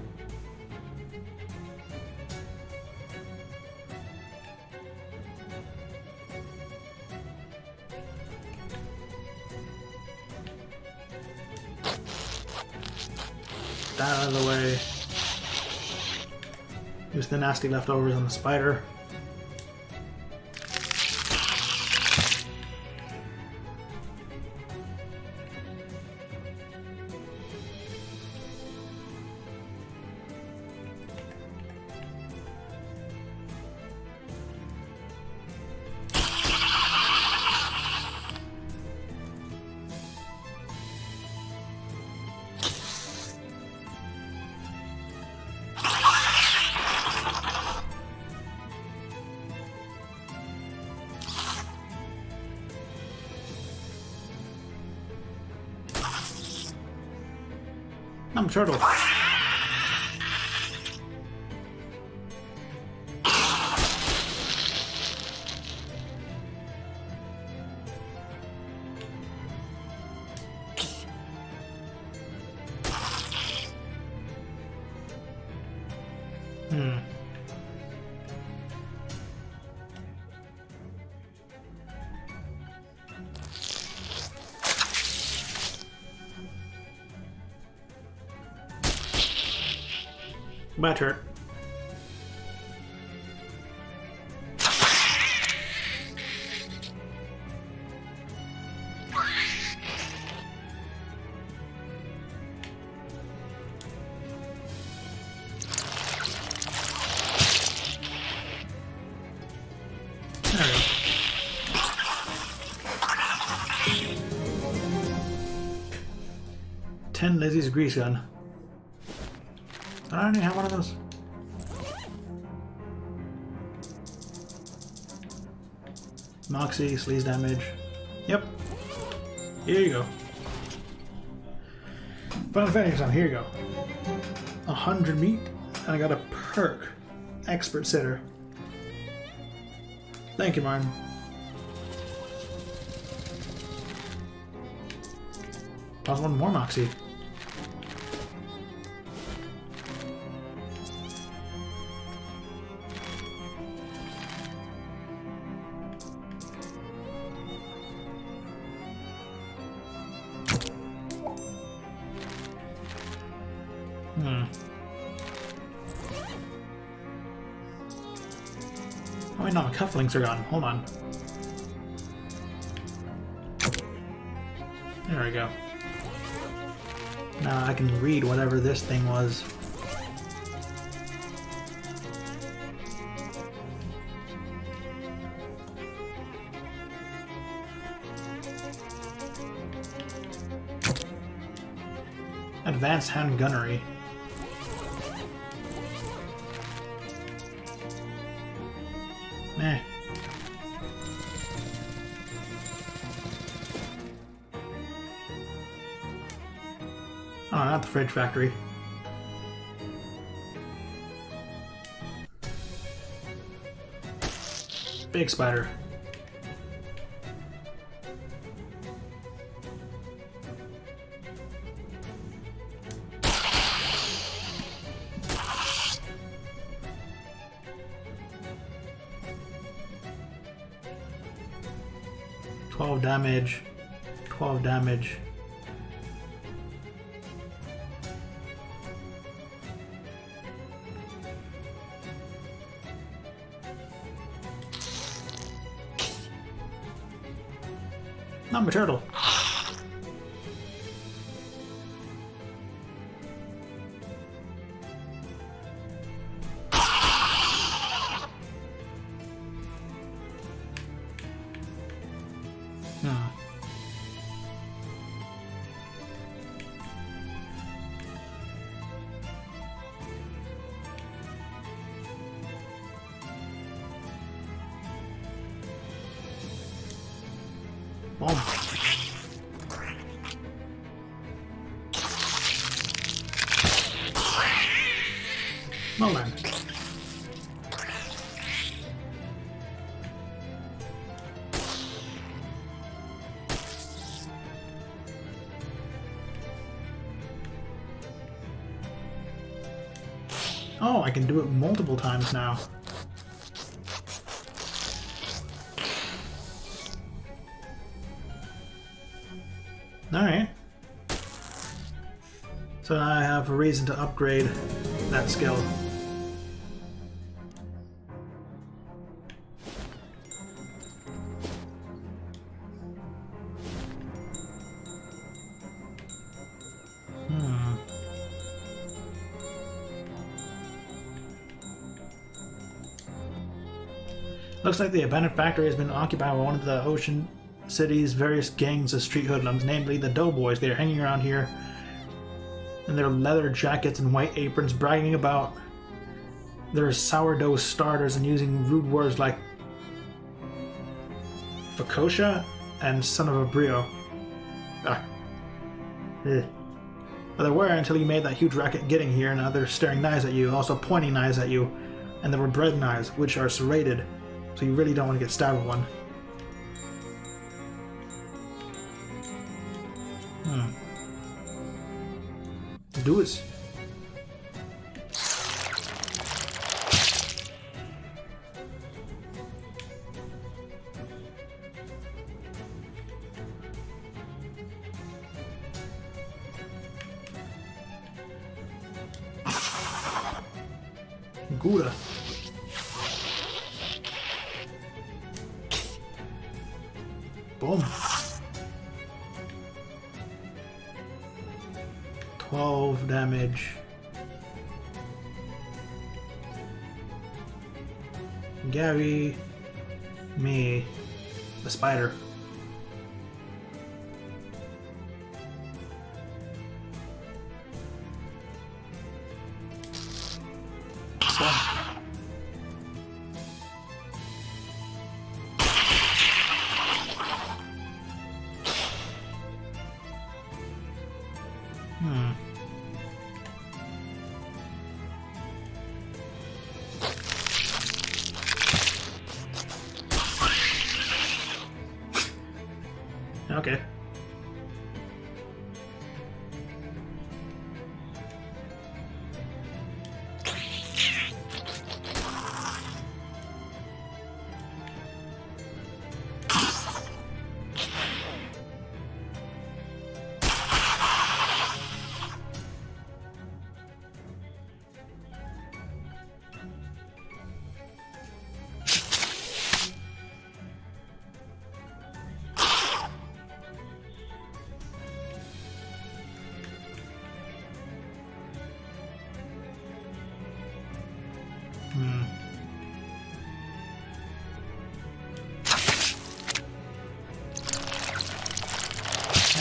That out of the way. Use the nasty leftovers on the spider. I'm turtle. My turn. There we go. 10 Lizzie's grease gun. I don't even have one of those. Moxie, sleaze damage. Yep. Here you go. Final finish on. Here you go. 100 meat, and I got a perk. Expert sitter. Thank you, Martin. Plus one more Moxie. Oh wait, no, my cufflinks are gone. Hold on. There we go. Now I can read whatever this thing was. Advanced hand gunnery. Meh. Oh, not the fridge factory. Big spider. Damage, 12 damage. Not my turtle. Boom. Well then. Oh, I can do it multiple times now. Alright. So now I have a reason to upgrade that skill. Looks like the abandoned factory has been occupied by one of the Ocean City's various gangs of street hoodlums, namely the Doughboys. They are hanging around here in their leather jackets and white aprons, bragging about their sourdough starters and using rude words like Fakosha and son of a brio. But they were until you made that huge racket getting here, and now they're staring knives at you, also pointing knives at you, and there were bread knives, which are serrated, so you really don't want to get stabbed with one. Do it. Gouda. Boom. 12 damage. Gary, me, the spider. Okay.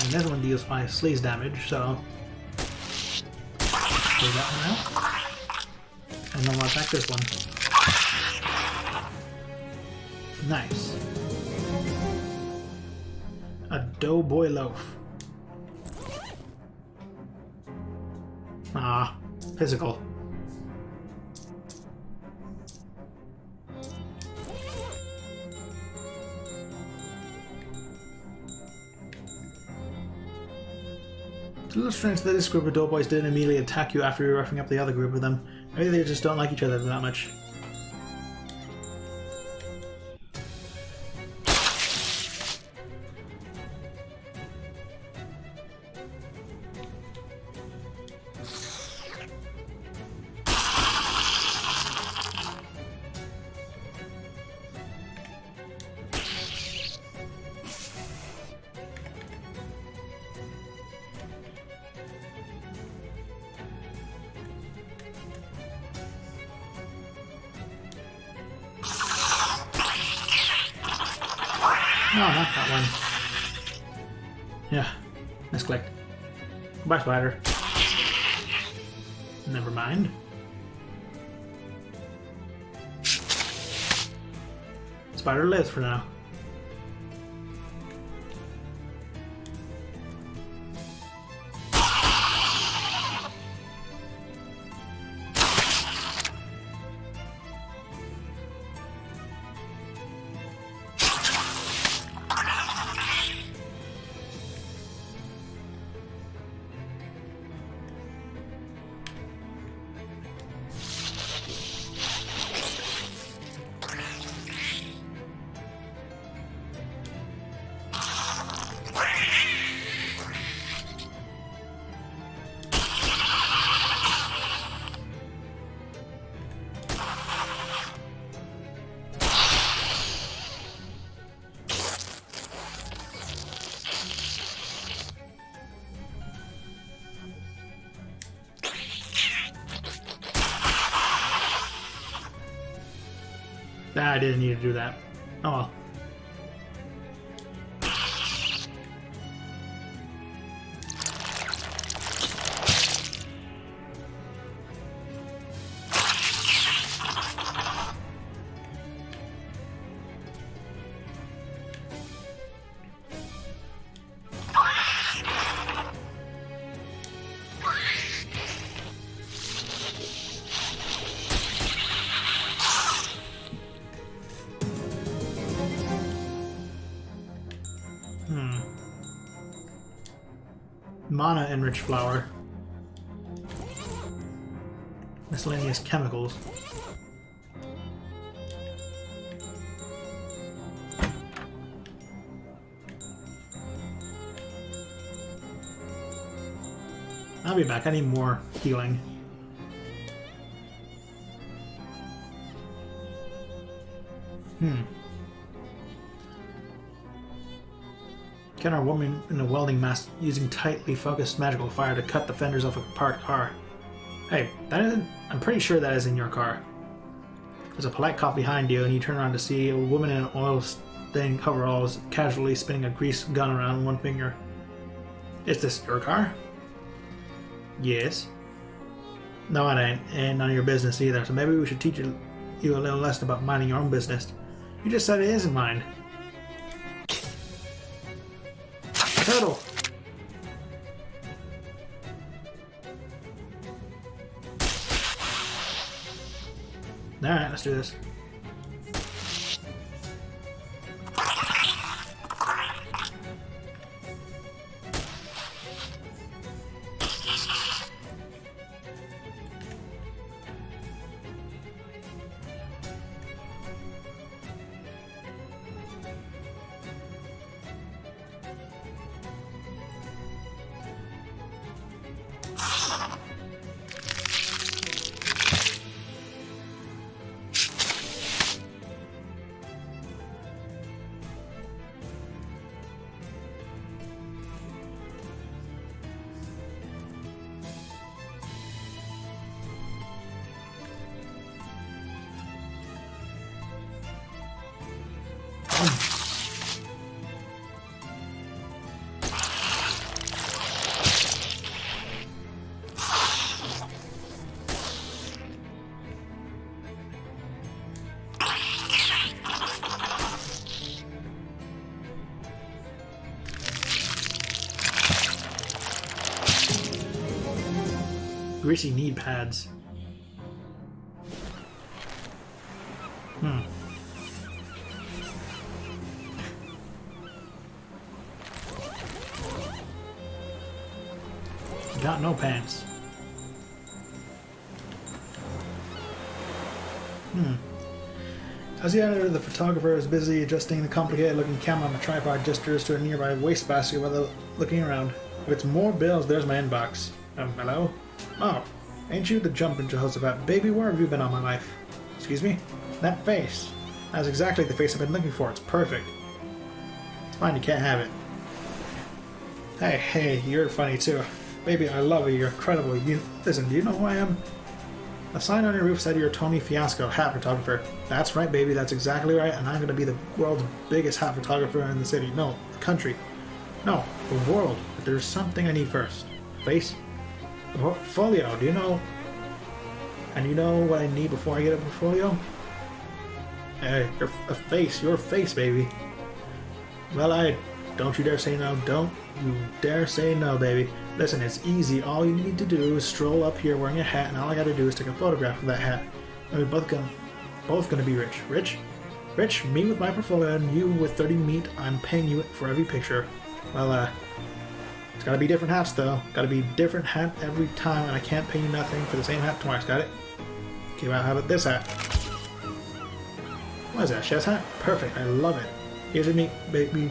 And this one deals 5 sleaze damage, so take that one out. And then we'll attack this one. Nice. A doughboy loaf. Ah, physical. It's a little strange that this group of doughboys didn't immediately attack you after you were roughing up the other group of them. Maybe they just don't like each other that much. No, not that one. Yeah, misclicked. Goodbye, spider. Never mind. Spider lives for now. Ah, I didn't need to do that. Oh well. Mana enriched flour. Miscellaneous chemicals. I'll be back. I need more healing. Encounter a woman in a welding mask using tightly focused magical fire to cut the fenders off a parked car. Hey, that isn't... I'm pretty sure that is in your car. There's a polite cop behind you, and you turn around to see a woman in oil-stained coveralls casually spinning a grease gun around one finger. Is this your car? Yes. No, it ain't. And none of your business either, so maybe we should teach you a little lesson about minding your own business. You just said it isn't mine. Turtle! Alright, let's do this. Greasy knee pads. Got no pants. As the editor, the photographer is busy adjusting the complicated-looking camera on the tripod, gestures to a nearby wastebasket while looking around. If it's more bills, there's my inbox. Hello? Oh, ain't you the jumpin' Jehoshaphat? Baby, where have you been all my life? Excuse me? That face. That's exactly the face I've been looking for. It's perfect. It's fine, you can't have it. Hey, you're funny too. Baby, I love you. You're incredible. Listen, do you know who I am? The sign on your roof said you're Tony Fiasco, hat photographer. That's right, baby. That's exactly right. And I'm going to be the world's biggest hat photographer in the city. No, the country. No, the world. But there's something I need first. Face? A portfolio. Do you know? And you know what I need before I get a portfolio? Hey, a face. Your face, baby. Well, don't you dare say no. Don't you dare say no, baby. Listen, it's easy. All you need to do is stroll up here wearing a hat, and all I gotta do is take a photograph of that hat. And we're both gonna be rich. Rich? Me with my portfolio, and you with 30 meat. I'm paying you for every picture. Well, it's gotta be different hats, though. Gotta be different hat every time, and I can't pay you nothing for the same hat twice. Got it? Okay, well, how about this hat? What is that, chef's hat? Perfect. I love it. Here's your meat, baby.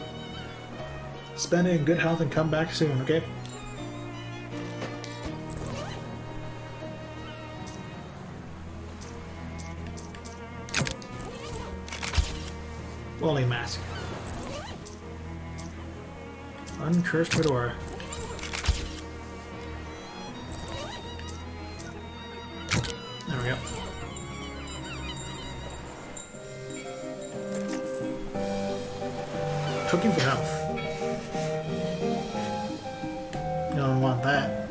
Spend it in good health and come back soon, okay? Welding mask. Uncursed fedora. There we go. Cooking for health. You don't want that.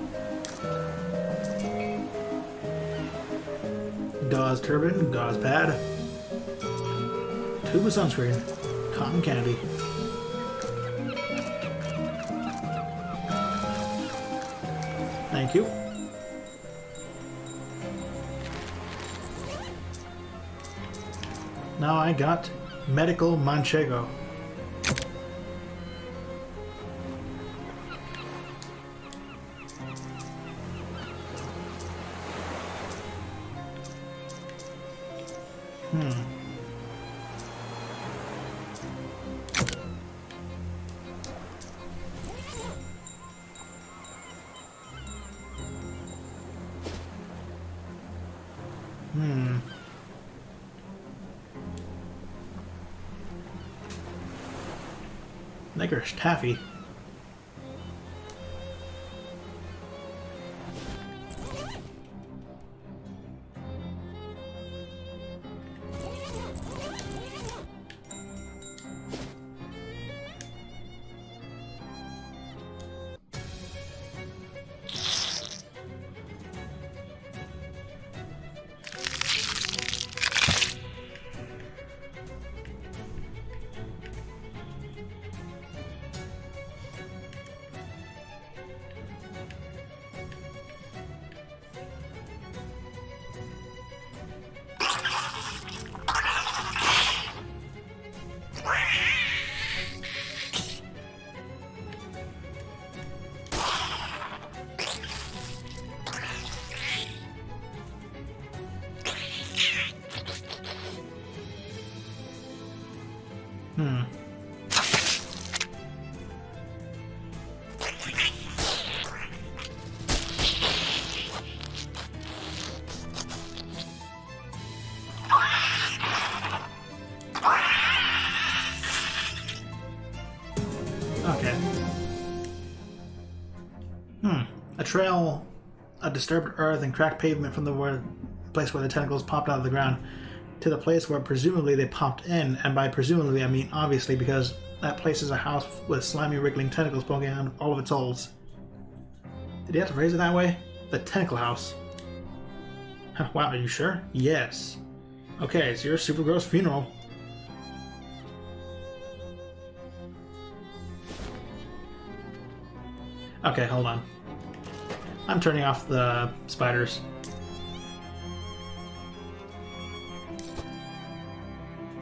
Gauze turban, gauze pad. Tube of sunscreen. Cotton candy. Thank you. Now I got medical manchego. Licorice taffy. Okay. A trail of disturbed earth and cracked pavement from the place where the tentacles popped out of the ground to the place where presumably they popped in, and by presumably I mean obviously, because that place is a house with slimy wriggling tentacles poking out of all of its holes. Did you have to phrase it that way? The tentacle house. Wow, are you sure? Yes. Okay, it's your super gross funeral. Okay, hold on. I'm turning off the spiders.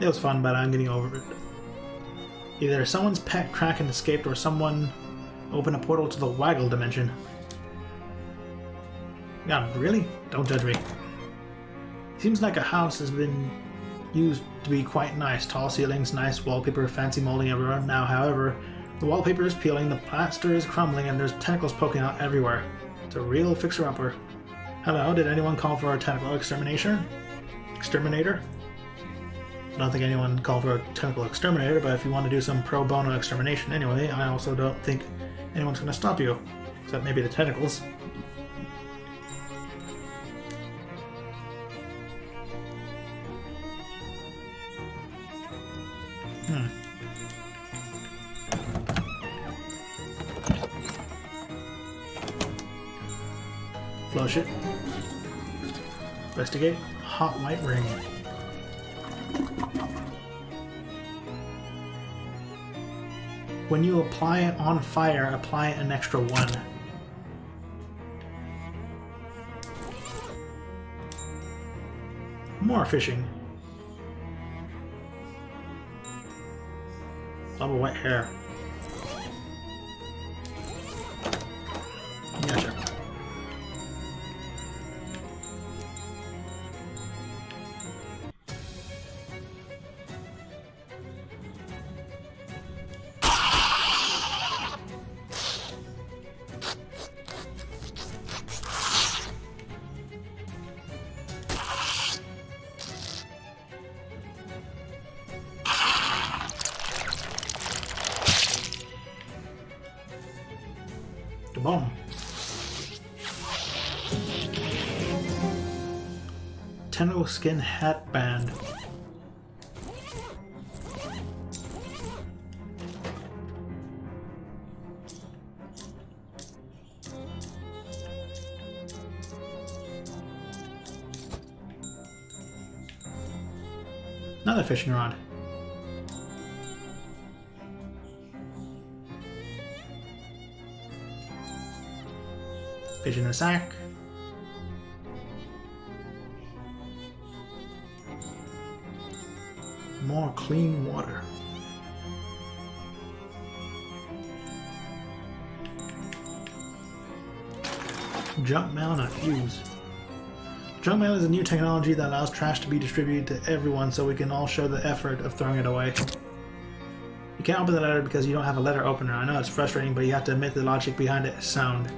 It was fun, but I'm getting over it. Either someone's pet Kraken escaped or someone opened a portal to the Waggle dimension. God, really? Don't judge me. Seems like a house has been used to be quite nice. Tall ceilings, nice wallpaper, fancy molding everywhere. Now, however, the wallpaper is peeling, the plaster is crumbling, and there's tentacles poking out everywhere. It's a real fixer-upper. Hello, did anyone call for a tentacle exterminator? I don't think anyone called for a tentacle exterminator, but if you want to do some pro bono extermination anyway, I also don't think anyone's going to stop you. Except maybe the tentacles. Flush it. Investigate. Hot white ring. When you apply it on fire, apply an extra 1. More fishing. Double white hair. Yeah, sure. Boom. Tentacle skin hat band. Another fishing rod. Fish in the sack. More clean water. Junk mail and a fuse. Junk mail is a new technology that allows trash to be distributed to everyone so we can all share the effort of throwing it away. You can't open the letter because you don't have a letter opener. I know it's frustrating, but you have to admit the logic behind it is sound.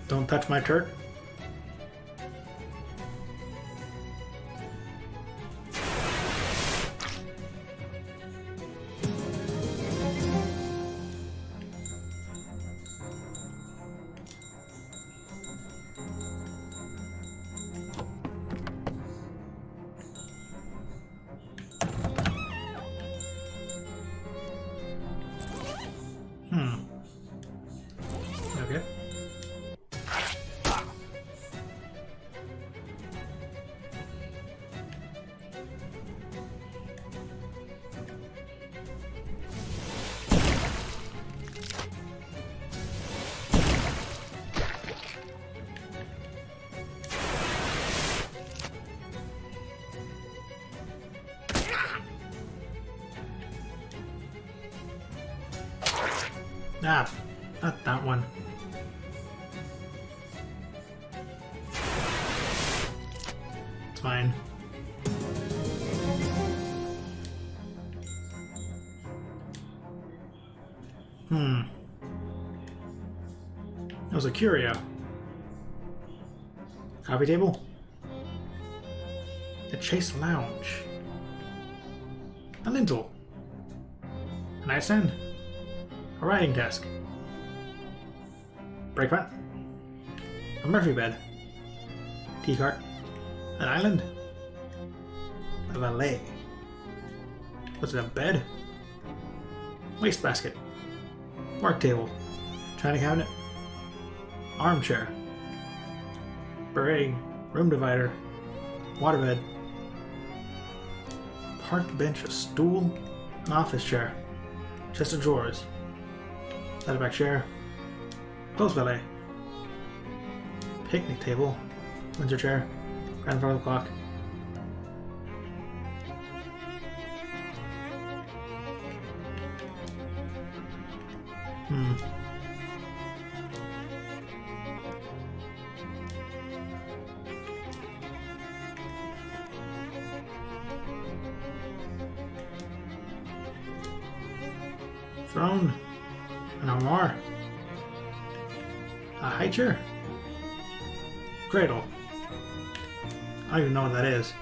Don't touch my turret. Okay. Ah, not that one. It's fine. That was a curio. Coffee table? A chase lounge. A lintel. A nightstand. A writing desk. Break front. A Murphy bed. Tea cart. An island. A valet. Was it a bed? Wastebasket. Work table. China cabinet. Armchair. Beret. Room divider. Waterbed. Park bench. A stool. An office chair. Chest of drawers. Ladder back chair. Clothes valet. Picnic table. Windsor chair. Grandfather clock. Throne. An armoire. A high chair. Cradle. I don't even know what that is.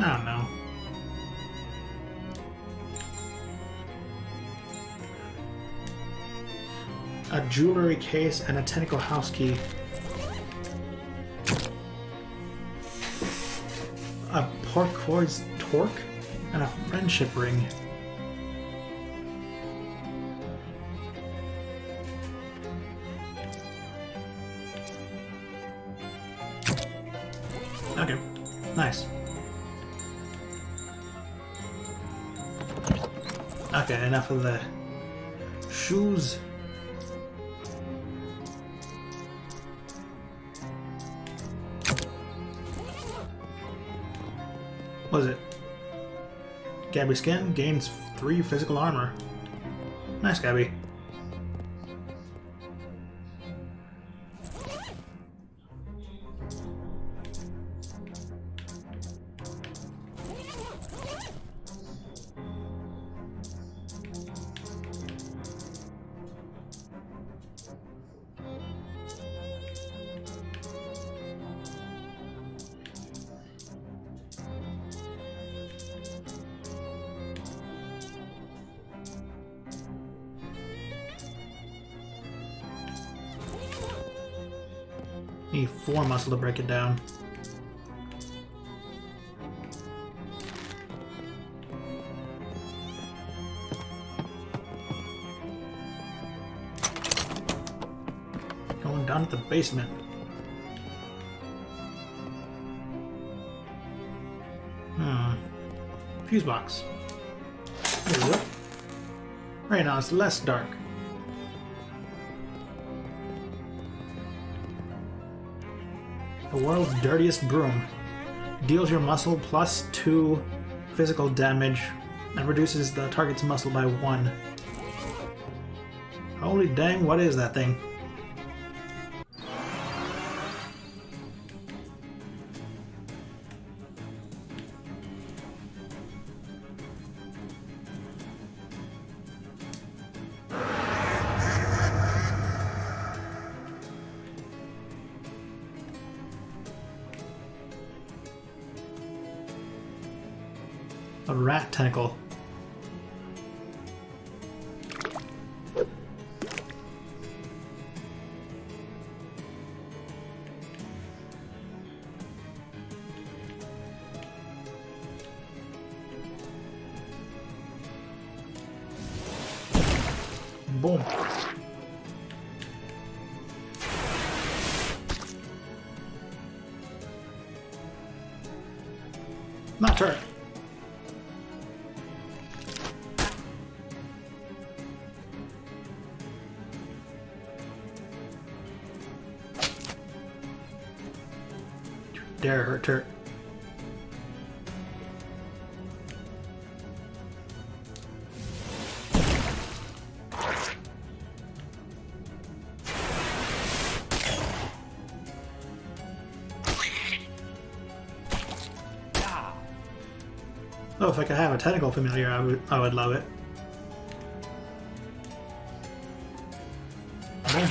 I don't know. A jewelry case and a technical house key. A porcoise torque and a friendship ring. Okay, nice. Okay, enough of the shoes. What is it? Gabby skin gains 3 physical armor. Nice, Gabby. Need 4 muscle to break it down. Going down to the basement. Fuse box. There we go. Right now it's less dark. The world's dirtiest broom. Deals your muscle plus 2 physical damage and reduces the target's muscle by 1. Holy dang, what is that thing? A rat tentacle. Boom. Not turret. Dare hurt her. Oh, if I could have a tentacle familiar, I would love it. Boom.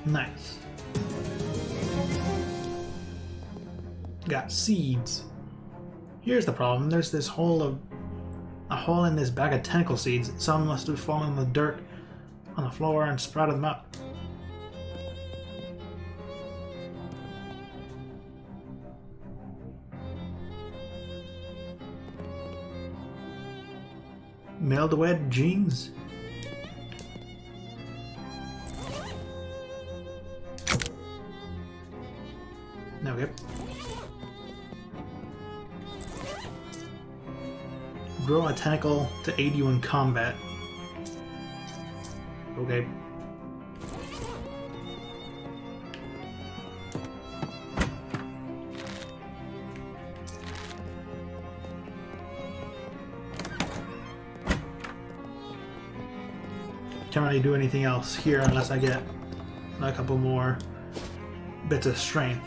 Nice. Got seeds. Here's the problem. There's a hole in this bag of tentacle seeds. Some must have fallen in the dirt on the floor and sprouted them up. Mildewed jeans. Okay. Grow a tentacle to aid you in combat. Okay. Can't really do anything else here unless I get a couple more bits of strength.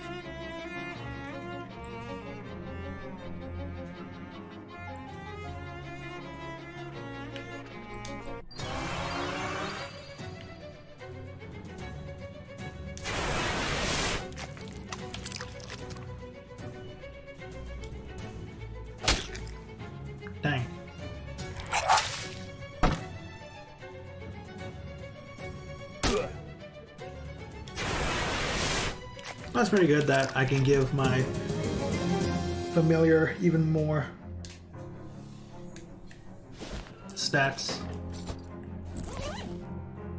Dang. That's pretty good that I can give my familiar even more stats.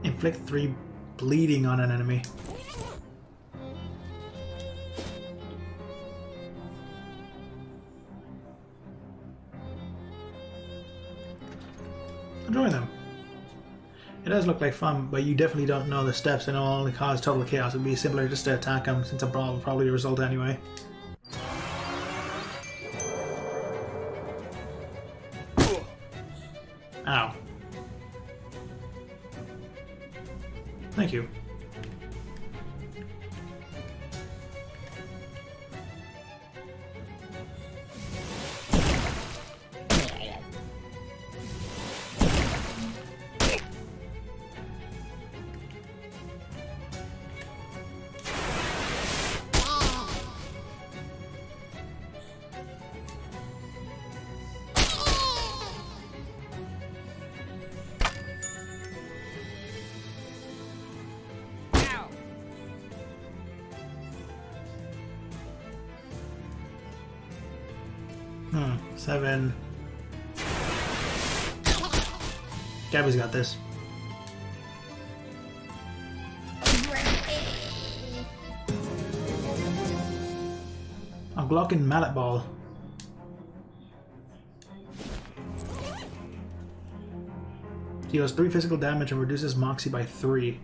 Inflict 3 bleeding on an enemy. Join them. It does look like fun, but you definitely don't know the steps and it'll only cause total chaos. It would be simpler just to attack them since a brawl will probably result anyway. Ow. Thank you. Seven. Gabby's got this. A Glockin Mallet Ball. Deals 3 physical damage and reduces Moxie by 3.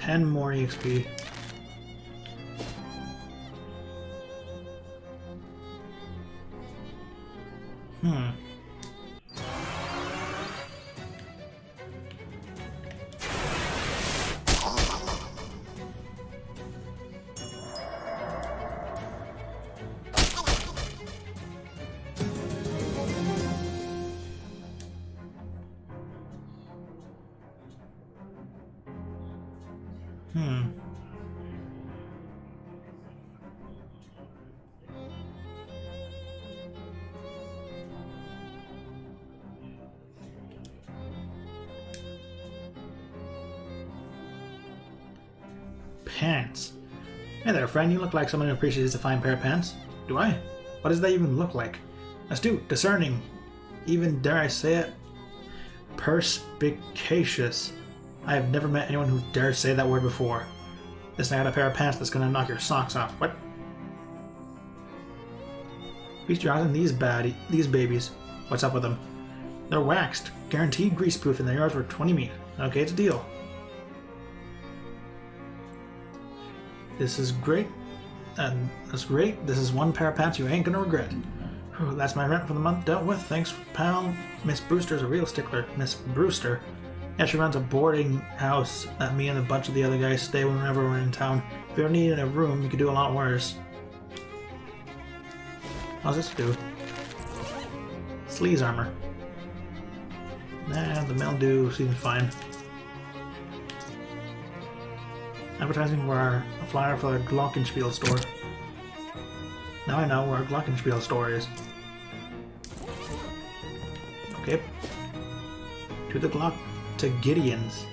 And more EXP. Pants. Hey there, friend. You look like someone who appreciates a fine pair of pants. Do I? What does that even look like? Astute, discerning, even, dare I say it, perspicacious. I have never met anyone who dares say that word before. Listen, I got a pair of pants that's gonna knock your socks off. What? Feast your eyes on these babies. What's up with them? They're waxed, guaranteed greaseproof, and they're yours for 20 meat. Okay, it's a deal. This is great. That's great. This is one pair of pants you ain't gonna regret. Whew, that's my rent for the month dealt with. Thanks, pal. Miss Brewster's a real stickler. Miss Brewster. Yeah, she runs a boarding house that me and a bunch of the other guys stay whenever we're in town. If you ever needed a room, you could do a lot worse. How's this do? Sleaze armor. Nah, the mildew seems fine. Advertising for a flyer for the Glockenspiel store. Now I know where a Glockenspiel store is. Okay. To the Glock... to Gideon's.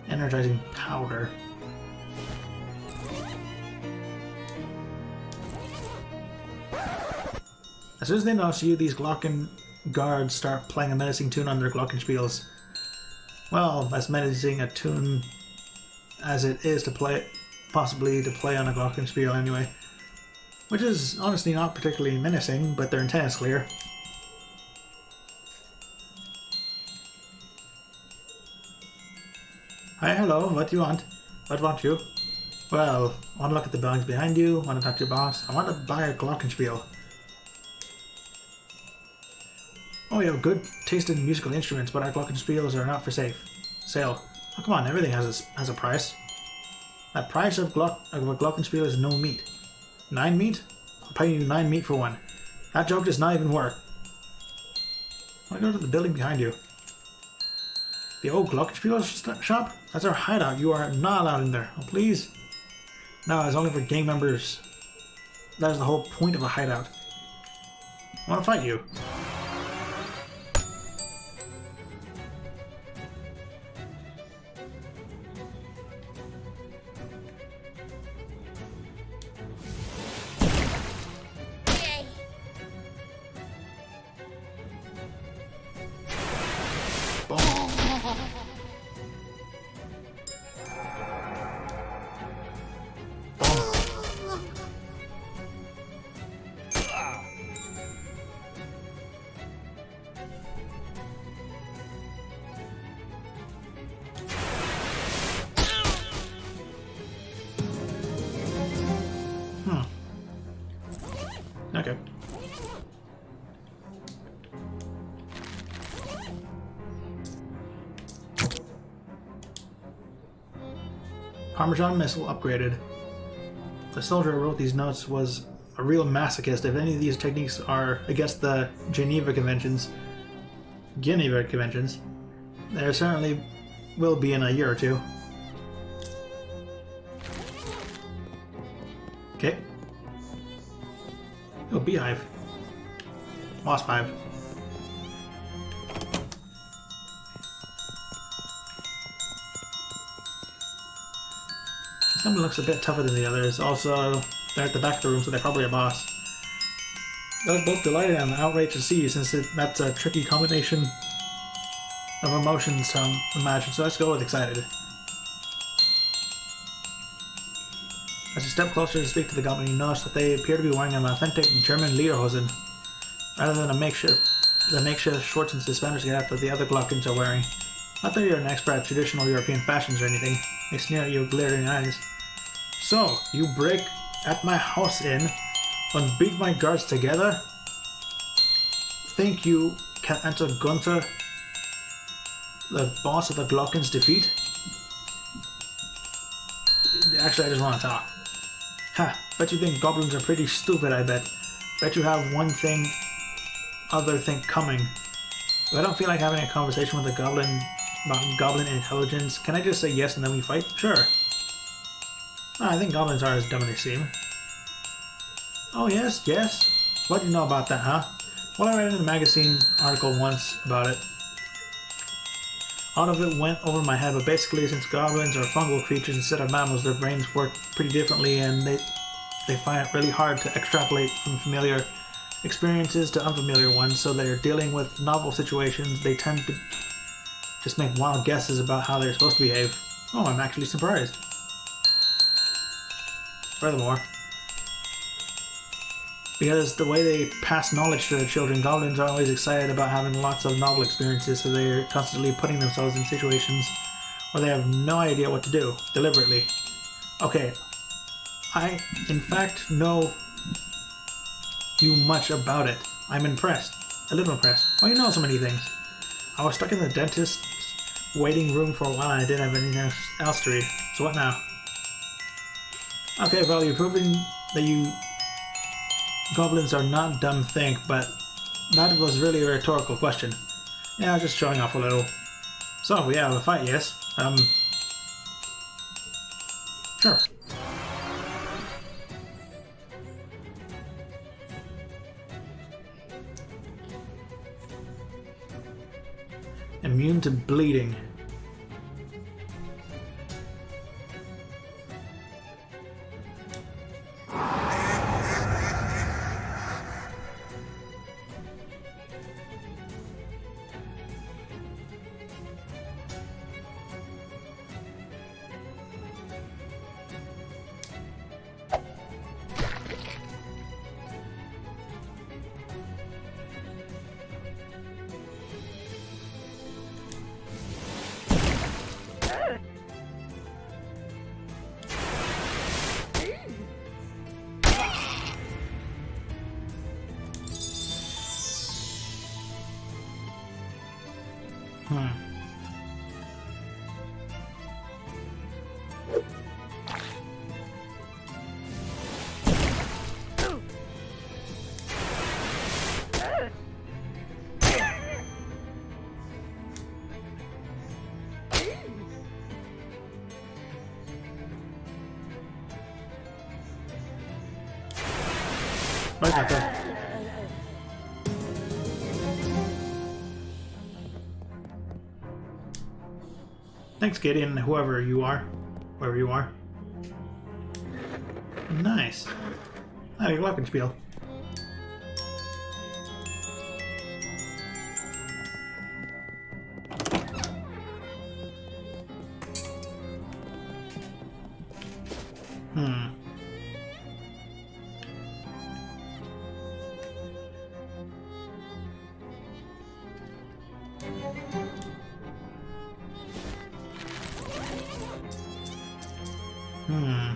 Energizing powder. As soon as they notice you, these Glocken guards start playing a menacing tune on their Glockenspiels. Well, as menacing a tune as it is to play, possibly to play on a Glockenspiel anyway. Which is honestly not particularly menacing, but their intent is clear. Hi, hello, what do you want? What want you? Well, I want to look at the bags behind you, want to talk to your boss, I want to buy a Glockenspiel. Oh, we have good taste in musical instruments, but our glockenspiels are not for sale. Oh, come on, everything has a price. The price of a glockenspiel is no meat. 9 meat? I'll pay you 9 meat for one. That joke does not even work. I'll go to the building behind you. The old glockenspiel shop? That's our hideout. You are not allowed in there. Oh, please. No, it's only for gang members. That is the whole point of a hideout. I want to fight you. Okay. Parmesan missile upgraded. The soldier who wrote these notes was a real masochist. If any of these techniques are against the Geneva Conventions, there certainly will be in a year or two. Okay. Oh, beehive. Wasp hive. This one looks a bit tougher than the others. Also, they're at the back of the room, so they're probably a boss. They look both delighted and outraged to see you, since that's a tricky combination of emotions to imagine. So let's go with excited. As you step closer to speak to the goblin, you notice that they appear to be wearing an authentic German lederhosen, rather than the makeshift shorts and suspenders that the other Glockens are wearing. Not that you're an expert at traditional European fashions or anything. They sneer at you with glaring eyes. So, you break at my house in and beat my guards together? Think you can enter Gunther, the boss of the Glockens' defeat? Actually, I just want to talk. Ha, bet you think goblins are pretty stupid, I bet. Bet you have other thing coming. If I don't feel like having a conversation with a goblin about goblin intelligence, can I just say yes and then we fight? Sure. I think goblins are as dumb as they seem. Oh yes, yes? What do you know about that, huh? Well, I read in the magazine article once about it. All of it went over my head, but basically since goblins are fungal creatures instead of mammals, their brains work pretty differently and they find it really hard to extrapolate from familiar experiences to unfamiliar ones, so they're dealing with novel situations. They tend to just make wild guesses about how they're supposed to behave. Oh, I'm actually surprised. Furthermore, because the way they pass knowledge to their children, goblins are always excited about having lots of novel experiences, so they're constantly putting themselves in situations where they have no idea what to do, deliberately. Okay, I, in fact, know you much about it. I'm impressed. A little impressed. Oh, you know so many things. I was stuck in the dentist's waiting room for a while and I didn't have anything else to read. So what now? Okay, well, you're proving that you goblins are not dumb think, but that was really a rhetorical question. Yeah, just showing off a little. So, we have a fight, yes? Sure. Immune to bleeding. Why not though? Thanks, Gideon, whoever you are. Wherever you are. Nice. Oh, your Glockenspiel. Hmm. Hmm.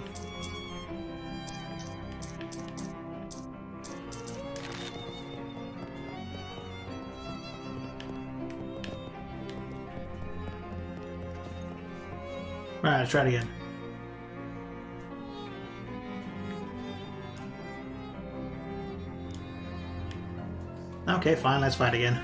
Alright, let's try it again. Okay, fine, let's fight again.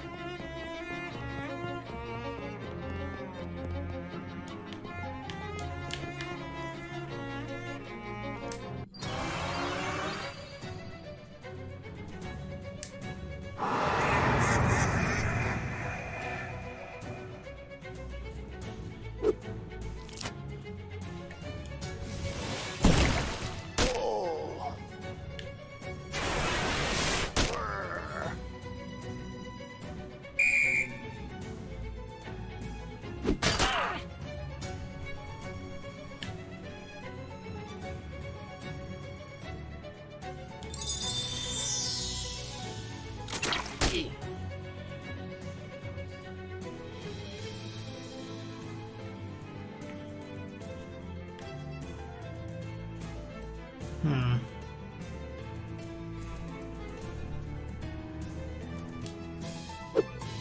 Hmm.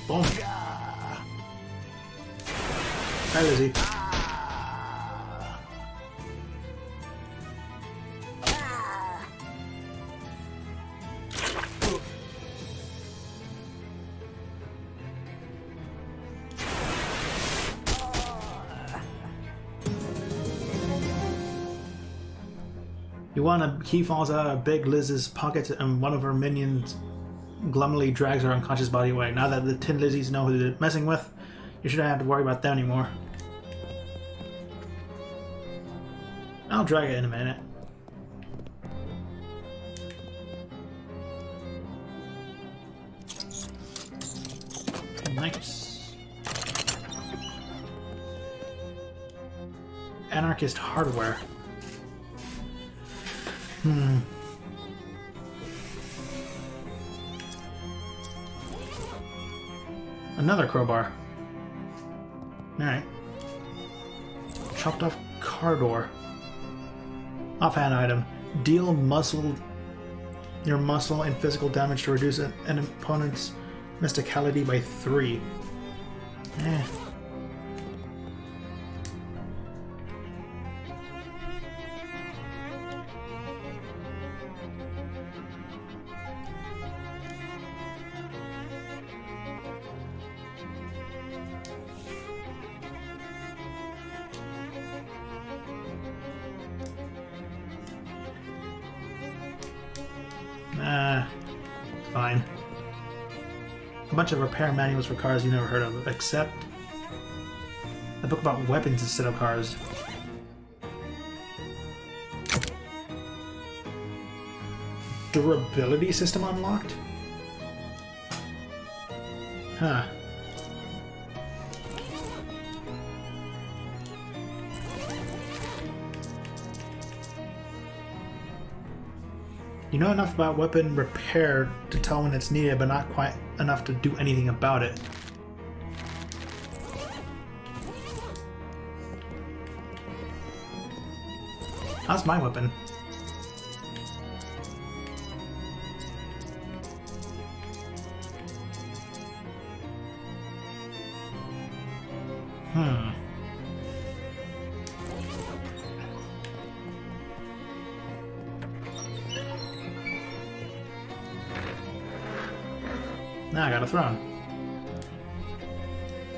Boom. Hi, Lizzie. A key falls out of Big Liz's pocket and one of her minions glumly drags her unconscious body away. Now that the Tin Lizzies know who they're messing with, you shouldn't have to worry about them anymore. I'll drag it in a minute. Nice. Anarchist hardware. Hmm. Another crowbar. Alright. Chopped off car door. Offhand item. Deal your muscle and physical damage to reduce an opponent's mysticality by 3. Eh. Fine. A bunch of repair manuals for cars you never heard of, except a book about weapons instead of cars. Durability system unlocked? Huh. You know enough about weapon repair to tell when it's needed, but not quite enough to do anything about it. How's my weapon? Now I got a throne.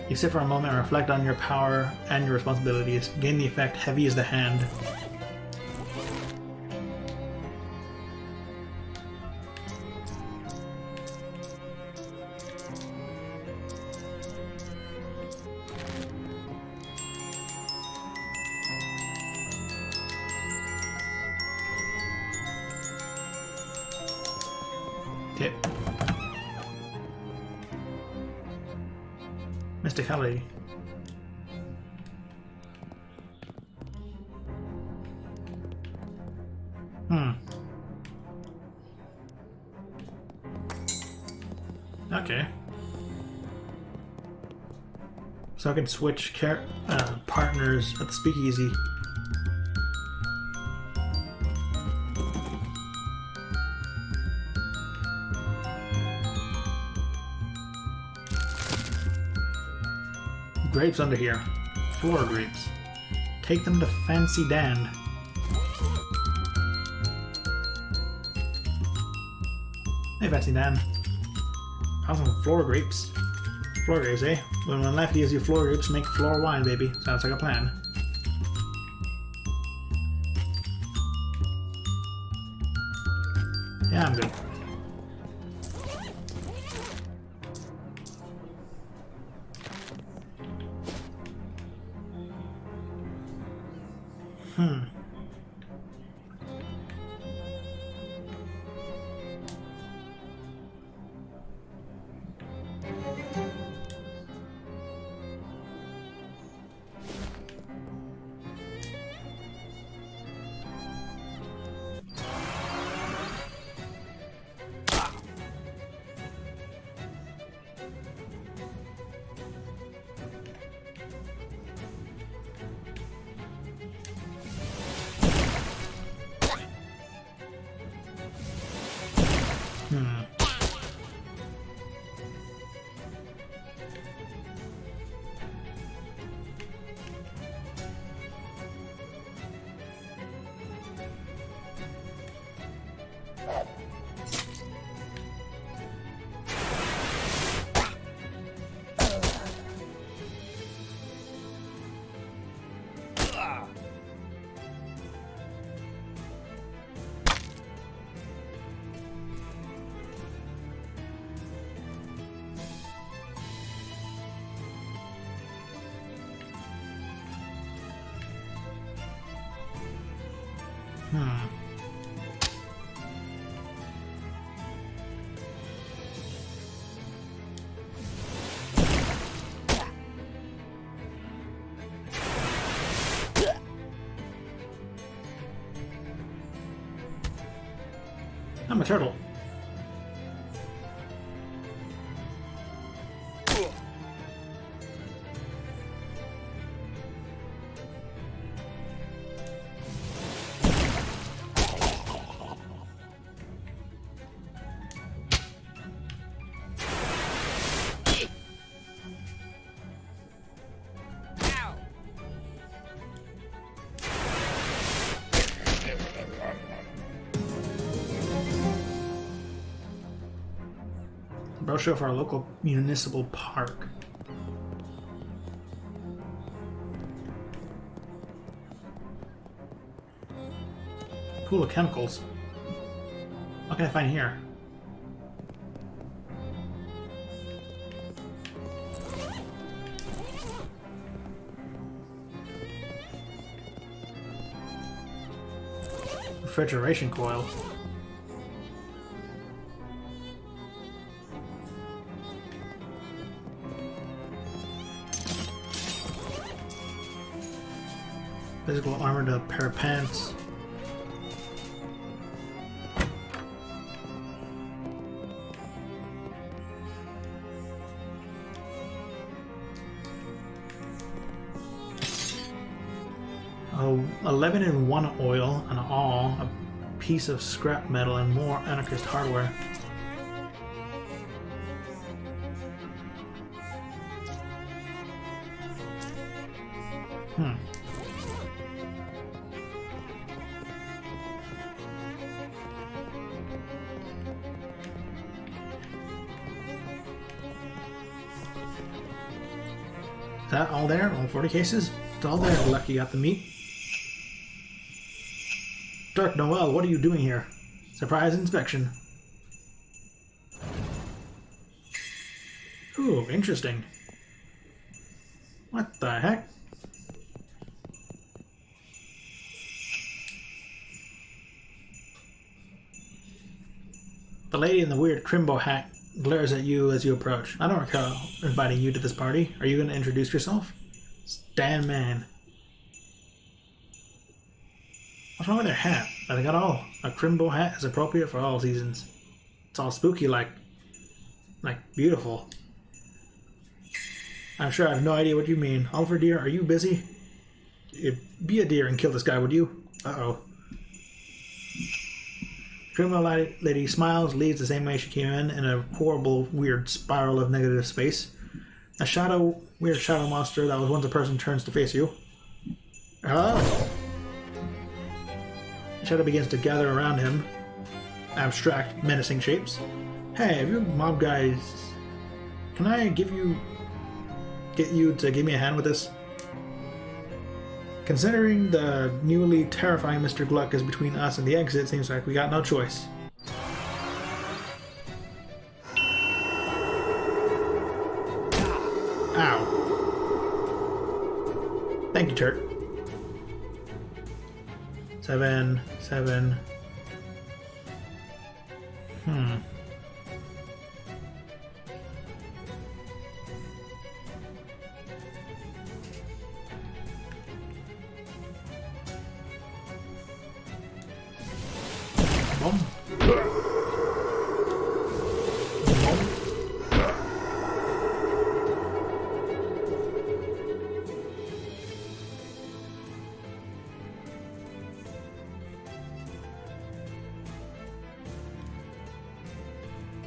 You sit for a moment and reflect on your power and your responsibilities. Gain the effect heavy as the hand. Mysticality. Okay. So I can switch partners at the speakeasy. Grapes under here. Floor grapes. Take them to Fancy Dan. Hey, Fancy Dan. How's some floor grapes? Floor grapes, eh? When life gives you floor grapes, make floor wine, baby. Sounds like a plan. Yeah, I'm good. I'm a turtle. Brochure for our local municipal park. Pool of chemicals. What can I find here? Refrigeration coil. Physical armor to a pair of pants. Oh, 11 in 1 oil, an awl, a piece of scrap metal, and more anarchist hardware. Is that all there? All 40 cases? It's all there. Lucky you got the meat. Dark Noel, what are you doing here? Surprise inspection. Ooh, interesting. What the heck? The lady in the weird Crimbo hat glares at you as you approach. I don't recall inviting you to this party. Are you going to introduce yourself? Stan Man. What's wrong with their hat? I got all. A crimbo hat is appropriate for all seasons. It's all spooky, like beautiful. I'm sure I have no idea what you mean. Oliver dear, are you busy? Be a deer and kill this guy, would you? Uh-oh. Criminal lady smiles, leaves the same way she came in a horrible, weird spiral of negative space. A weird shadow monster that was once a person turns to face you. Hello? The shadow begins to gather around him. Abstract, menacing shapes. Hey, have you mob guys... Can I get you to give me a hand with this? Considering the newly terrifying Mr. Gluck is between us and the exit, seems like we got no choice. Ow. Thank you, Turt. 7.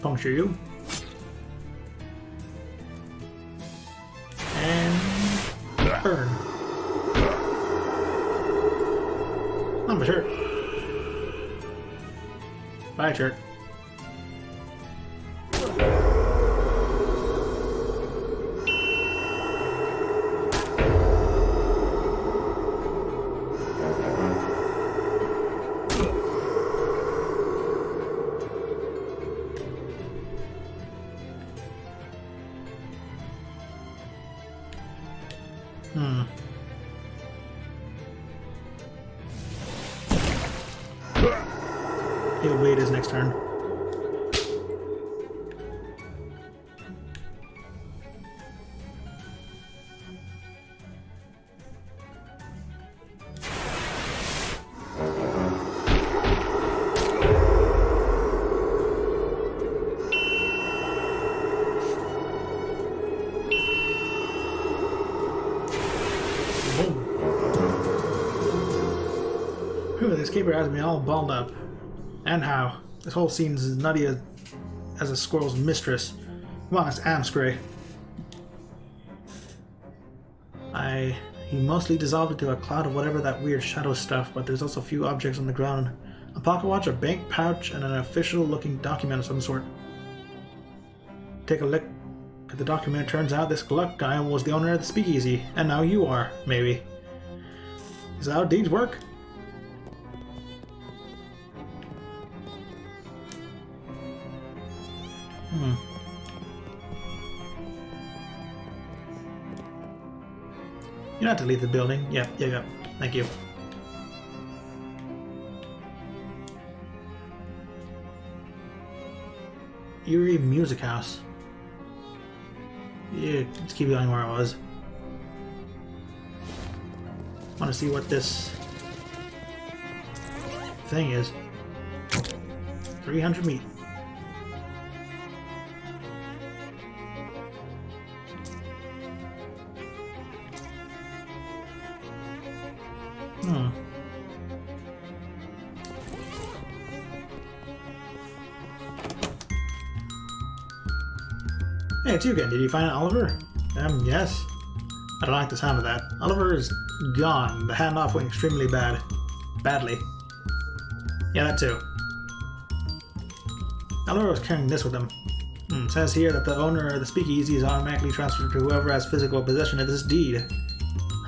Puncture you. And burn. On my shirt. Bye, shirt. He'll wait his next turn. Whew, this keeper has me all balled up. And how? This whole scene is as nutty as a squirrel's mistress. Come on, it's Amscray. He mostly dissolved into a cloud of whatever that weird shadow stuff, but there's also a few objects on the ground. A pocket watch, a bank pouch, and an official-looking document of some sort. Take a look at the document. It turns out this Gluck guy was the owner of the speakeasy, and now you are, maybe. Is that how deeds work? You don't have to leave the building. Yep. Thank you. Eerie Music House. Yeah, let's keep going where I was. Want to see what this thing is. 300 meat. Hey, it's you again. Did you find Oliver? Yes. I don't like the sound of that. Oliver is gone. The handoff went extremely badly. Yeah, that too. Oliver was carrying this with him. Says here that the owner of the speakeasy is automatically transferred to whoever has physical possession of this deed.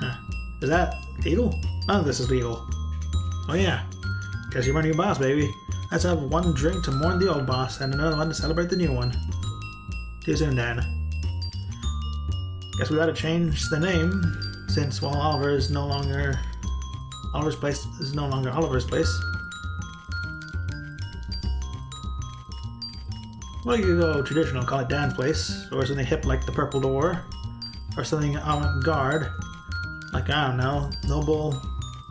Huh. Is that legal? None of this is legal. Oh yeah. Guess you're my new boss, baby. Let's have one drink to mourn the old boss and another one to celebrate the new one. See you soon, Dan. Guess we gotta change the name, since, well, Oliver's place is no longer Oliver's place. Well, you could go traditional, call it Dan's place, or something hip like the Purple Door, or something avant-garde, like, I don't know,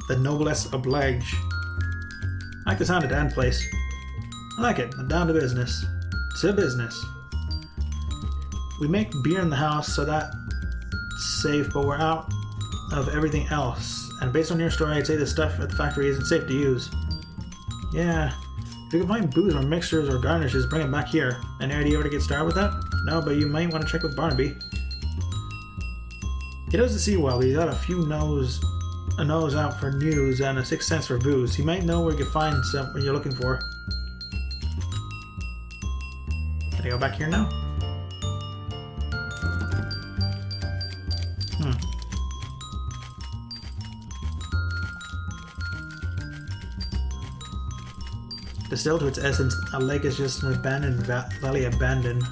the noblesse oblige. I like the sound of Dan's place. I like it. I'm down to business. To business. We make beer in the house, so that's safe, but we're out of everything else. And based on your story, I'd say the stuff at the factory isn't safe to use. Yeah. If you can find booze or mixtures or garnishes, bring it back here. Any idea where to get started with that? No, but you might want to check with Barnaby. He knows the sea well. He's got a nose out for news and a sixth sense for booze. He might know where you can find what you're looking for. Can I go back here now? Distilled to its essence, a lake is just an abandoned valley abandoned.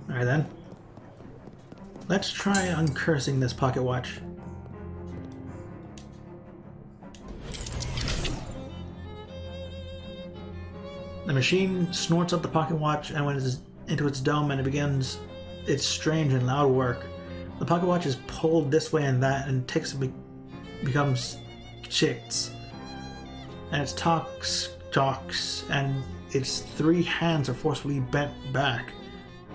Alright then. Let's try uncursing this pocket watch. The machine snorts up the pocket watch, and when it is into its dome and it begins its strange and loud work. The pocket watch is pulled this way and that, and ticks becomes chicks, and its talks, and its three hands are forcefully bent back.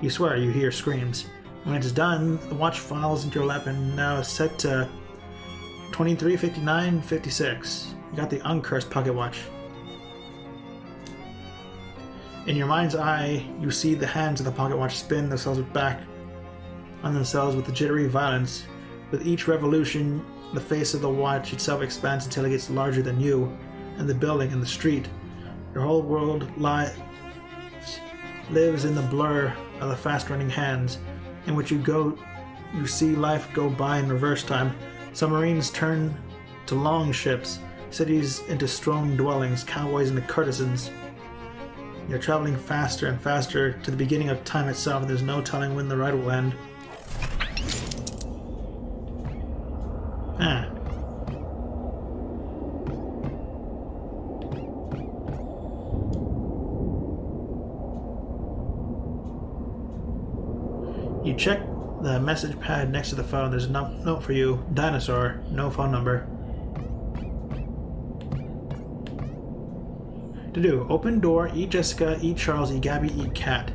You swear you hear screams. When it's done, the watch falls into your lap and now is set to 23:59:56. You got the uncursed pocket watch. In your mind's eye, you see the hands of the pocket watch spin themselves back on themselves with a jittery violence. With each revolution, the face of the watch itself expands until it gets larger than you, and the building and the street. Your whole world lives in the blur of the fast-running hands, in which you see life go by in reverse time. Submarines turn to long ships, cities into stone dwellings, cowboys into courtesans. You're traveling faster and faster to the beginning of time itself, and there's no telling when the ride will end. You check the message pad next to the phone. There's a note for you. Dinosaur. No phone number. To do. Open door. Eat Jessica. Eat Charles. Eat Gabby. Eat Cat.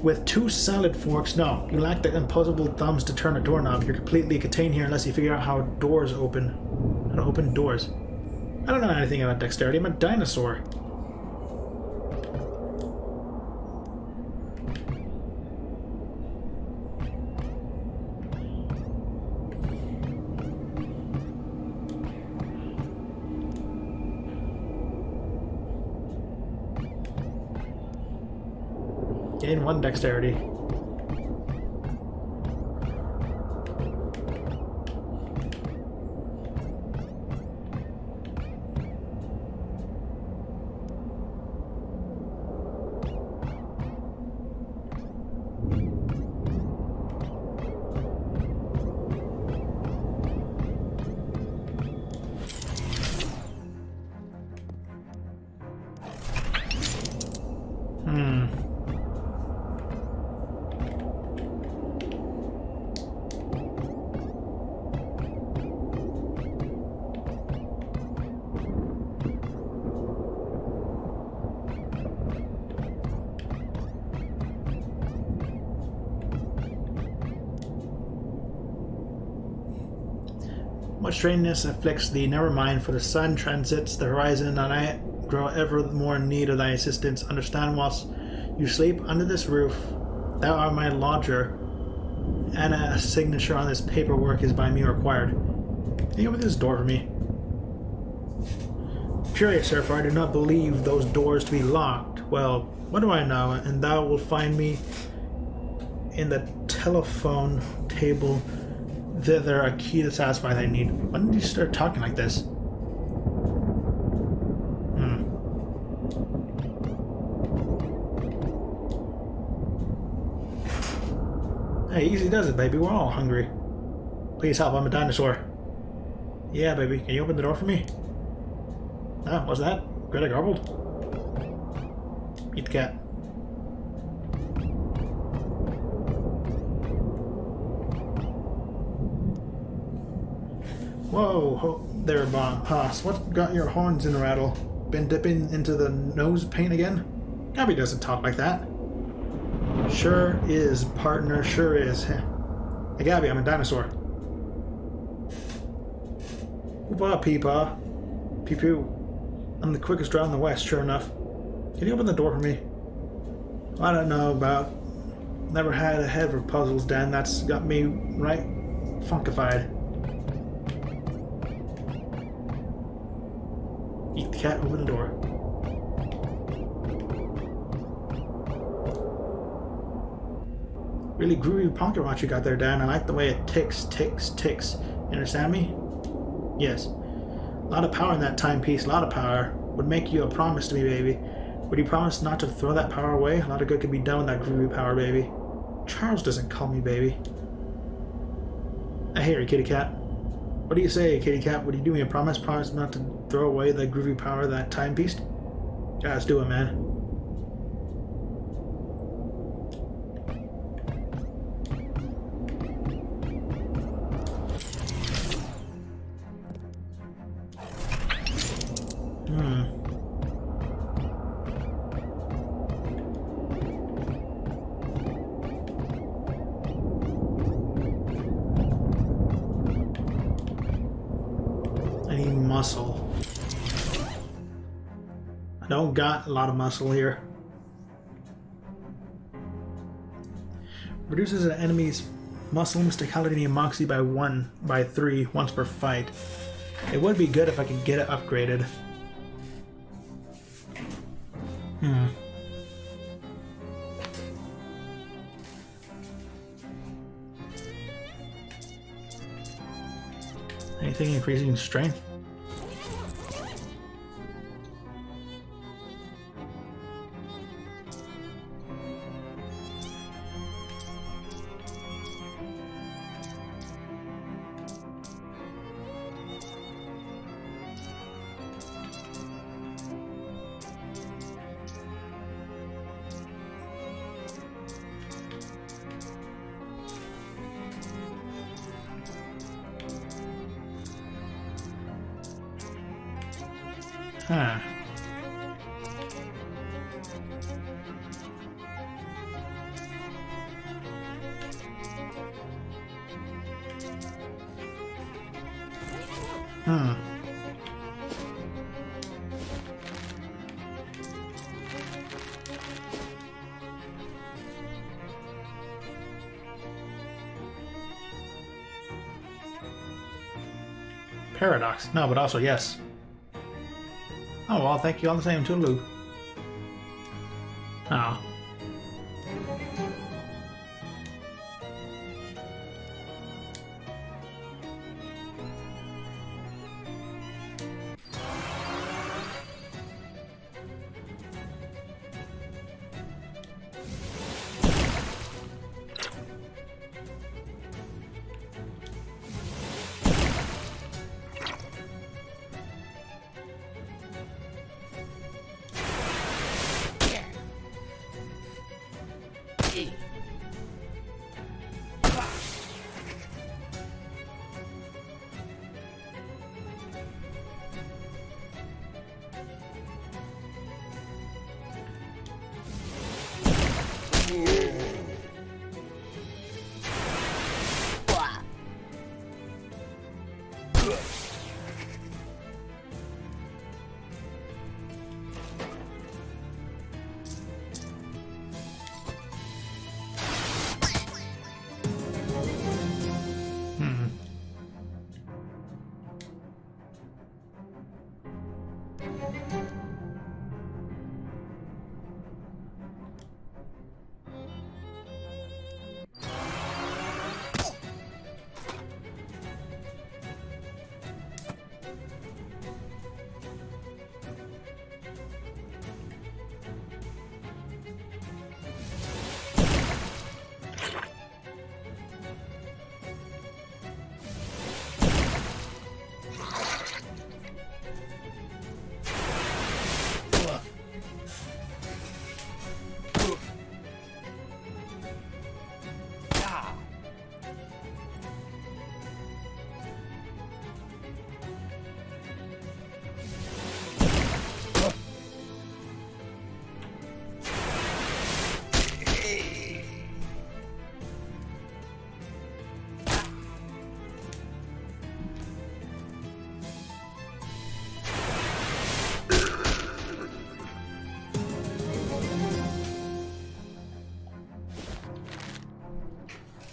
With two salad forks. No. You lack the imposable thumbs to turn a doorknob. You're completely contained here unless you figure out how doors open. How to open doors. I don't know anything about dexterity. I'm a dinosaur. Gain 1 dexterity. Much strangeness afflicts thee, never mind, for the sun transits the horizon, and I grow ever more in need of thy assistance. Understand, whilst you sleep under this roof, thou art my lodger, and a signature on this paperwork is by me required. Can you open this door for me? Curious, sir, for I do not believe those doors to be locked. Well, what do I know? And thou wilt find me in the telephone table thither a key to satisfy thy need. When did you start talking like this? Hey, easy does it, baby. We're all hungry. Please help, I'm a dinosaur. Yeah, baby, can you open the door for me? Ah, what's that? Greta Garbled? Eat the cat. Whoa, there, Haas. What got your horns in a rattle? Been dipping into the nose paint again? Gabby doesn't talk like that. Sure is, partner, sure is. Hey, Gabby, I'm a dinosaur. Whoop-ah, peep-ah. Peep-oo. I'm the quickest draw in the West, sure enough. Can you open the door for me? I don't know about... Never had a head for puzzles, Dan. That's got me right funkified. Eat the cat, open the door. Really groovy punker watch you got there, Dan. I like the way it ticks, ticks, ticks. You understand me? Yes. A lot of power in that timepiece, a lot of power. Would make you a promise to me, baby. Would you promise not to throw that power away? A lot of good could be done with that groovy power, baby. Charles doesn't call me baby. I hear you, kitty cat. What do you say, kitty cat? Would you do me a promise? Promise not to throw away the groovy power of that timepiece? Yeah, let's do it, man. Muscle. I don't got a lot of muscle here. Reduces an enemy's muscle, mysticality, and moxie by 3 once per fight. It would be good if I could get it upgraded. Anything increasing strength? Huh. Paradox. No, but also yes. Oh, well, thank you all the same, toodaloo. Oh.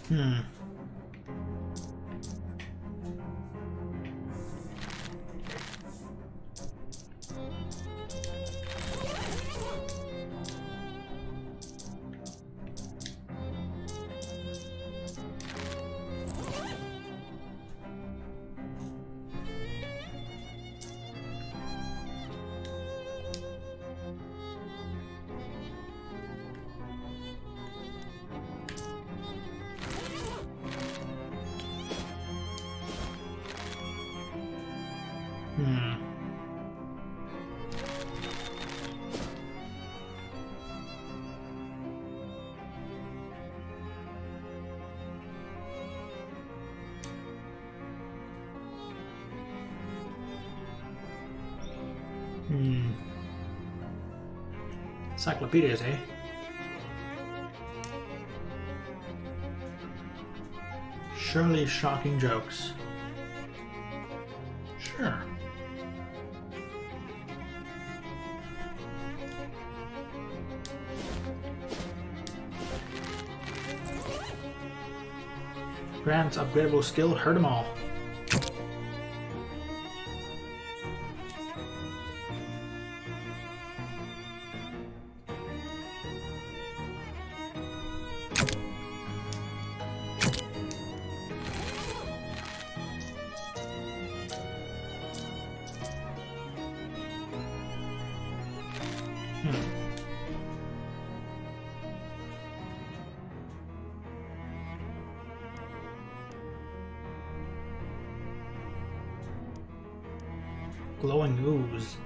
Hmm. Hmm. Hmm. Encyclopedias, eh? Surely shocking jokes. Sure. Grant's upgradable skill, hurt 'em all. Glowing ooze.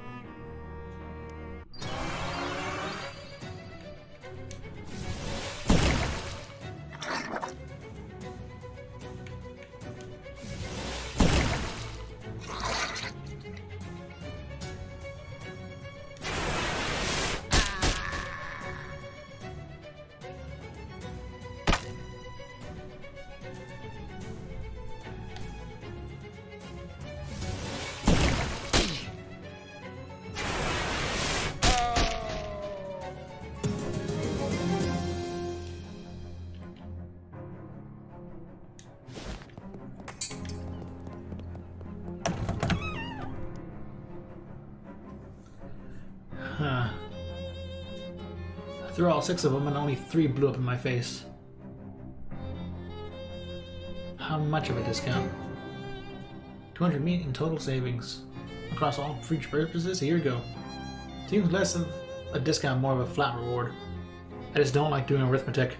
Huh. I threw all 6 of them and only 3 blew up in my face. How much of a discount? 200 meat in total savings. Across all future purposes? Here you go. Seems less of a discount, more of a flat reward. I just don't like doing arithmetic.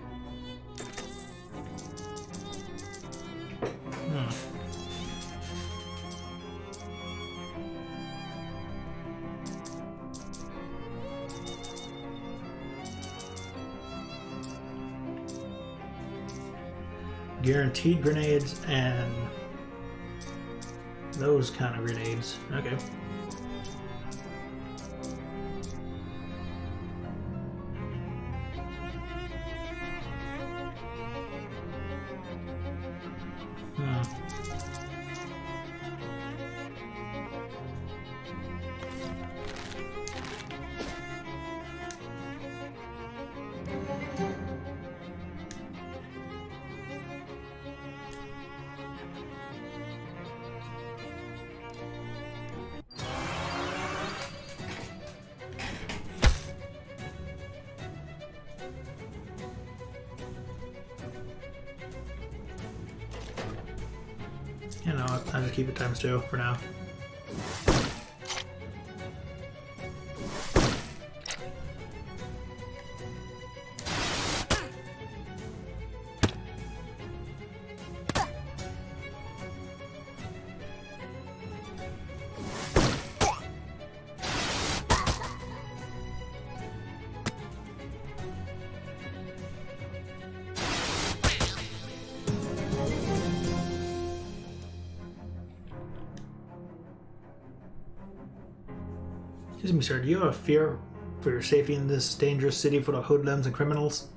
Guaranteed grenades and those kind of grenades. Okay. You know, I'll just keep it ×2 for now. Excuse me, sir, do you have a fear for your safety in this dangerous city full of hoodlums and criminals?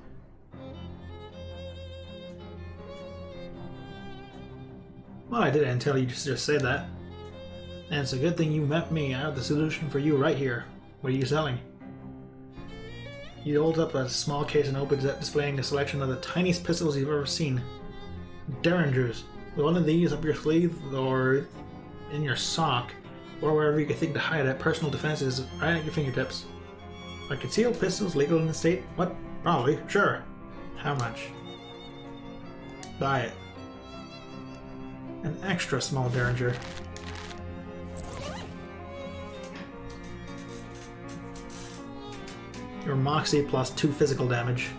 Well, I didn't until you just said that. And it's a good thing you met me. I have the solution for you right here. What are you selling? He holds up a small case and opens it, displaying a selection of the tiniest pistols you've ever seen. Derringers. With one of these up your sleeve or in your sock, or wherever you can think to hide it, personal defense is right at your fingertips. Are concealed pistols legal in the state? What? Probably. Sure. How much? Buy it. An extra small derringer. Your Moxie plus 2 physical damage.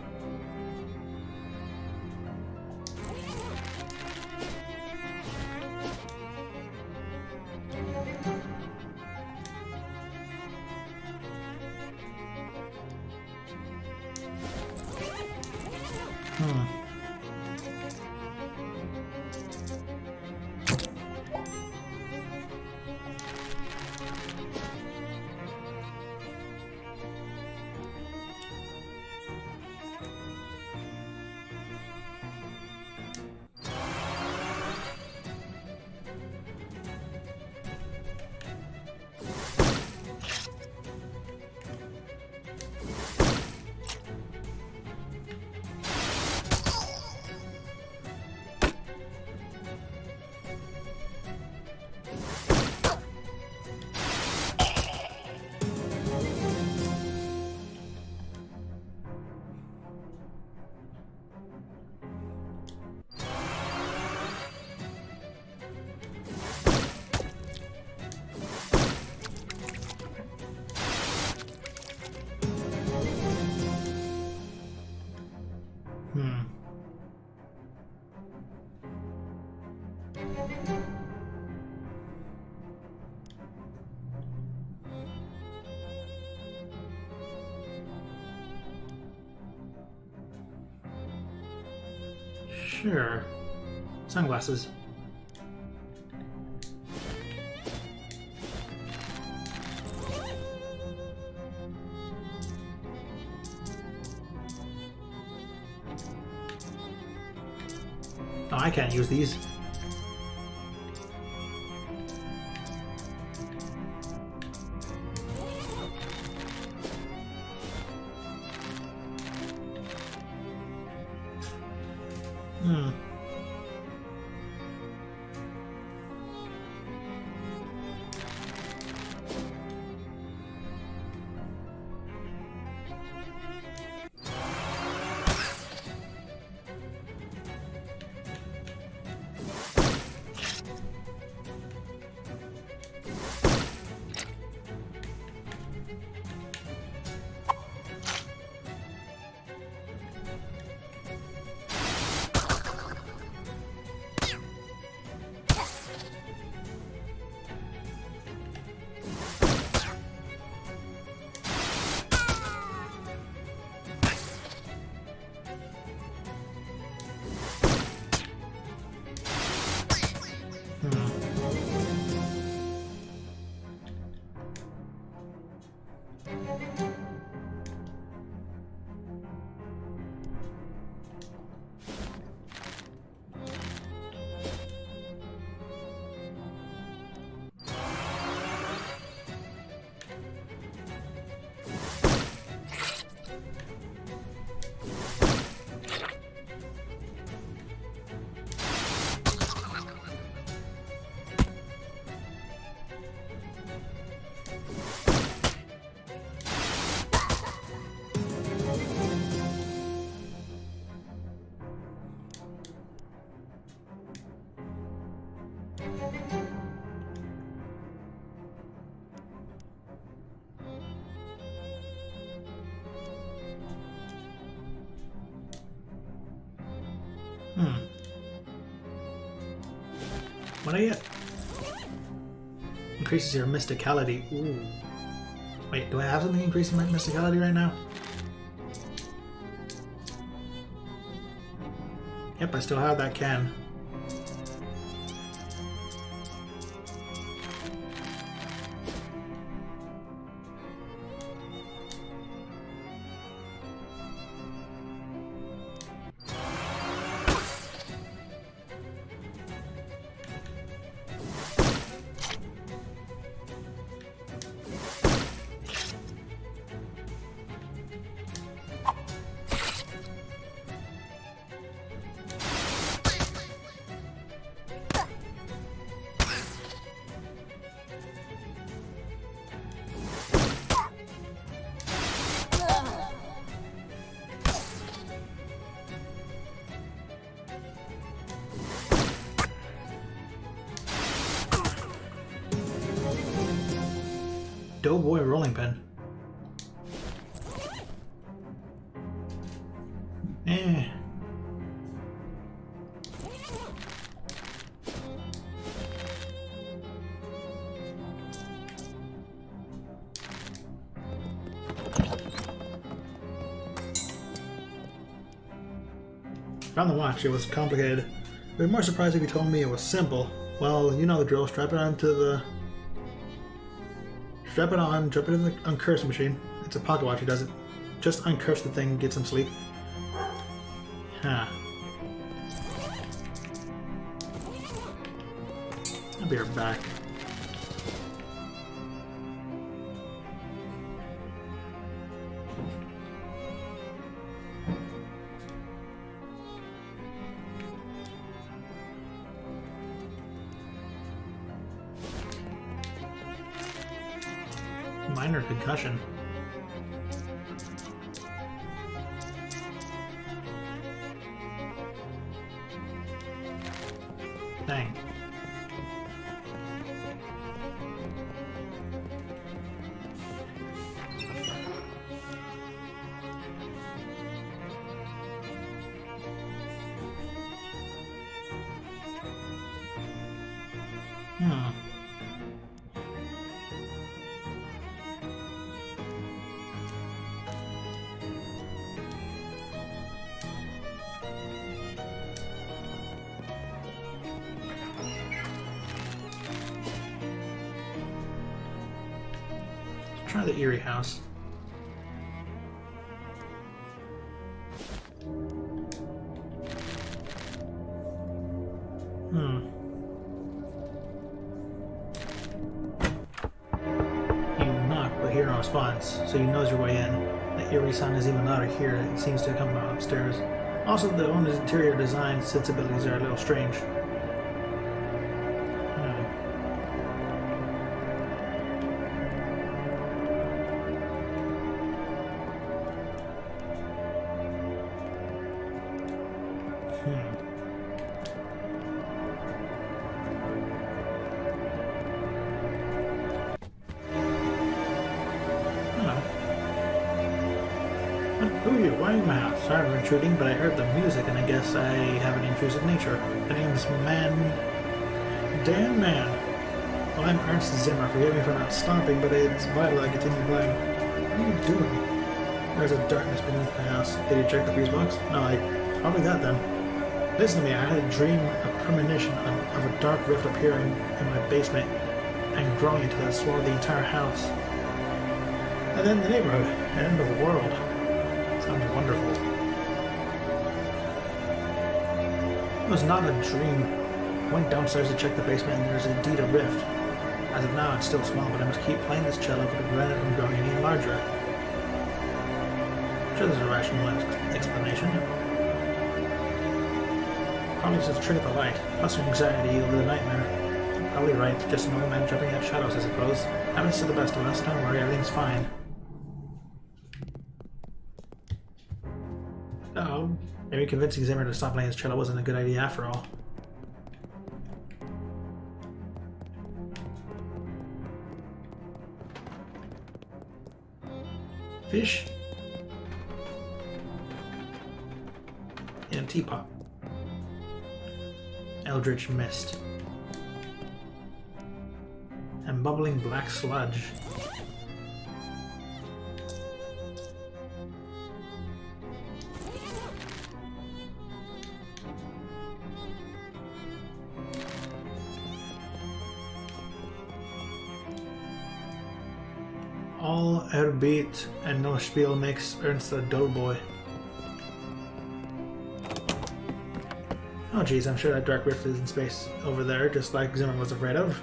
Sure. Sunglasses. Oh, I can't use these. What I get? Increases your mysticality. Ooh. Wait, do I have something increasing my mysticality right now? Yep, I still have that can. Doughboy rolling pin. Eh. Found the watch. It was complicated. I'd be more surprised if you told me it was simple. Well, you know the drill. Strap it on, drop it in the uncurse machine. It's a pocket watch. He does it. Just uncurse the thing, get some sleep. Huh. I'll be right back. Minor concussion. Dang. Try the Eerie house. You knock, but hear no response, so you nose your way in. The eerie sound is even louder here. It seems to come from upstairs. Also, the owner's interior design sensibilities are a little strange. Who are you? Why are you in my house? Sorry for intruding, but I heard the music and I guess I have an intrusive nature. The name's Dan Mann. Well, I'm Ernst Zimmer. Forgive me for not stopping, but it's vital I continue playing. What are you doing? There's a darkness beneath my house. Did you check the fuse box? No, I probably got them. Listen to me, I had a dream, a premonition of a dark rift appearing in my basement and growing until it swallowed the entire house. And then the neighborhood, and the world. Sounds wonderful. It was not a dream. I went downstairs to check the basement and there's indeed a rift. As of now, it's still small, but I must keep playing this cello to prevent it from growing any larger. I'm sure there's a rational explanation. Probably just a trick of the light, plus your anxiety over the nightmare. Probably right, just an old man jumping at shadows, I suppose. Happens to the best of us, don't worry, everything's fine. Oh, maybe convincing Zimmer to stop playing his cello wasn't a good idea after all. Fish? And a teapot. Eldritch mist. And bubbling black sludge. All Erbeat and no spiel makes Ernst a dull boy. Oh geez, I'm sure that dark rift is in space over there, just like Zimmer was afraid of.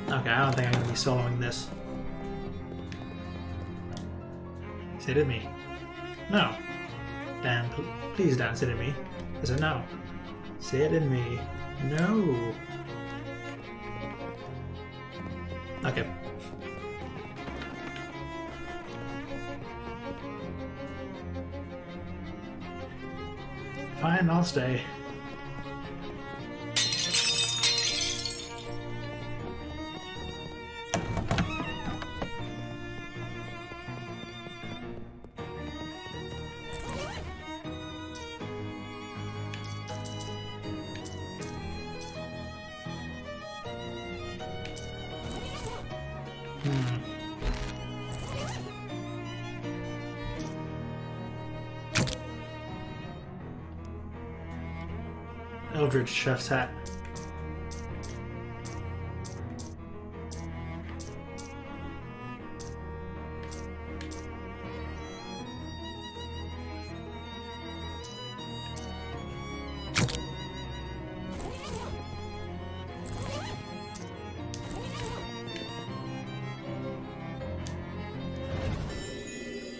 Okay, I don't think I'm going to be soloing this. Sit in me. No. Dan, please Dan, sit in me. I said no. Sit in me. No. Okay. Fine, I'll stay. Eldritch chef's hat.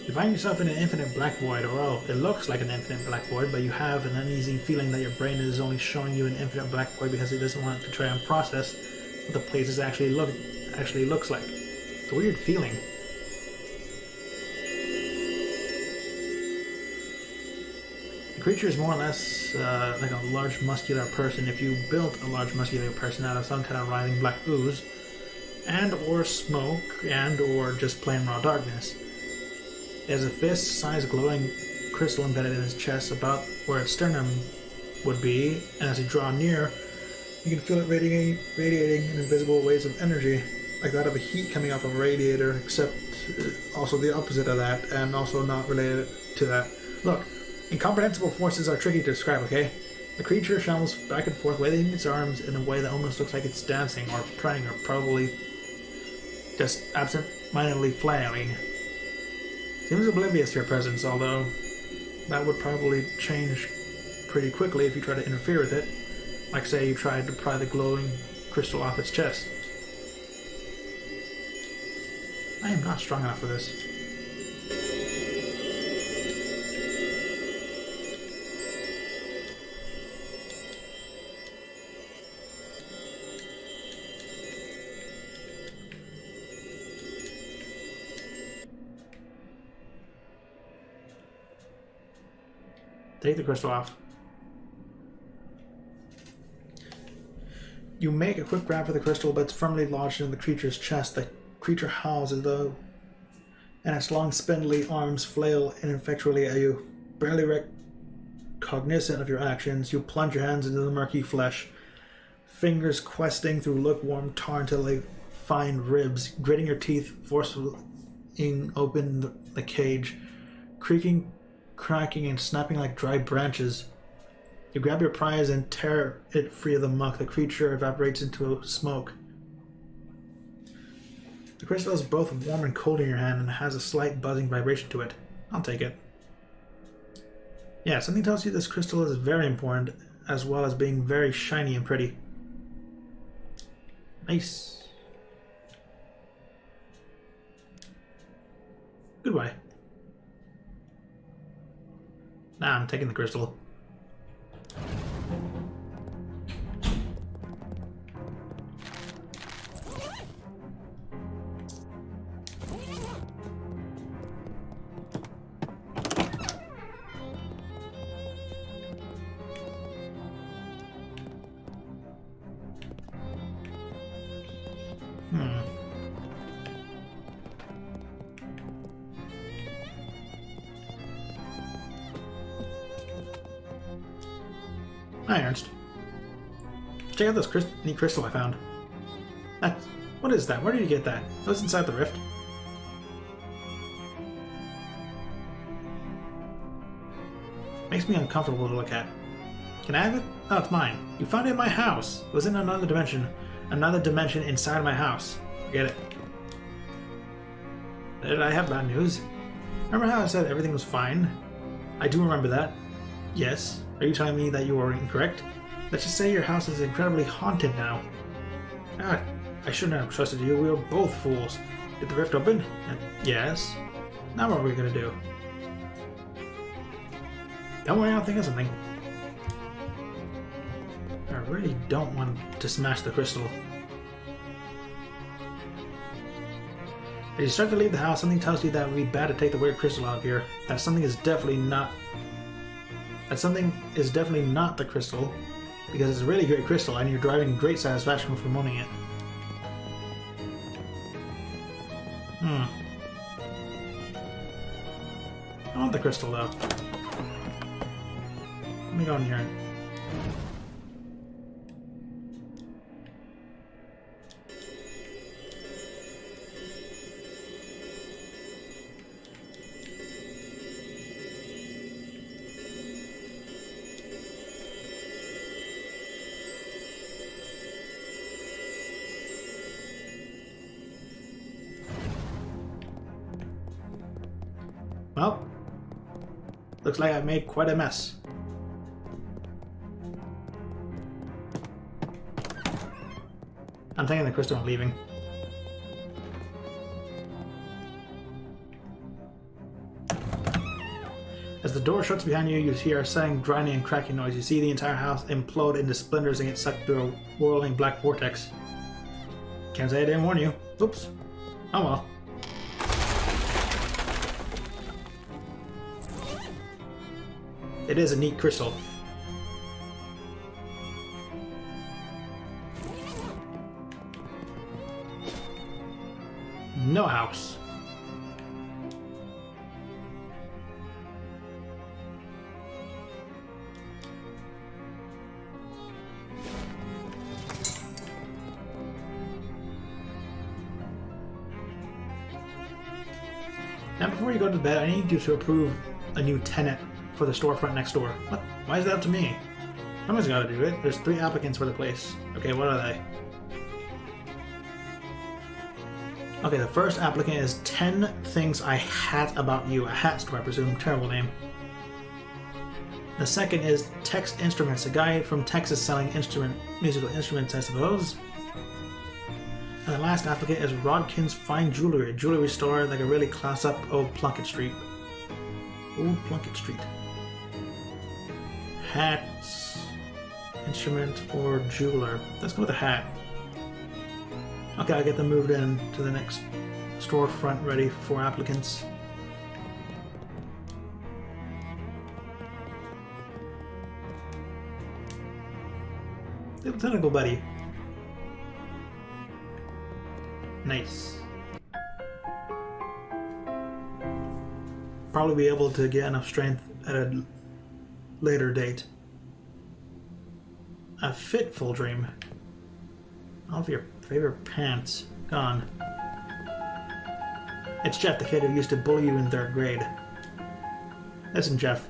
You find yourself in an infinite black void, or well, it looks like an infinite black void, but you have an uneasy feeling that your brain is only showing you an infinite black void because it doesn't want to try and process what the place is actually looks like. It's a weird feeling. The creature is more or less like a large muscular person. If you built a large muscular person out of some kind of writhing black ooze, and or smoke, and or just plain raw darkness. It has a fist-sized glowing crystal embedded in his chest about where its sternum would be, and as you draw near, you can feel it radiating in invisible waves of energy, like that of a heat coming off of a radiator, except also the opposite of that, and also not related to that. Look, incomprehensible forces are tricky to describe, okay? The creature shambles back and forth, waving its arms in a way that almost looks like it's dancing, or praying, or probably just absent-mindedly flailing. Seems oblivious to your presence, although that would probably change pretty quickly if you try to interfere with it. Like say you tried to pry the glowing crystal off its chest. I am not strong enough for this. Take the crystal off. You make a quick grab for the crystal, but it's firmly lodged in the creature's chest. The creature howls as though, and its long, spindly arms flail ineffectually at you. Barely cognizant of your actions, you plunge your hands into the murky flesh, fingers questing through lukewarm tar until they find ribs, gritting your teeth, forcing open the cage, creaking, cracking, and snapping like dry branches. You grab your prize and tear it free of the muck. The creature evaporates into smoke. The crystal is both warm and cold in your hand and has a slight buzzing vibration to it. I'll take it. Yeah, something tells you this crystal is very important, as well as being very shiny and pretty. Nice. Goodbye. Nah, I'm taking the crystal. Hi, Ernst. Check out this neat crystal I found. What is that? Where did you get that? It was inside the rift. Makes me uncomfortable to look at. Can I have it? Oh, it's mine. You found it in my house. It was in another dimension. Another dimension inside my house. Forget it. Did I have bad news? Remember how I said everything was fine? I do remember that. Yes. Are you telling me that you are incorrect? Let's just say your house is incredibly haunted now. Ah, I shouldn't have trusted you. We were both fools. Did the rift open? Yes. Now what are we gonna do? Don't worry, I'll think of something. I really don't want to smash the crystal. As you start to leave the house, something tells you that it would be bad to take the weird crystal out of here. That something is definitely not the crystal, because it's a really great crystal and you're deriving great satisfaction from owning it. I want the crystal though. Let me go in here. Well, looks like I've made quite a mess. I'm taking the crystal and leaving. As the door shuts behind you, you hear a sudden grinding and cracking noise. You see the entire house implode into splinters and get sucked through a whirling black vortex. Can't say I didn't warn you. Oops. Oh well. It is a neat crystal. No house. Now before you go to bed, I need you to approve a new tenant for the storefront next door. What? Why is that up to me? Someone's gotta do it. There's 3 applicants for the place. Okay, what are they? Okay, the first applicant is 10 things I hat about you. A hat store, I presume. Terrible name. The second is Tex Instruments, a guy from Texas selling musical instruments, I suppose. And the last applicant is Rodkin's Fine Jewelry, a jewelry store like a really class-up Old Plunkett Street. Old Plunkett Street. Hats, instrument, or jeweler. Let's go with a hat. Okay, I'll get them moved in to the next storefront ready for applicants. Tentacle buddy. Nice. Probably be able to get enough strength at a later date. A fitful dream. All of your favorite pants gone. It's Jeff, the kid who used to bully you in 3rd grade. Listen, Jeff.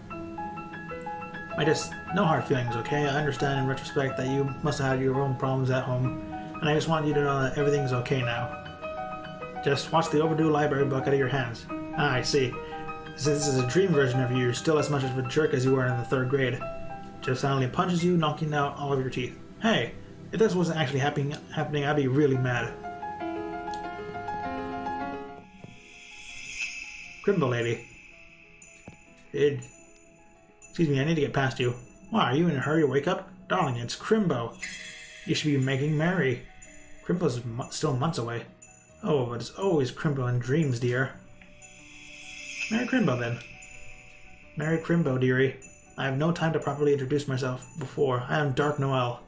No hard feelings, okay? I understand in retrospect that you must have had your own problems at home, and I just want you to know that everything's okay now. Just watch the overdue library book out of your hands. Ah, I see. So this is a dream version of you. You're still as much of a jerk as you were in the 3rd grade. Jeff suddenly punches you, knocking out all of your teeth. Hey, if this wasn't actually happening, I'd be really mad. Crimbo lady. Excuse me, I need to get past you. Why, are you in a hurry to wake up? Darling, it's Crimbo. You should be making merry. Crimbo's still months away. Oh, but it's always Crimbo in dreams, dear. Merry Crimbo, then. Merry Crimbo, dearie. I have no time to properly introduce myself before. I am Dark Noel.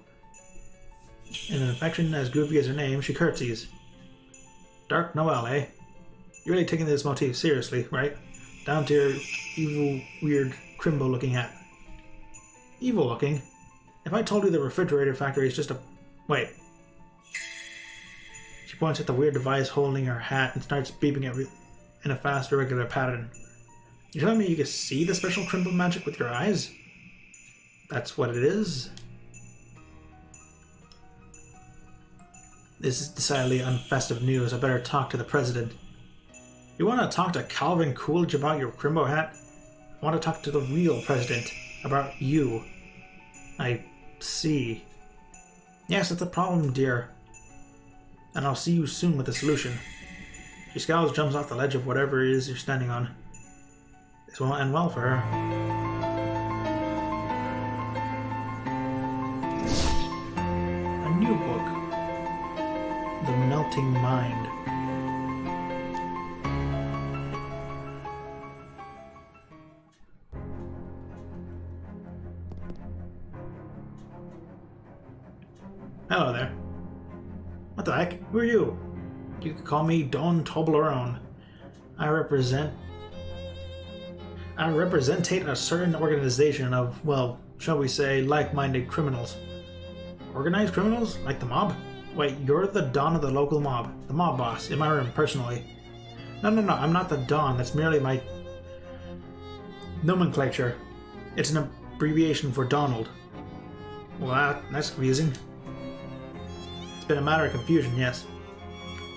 In an affection as goofy as her name, she curtsies. Dark Noel, eh? You're really taking this motif seriously, right? Down to your evil, weird, Crimbo-looking hat. Evil-looking? If I told you the refrigerator factory is just a... Wait. She points at the weird device holding her hat and starts beeping it in a fast, irregular pattern. You're telling me you can see the special Crimbo magic with your eyes? That's what it is? This is decidedly unfestive news. I better talk to the president. You want to talk to Calvin Coolidge about your Crimbo hat? I want to talk to the real president about you. I see. Yes, that's a problem, dear. And I'll see you soon with a solution. She scowls, jumps off the ledge of whatever it is you're standing on. This won't end well for her. A new book. The Melting Mind. Hello there. What the heck? Who are you? You could call me Don Toblerone. I representate a certain organization of, well, shall we say, like-minded criminals. Organized criminals? Like the mob? Wait, you're the Don of the local mob. The mob boss, in my room, personally. No, I'm not the Don. That's merely my nomenclature. It's an abbreviation for Donald. Well, that's confusing. It's been a matter of confusion, yes.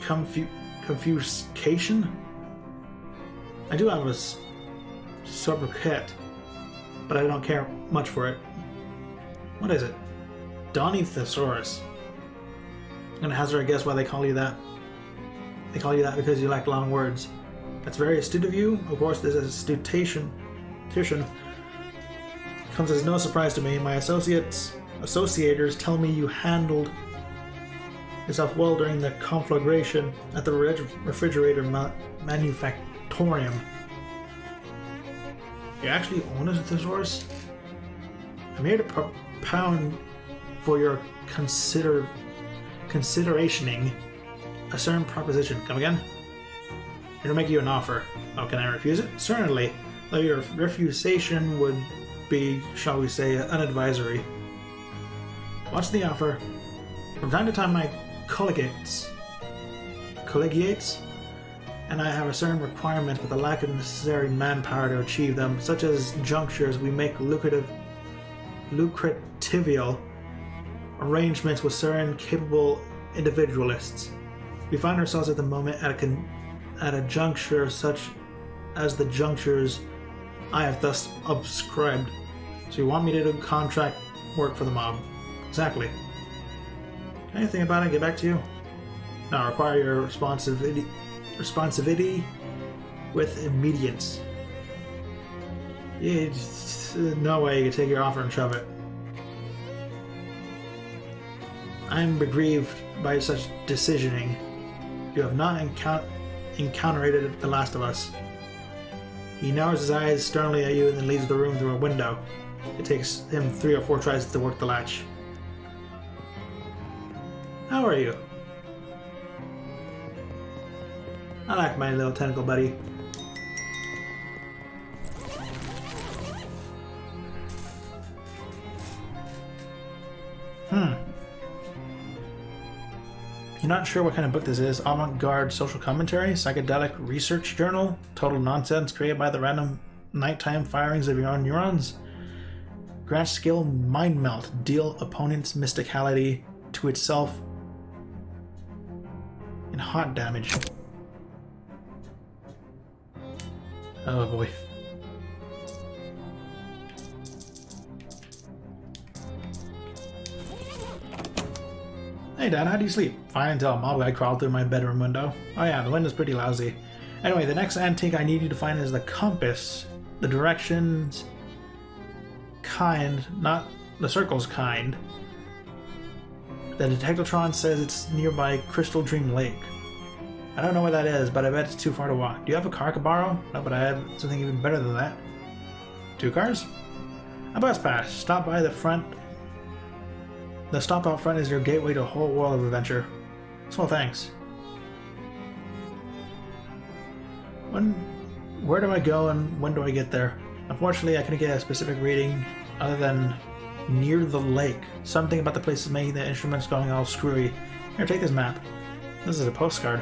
Confuscation? I do have sobriquet, but I don't care much for it. What is it? Donny Thesaurus. I'm gonna hazard a guess why they call you that. They call you that because you like long words. That's very astute of you. Of course, this astutation comes as no surprise to me. My associators tell me you handled yourself well during the conflagration at the refrigerator manufactorium. You actually own a thesaurus? I'm here to propound for your considerationing a certain proposition. Come again? Here to make you an offer. Oh, can I refuse it? Certainly, though your refusation would be, shall we say, unadvisory. What's the offer? From time to time my collegiates, and I have a certain requirement with a lack of necessary manpower to achieve them, such as junctures we make lucratival arrangements with certain capable individualists. We find ourselves at the moment at a juncture such as the junctures I have thus subscribed. So you want me to do contract work for the mob? Exactly. Can I think about it? Get back to you. Now require your responsivity with immediance. No way you can take your offer and shove it. I am aggrieved by such decisioning. You have not encountered the last of us. He narrows his eyes sternly at you and then leaves the room through a window. It takes him 3 or 4 tries to work the latch. How are you? I like my little tentacle buddy. You're not sure what kind of book this is? Avant-garde social commentary? Psychedelic research journal? Total nonsense created by the random nighttime firings of your own neurons? Grant skill mind melt. Deal opponent's mysticality to itself in hot damage. Oh boy. Hey Dad, how do you sleep? Fine until a mob guy crawled through my bedroom window. Oh yeah, the window's pretty lousy. Anyway, the next antique I need you to find is the compass. The directions kind, not the circles kind. The Detectotron says it's nearby Crystal Dream Lake. I don't know where that is, but I bet it's too far to walk. Do you have a car I could borrow? No, but I have something even better than that. 2 cars? A bus pass. Stop by the front. The stop out front is your gateway to a whole world of adventure. Small thanks. Where do I go and when do I get there? Unfortunately, I couldn't get a specific reading other than near the lake. Something about the place is making the instruments going all screwy. Here, take this map. This is a postcard.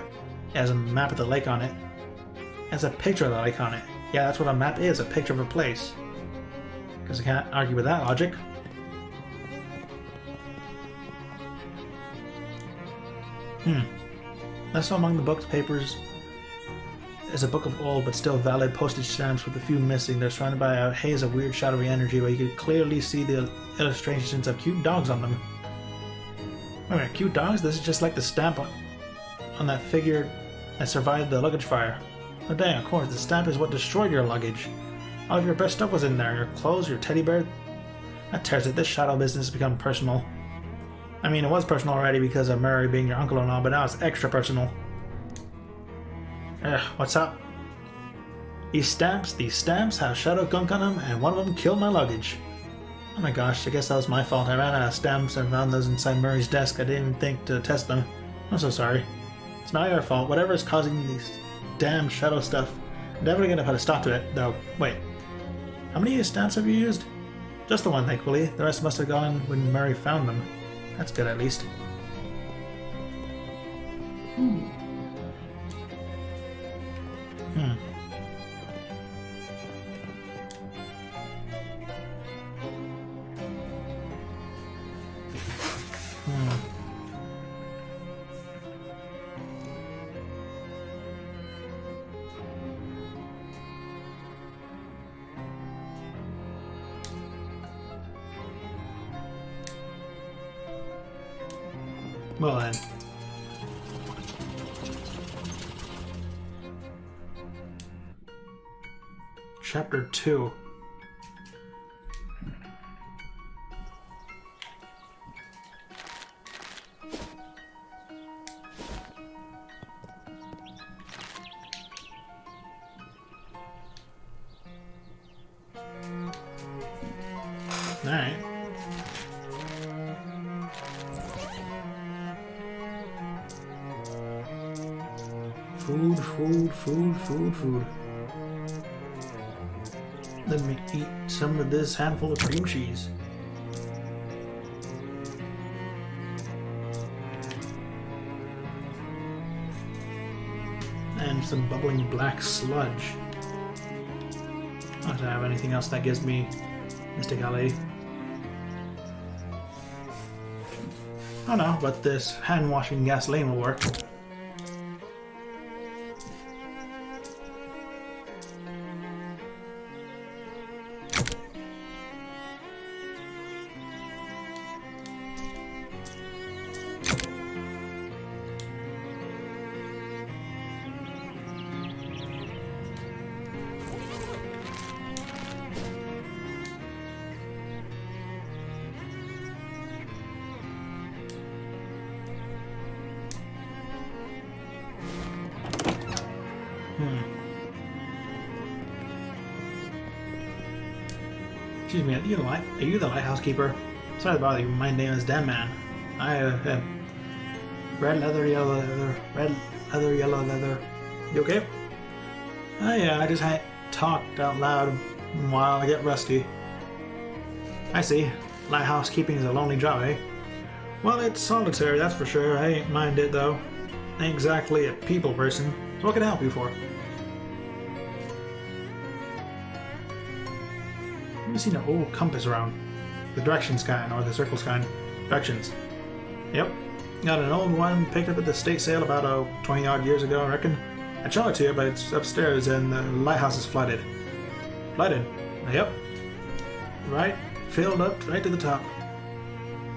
It has a map of the lake on it. It has a picture of the lake on it. Yeah, that's what a map is, a picture of a place. Because I can't argue with that logic. Left among the book's papers is a book of old but still valid postage stamps with a few missing. They're surrounded by a haze of weird shadowy energy where you can clearly see the illustrations of cute dogs on them. Wait a minute, cute dogs? This is just like the stamp on that figure that survived the luggage fire. Oh dang, of course, the stamp is what destroyed your luggage. All of your best stuff was in there. Your clothes, your teddy bear. That tears it. This shadow business has become personal. I mean, it was personal already because of Murray being your uncle and all, but now it's extra personal. Ugh, what's up? These stamps have shadow gunk on them, and one of them killed my luggage. Oh my gosh, I guess that was my fault. I ran out of stamps and found those inside Murray's desk. I didn't even think to test them. I'm so sorry. It's not your fault. Whatever is causing these damn shadow stuff, I'm definitely gonna put a stop to it, though. Wait, how many stamps have you used? Just the one, thankfully. The rest must have gone when Murray found them. That's good, at least. Well then. Chapter 2. Alright. Food, food, food, food, food. Let me eat some of this handful of cream cheese. And some bubbling black sludge. I don't have anything else that gives me Mystic Alley. Oh no, but this hand washing gasoline will work. Excuse me, are you the lighthouse keeper? Sorry to bother you, my name is Dan Man. I have red leather, yellow leather, red leather, yellow leather. You okay? Oh yeah, I just talked out loud while I get rusty. I see. Lighthouse keeping is a lonely job, eh? Well, it's solitary, that's for sure. I ain't mind it, though. Ain't exactly a people person. So what can I help you for? I've seen an old compass around. The directions kind, or the circles kind. Directions. Yep. Got an old one picked up at the state sale about 20 odd years ago, I reckon. I showed it to you, but it's upstairs and the lighthouse is flooded. Flooded? Yep. Right. Filled up right to the top.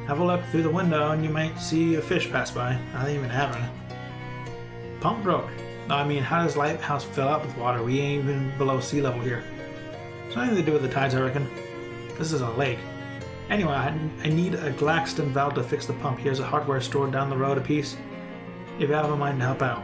Have a look through the window and you might see a fish pass by. I don't even have one. Pump broke. No, I mean, how does lighthouse fill up with water? We ain't even below sea level here. Something to do with the tides, I reckon. This is a lake. Anyway, I need a Glaxton valve to fix the pump. Here's a hardware store down the road a piece. If you have a mind to help out.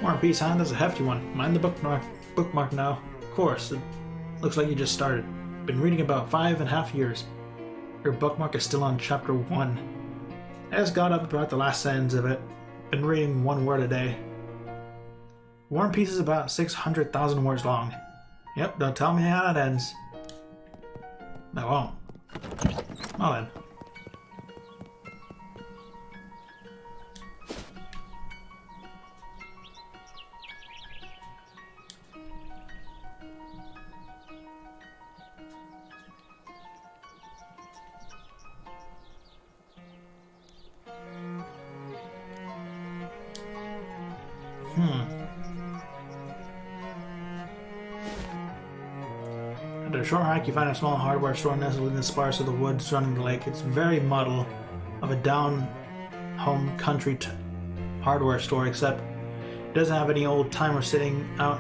War and Peace, huh? That's a hefty one. Mind the bookmark now. Of course, it looks like you just started. Been reading about 5.5 years. Your bookmark is still on chapter 1. I just got up about the last sentence of it. Been reading 1 word a day. War and Peace is about 600,000 words long. Yep, don't tell me how that ends. I won't. Well then. After a short hike, you find a small hardware store nestled in the sparse of the woods surrounding the lake. It's very model of a down-home country hardware store, except it doesn't have any old-timers sitting out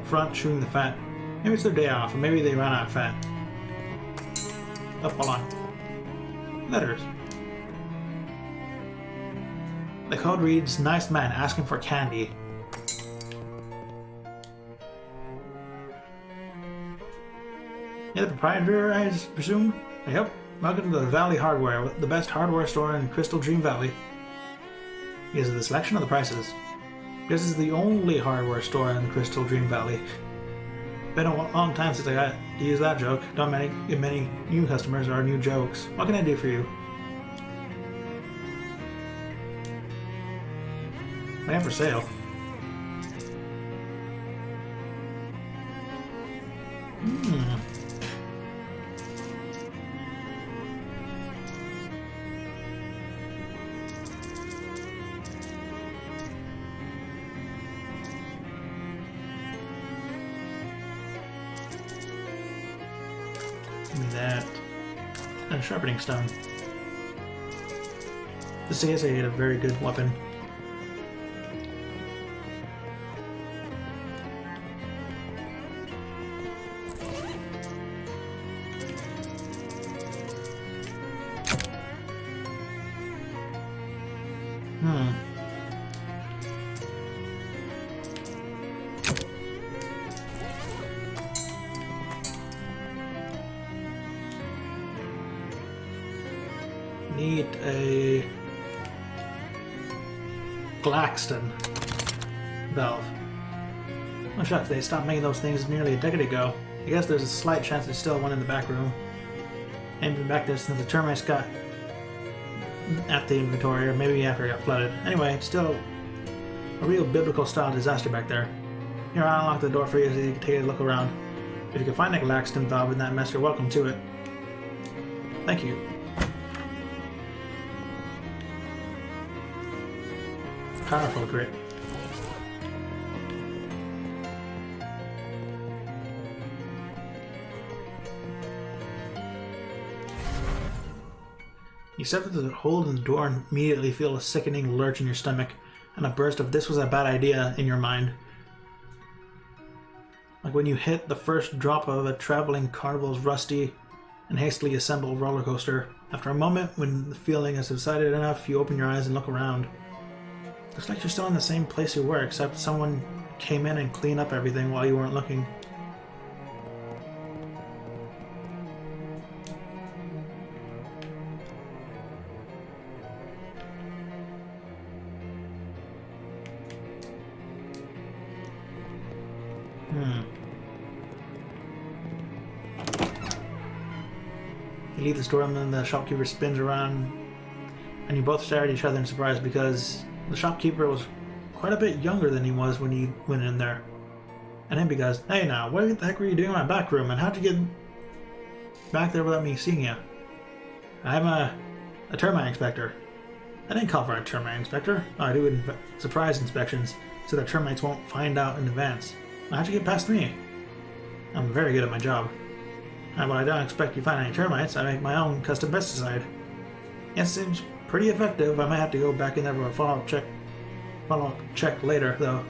front chewing the fat. Maybe it's their day off, or maybe they ran out of fat. Oh, hold on. Letters. The code reads, "Nice man asking for candy." Yeah, the proprietor, I presume? Yep. Welcome to the Valley Hardware, the best hardware store in Crystal Dream Valley. Here's the selection of the prices. This is the only hardware store in Crystal Dream Valley. Been a long time since I got to use that joke. Don't get many new customers or new jokes. What can I do for you? I am for sale. Hmm. Give me that. And a sharpening stone. This is a very good weapon. Need a Glaxton valve. Oh shucks, they stopped making those things nearly a decade ago. I guess there's a slight chance there's still one in the back room. Ain't been back there since the termites got at the inventory, or maybe after it got flooded. Anyway, it's still a real biblical style disaster back there. Here, I'll unlock the door for you so you can take a look around. If you can find a Glaxton valve in that mess, you're welcome to it. Thank you. Powerful grit. You step into the hole in the door and immediately feel a sickening lurch in your stomach and a burst of "this was a bad idea" in your mind. Like when you hit the first drop of a traveling carnival's rusty and hastily assembled roller coaster. After a moment, when the feeling has subsided enough, you open your eyes and look around. Looks like you're still in the same place you were, except someone came in and cleaned up everything while you weren't looking. You leave the store and then the shopkeeper spins around and you both stare at each other in surprise because the shopkeeper was quite a bit younger than he was when you went in there. And then because, hey now, what the heck were you doing in my back room and how'd you get back there without me seeing you? I'm a termite inspector. I didn't call for a termite inspector. I do surprise inspections so that termites won't find out in advance. How'd you get past me? I'm very good at my job. But I don't expect you to find any termites. I make my own custom pesticide. It seems pretty effective. I might have to go back in there for a follow-up check later, though.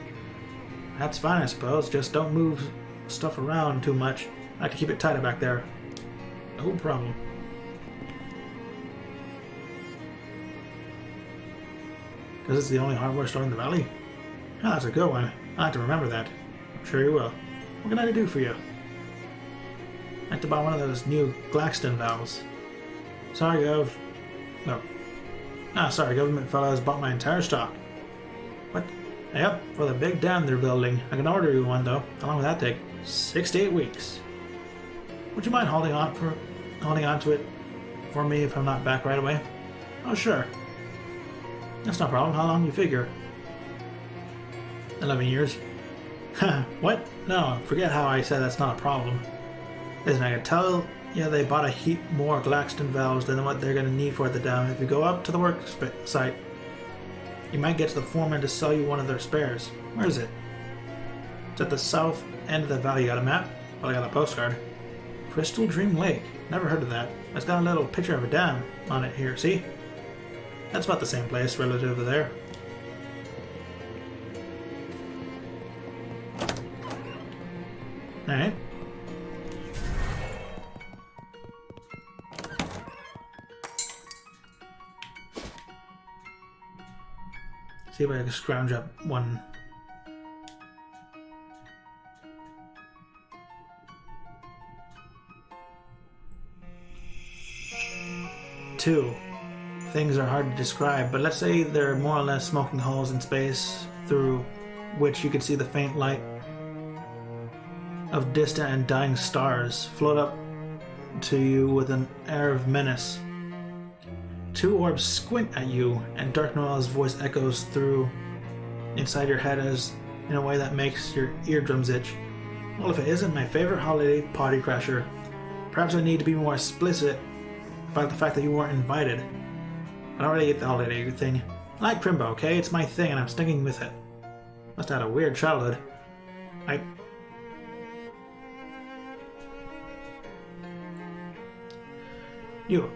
That's fine, I suppose. Just don't move stuff around too much. I like to keep it tighter back there. No problem. Because it's the only hardware store in the valley? Oh, that's a good one. I'll have to remember that. I'm sure you will. What can I do for you? I'd like to buy one of those new Glaxton valves. Sorry, Gov. No. Sorry, government fellows bought my entire stock. What? Yep, for the big dam they're building. I can order you one, though. How long will that take? 6 to 8 weeks. Would you mind holding on to it for me if I'm not back right away? Oh, sure. That's no problem. How long do you figure? 11 years. What? No, forget how I said that's not a problem. Listen, I can tell you they bought a heap more Glaxton valves than what they're going to need for the dam. If you go up to the work site, you might get to the foreman to sell you one of their spares. Where is it? It's at the south end of the valley. You got a map? Well, I got a postcard. Crystal Dream Lake. Never heard of that. It's got a little picture of a dam on it here, see? That's about the same place relative to there. Alright. See if I can scrounge up one. Two. Things are hard to describe, but let's say they're more or less smoking holes in space through which you can see the faint light of distant and dying stars float up to you with an air of menace. Two orbs squint at you, and Dark Noel's voice echoes through inside your head as in a way that makes your eardrums itch. Well, if it isn't my favorite holiday party crasher, perhaps I need to be more explicit about the fact that you weren't invited. I don't really get the holiday thing. I like Crimbo, okay? It's my thing and I'm sticking with it. Must have had a weird childhood.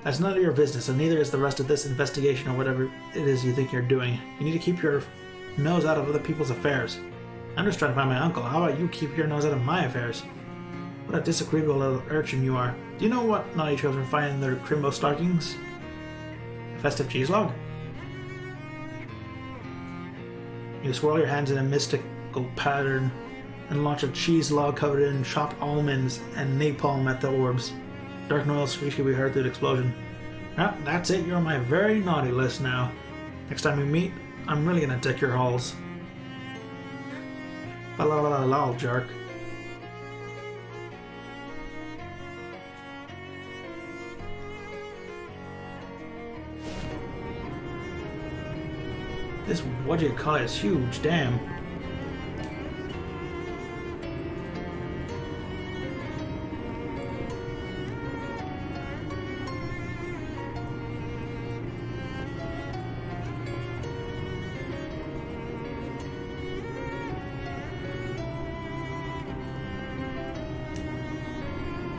That's none of your business, and neither is the rest of this investigation or whatever it is you think you're doing. You need to keep your nose out of other people's affairs. I'm just trying to find my uncle. How about you keep your nose out of my affairs? What a disagreeable little urchin you are. Do you know what naughty children find in their Crimbo stockings? A festive cheese log? You swirl your hands in a mystical pattern and launch a cheese log covered in chopped almonds and napalm at the orbs. Dark noise screech can be heard through the explosion. Ah, that's it, you're on my very naughty list now. Next time we meet, I'm really gonna deck your halls. La la la la, jerk. This, what do you call it, is huge, damn.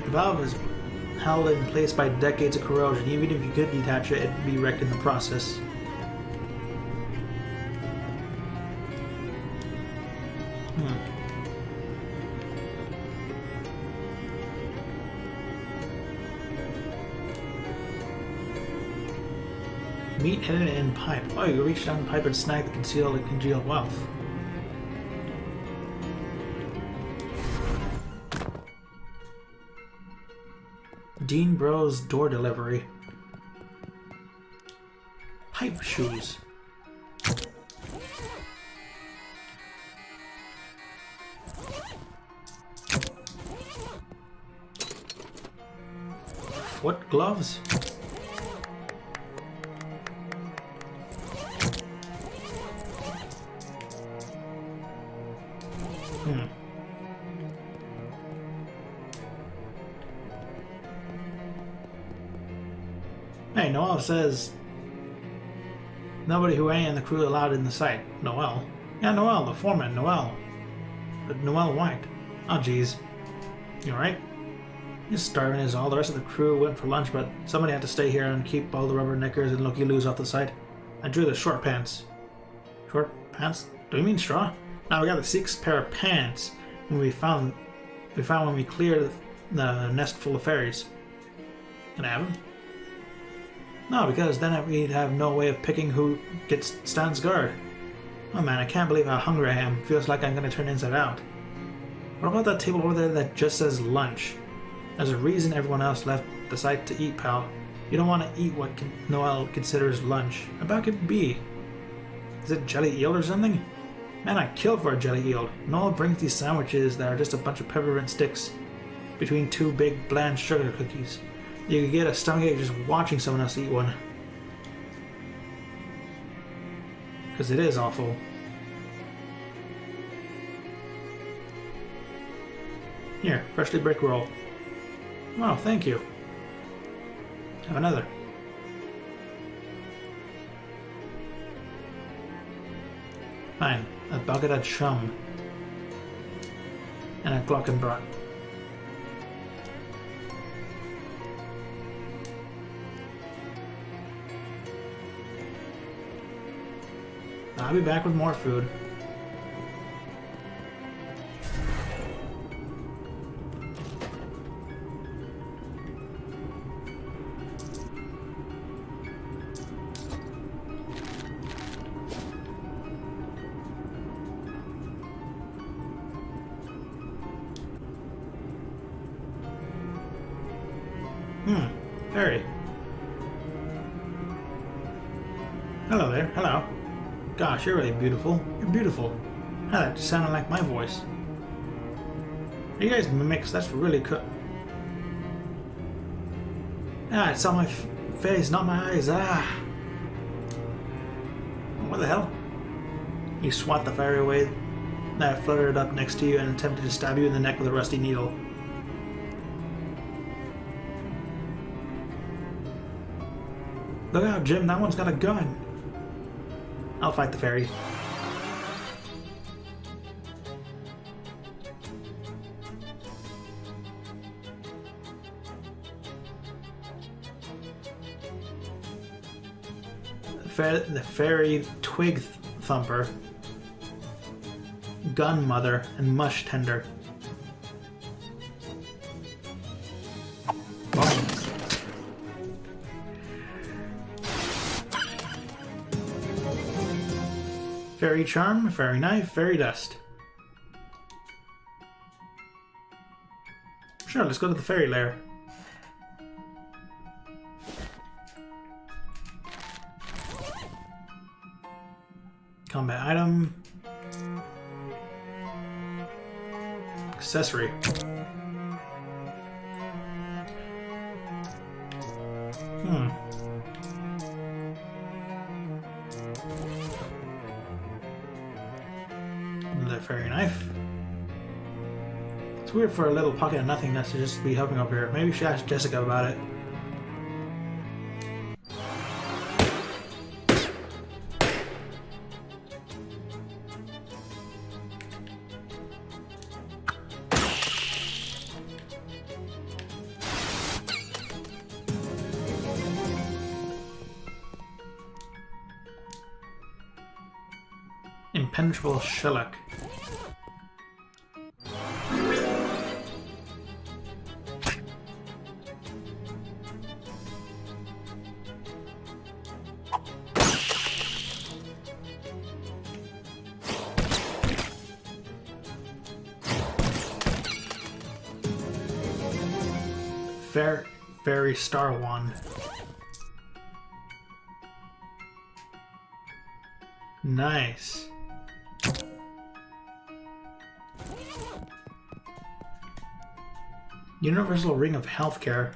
The valve is held in place by decades of corrosion. Even if you could detach it, it'd be wrecked in the process. Meat hidden in pipe. Oh, you reach down the pipe and snag the concealed and congealed wealth. Dean Bro's door delivery. Pipe shoes. What gloves? Hey, Noel says nobody who ain't in the crew allowed in the site. Noel? Yeah, Noel, the foreman, Noel. But Noel White. Oh, jeez. You alright? He's starving as all the rest of the crew went for lunch, but somebody had to stay here and keep all the rubberneckers and looky-loos off the site. I drew the short pants. Short pants? Do you mean straw? Now we got the 6 pair of pants when we found when we cleared the nest full of fairies. Can I have them? No, because then we'd have no way of picking who stands guard. Oh man, I can't believe how hungry I am. Feels like I'm gonna turn inside out. What about that table over there that just says lunch? There's a reason everyone else left the site to eat, pal. You don't want to eat what Noel considers lunch. How about it be? Is it jelly eel or something? Man, I'd kill for a jelly eel. Noel brings these sandwiches that are just a bunch of peppermint sticks between 2 big bland sugar cookies. You could get a stomachache just watching someone else eat one. Because it is awful. Here, freshly baked roll. Oh, thank you. Have another. Fine, a bucket of chum. And a glockenbrat. I'll be back with more food. Fairy. Hello there, hello. Gosh, you're really beautiful. You're beautiful. Ah, that just sounded like my voice. Are you guys mimics? That's really cool. Ah, it's on my face, not my eyes. Ah. What the hell? You swat the fairy away that fluttered up next to you and attempted to stab you in the neck with a rusty needle. Look out, Jim, that one's got a gun. I'll fight the fairy. The fairy twig thumper, gun mother, and mush tender. Fairy charm, fairy knife, fairy dust. Sure, let's go to the fairy lair. Combat item. Accessory. Another fairy knife. It's weird for a little pocket of nothingness to just be hovering over here. Maybe we should ask Jessica about it. Impenetrable shellac. Fairy star wand. Nice. Universal Ring of Healthcare.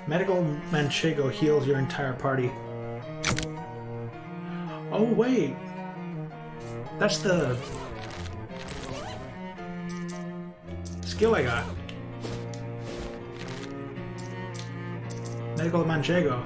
Medical Manchego heals your entire party. Oh wait! That's the skill I got. Medical Manchego.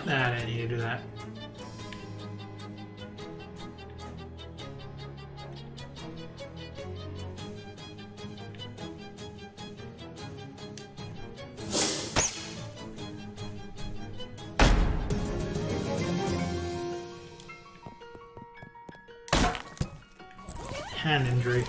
Nah, I didn't need to do that. Hand injury.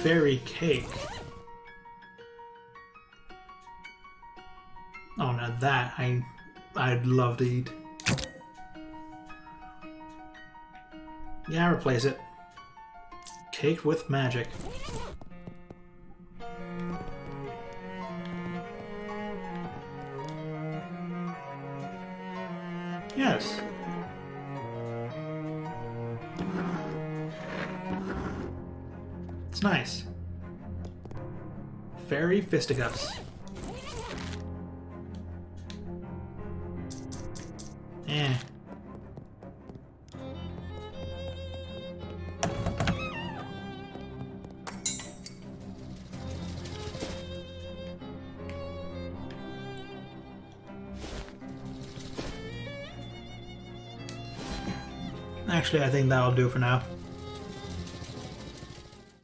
Fairy cake. Oh, now that I'd love to eat. Yeah, replace it. Cake with magic. Yes. It's nice. Fairy fisticuffs. Eh. Actually, I think that'll do for now.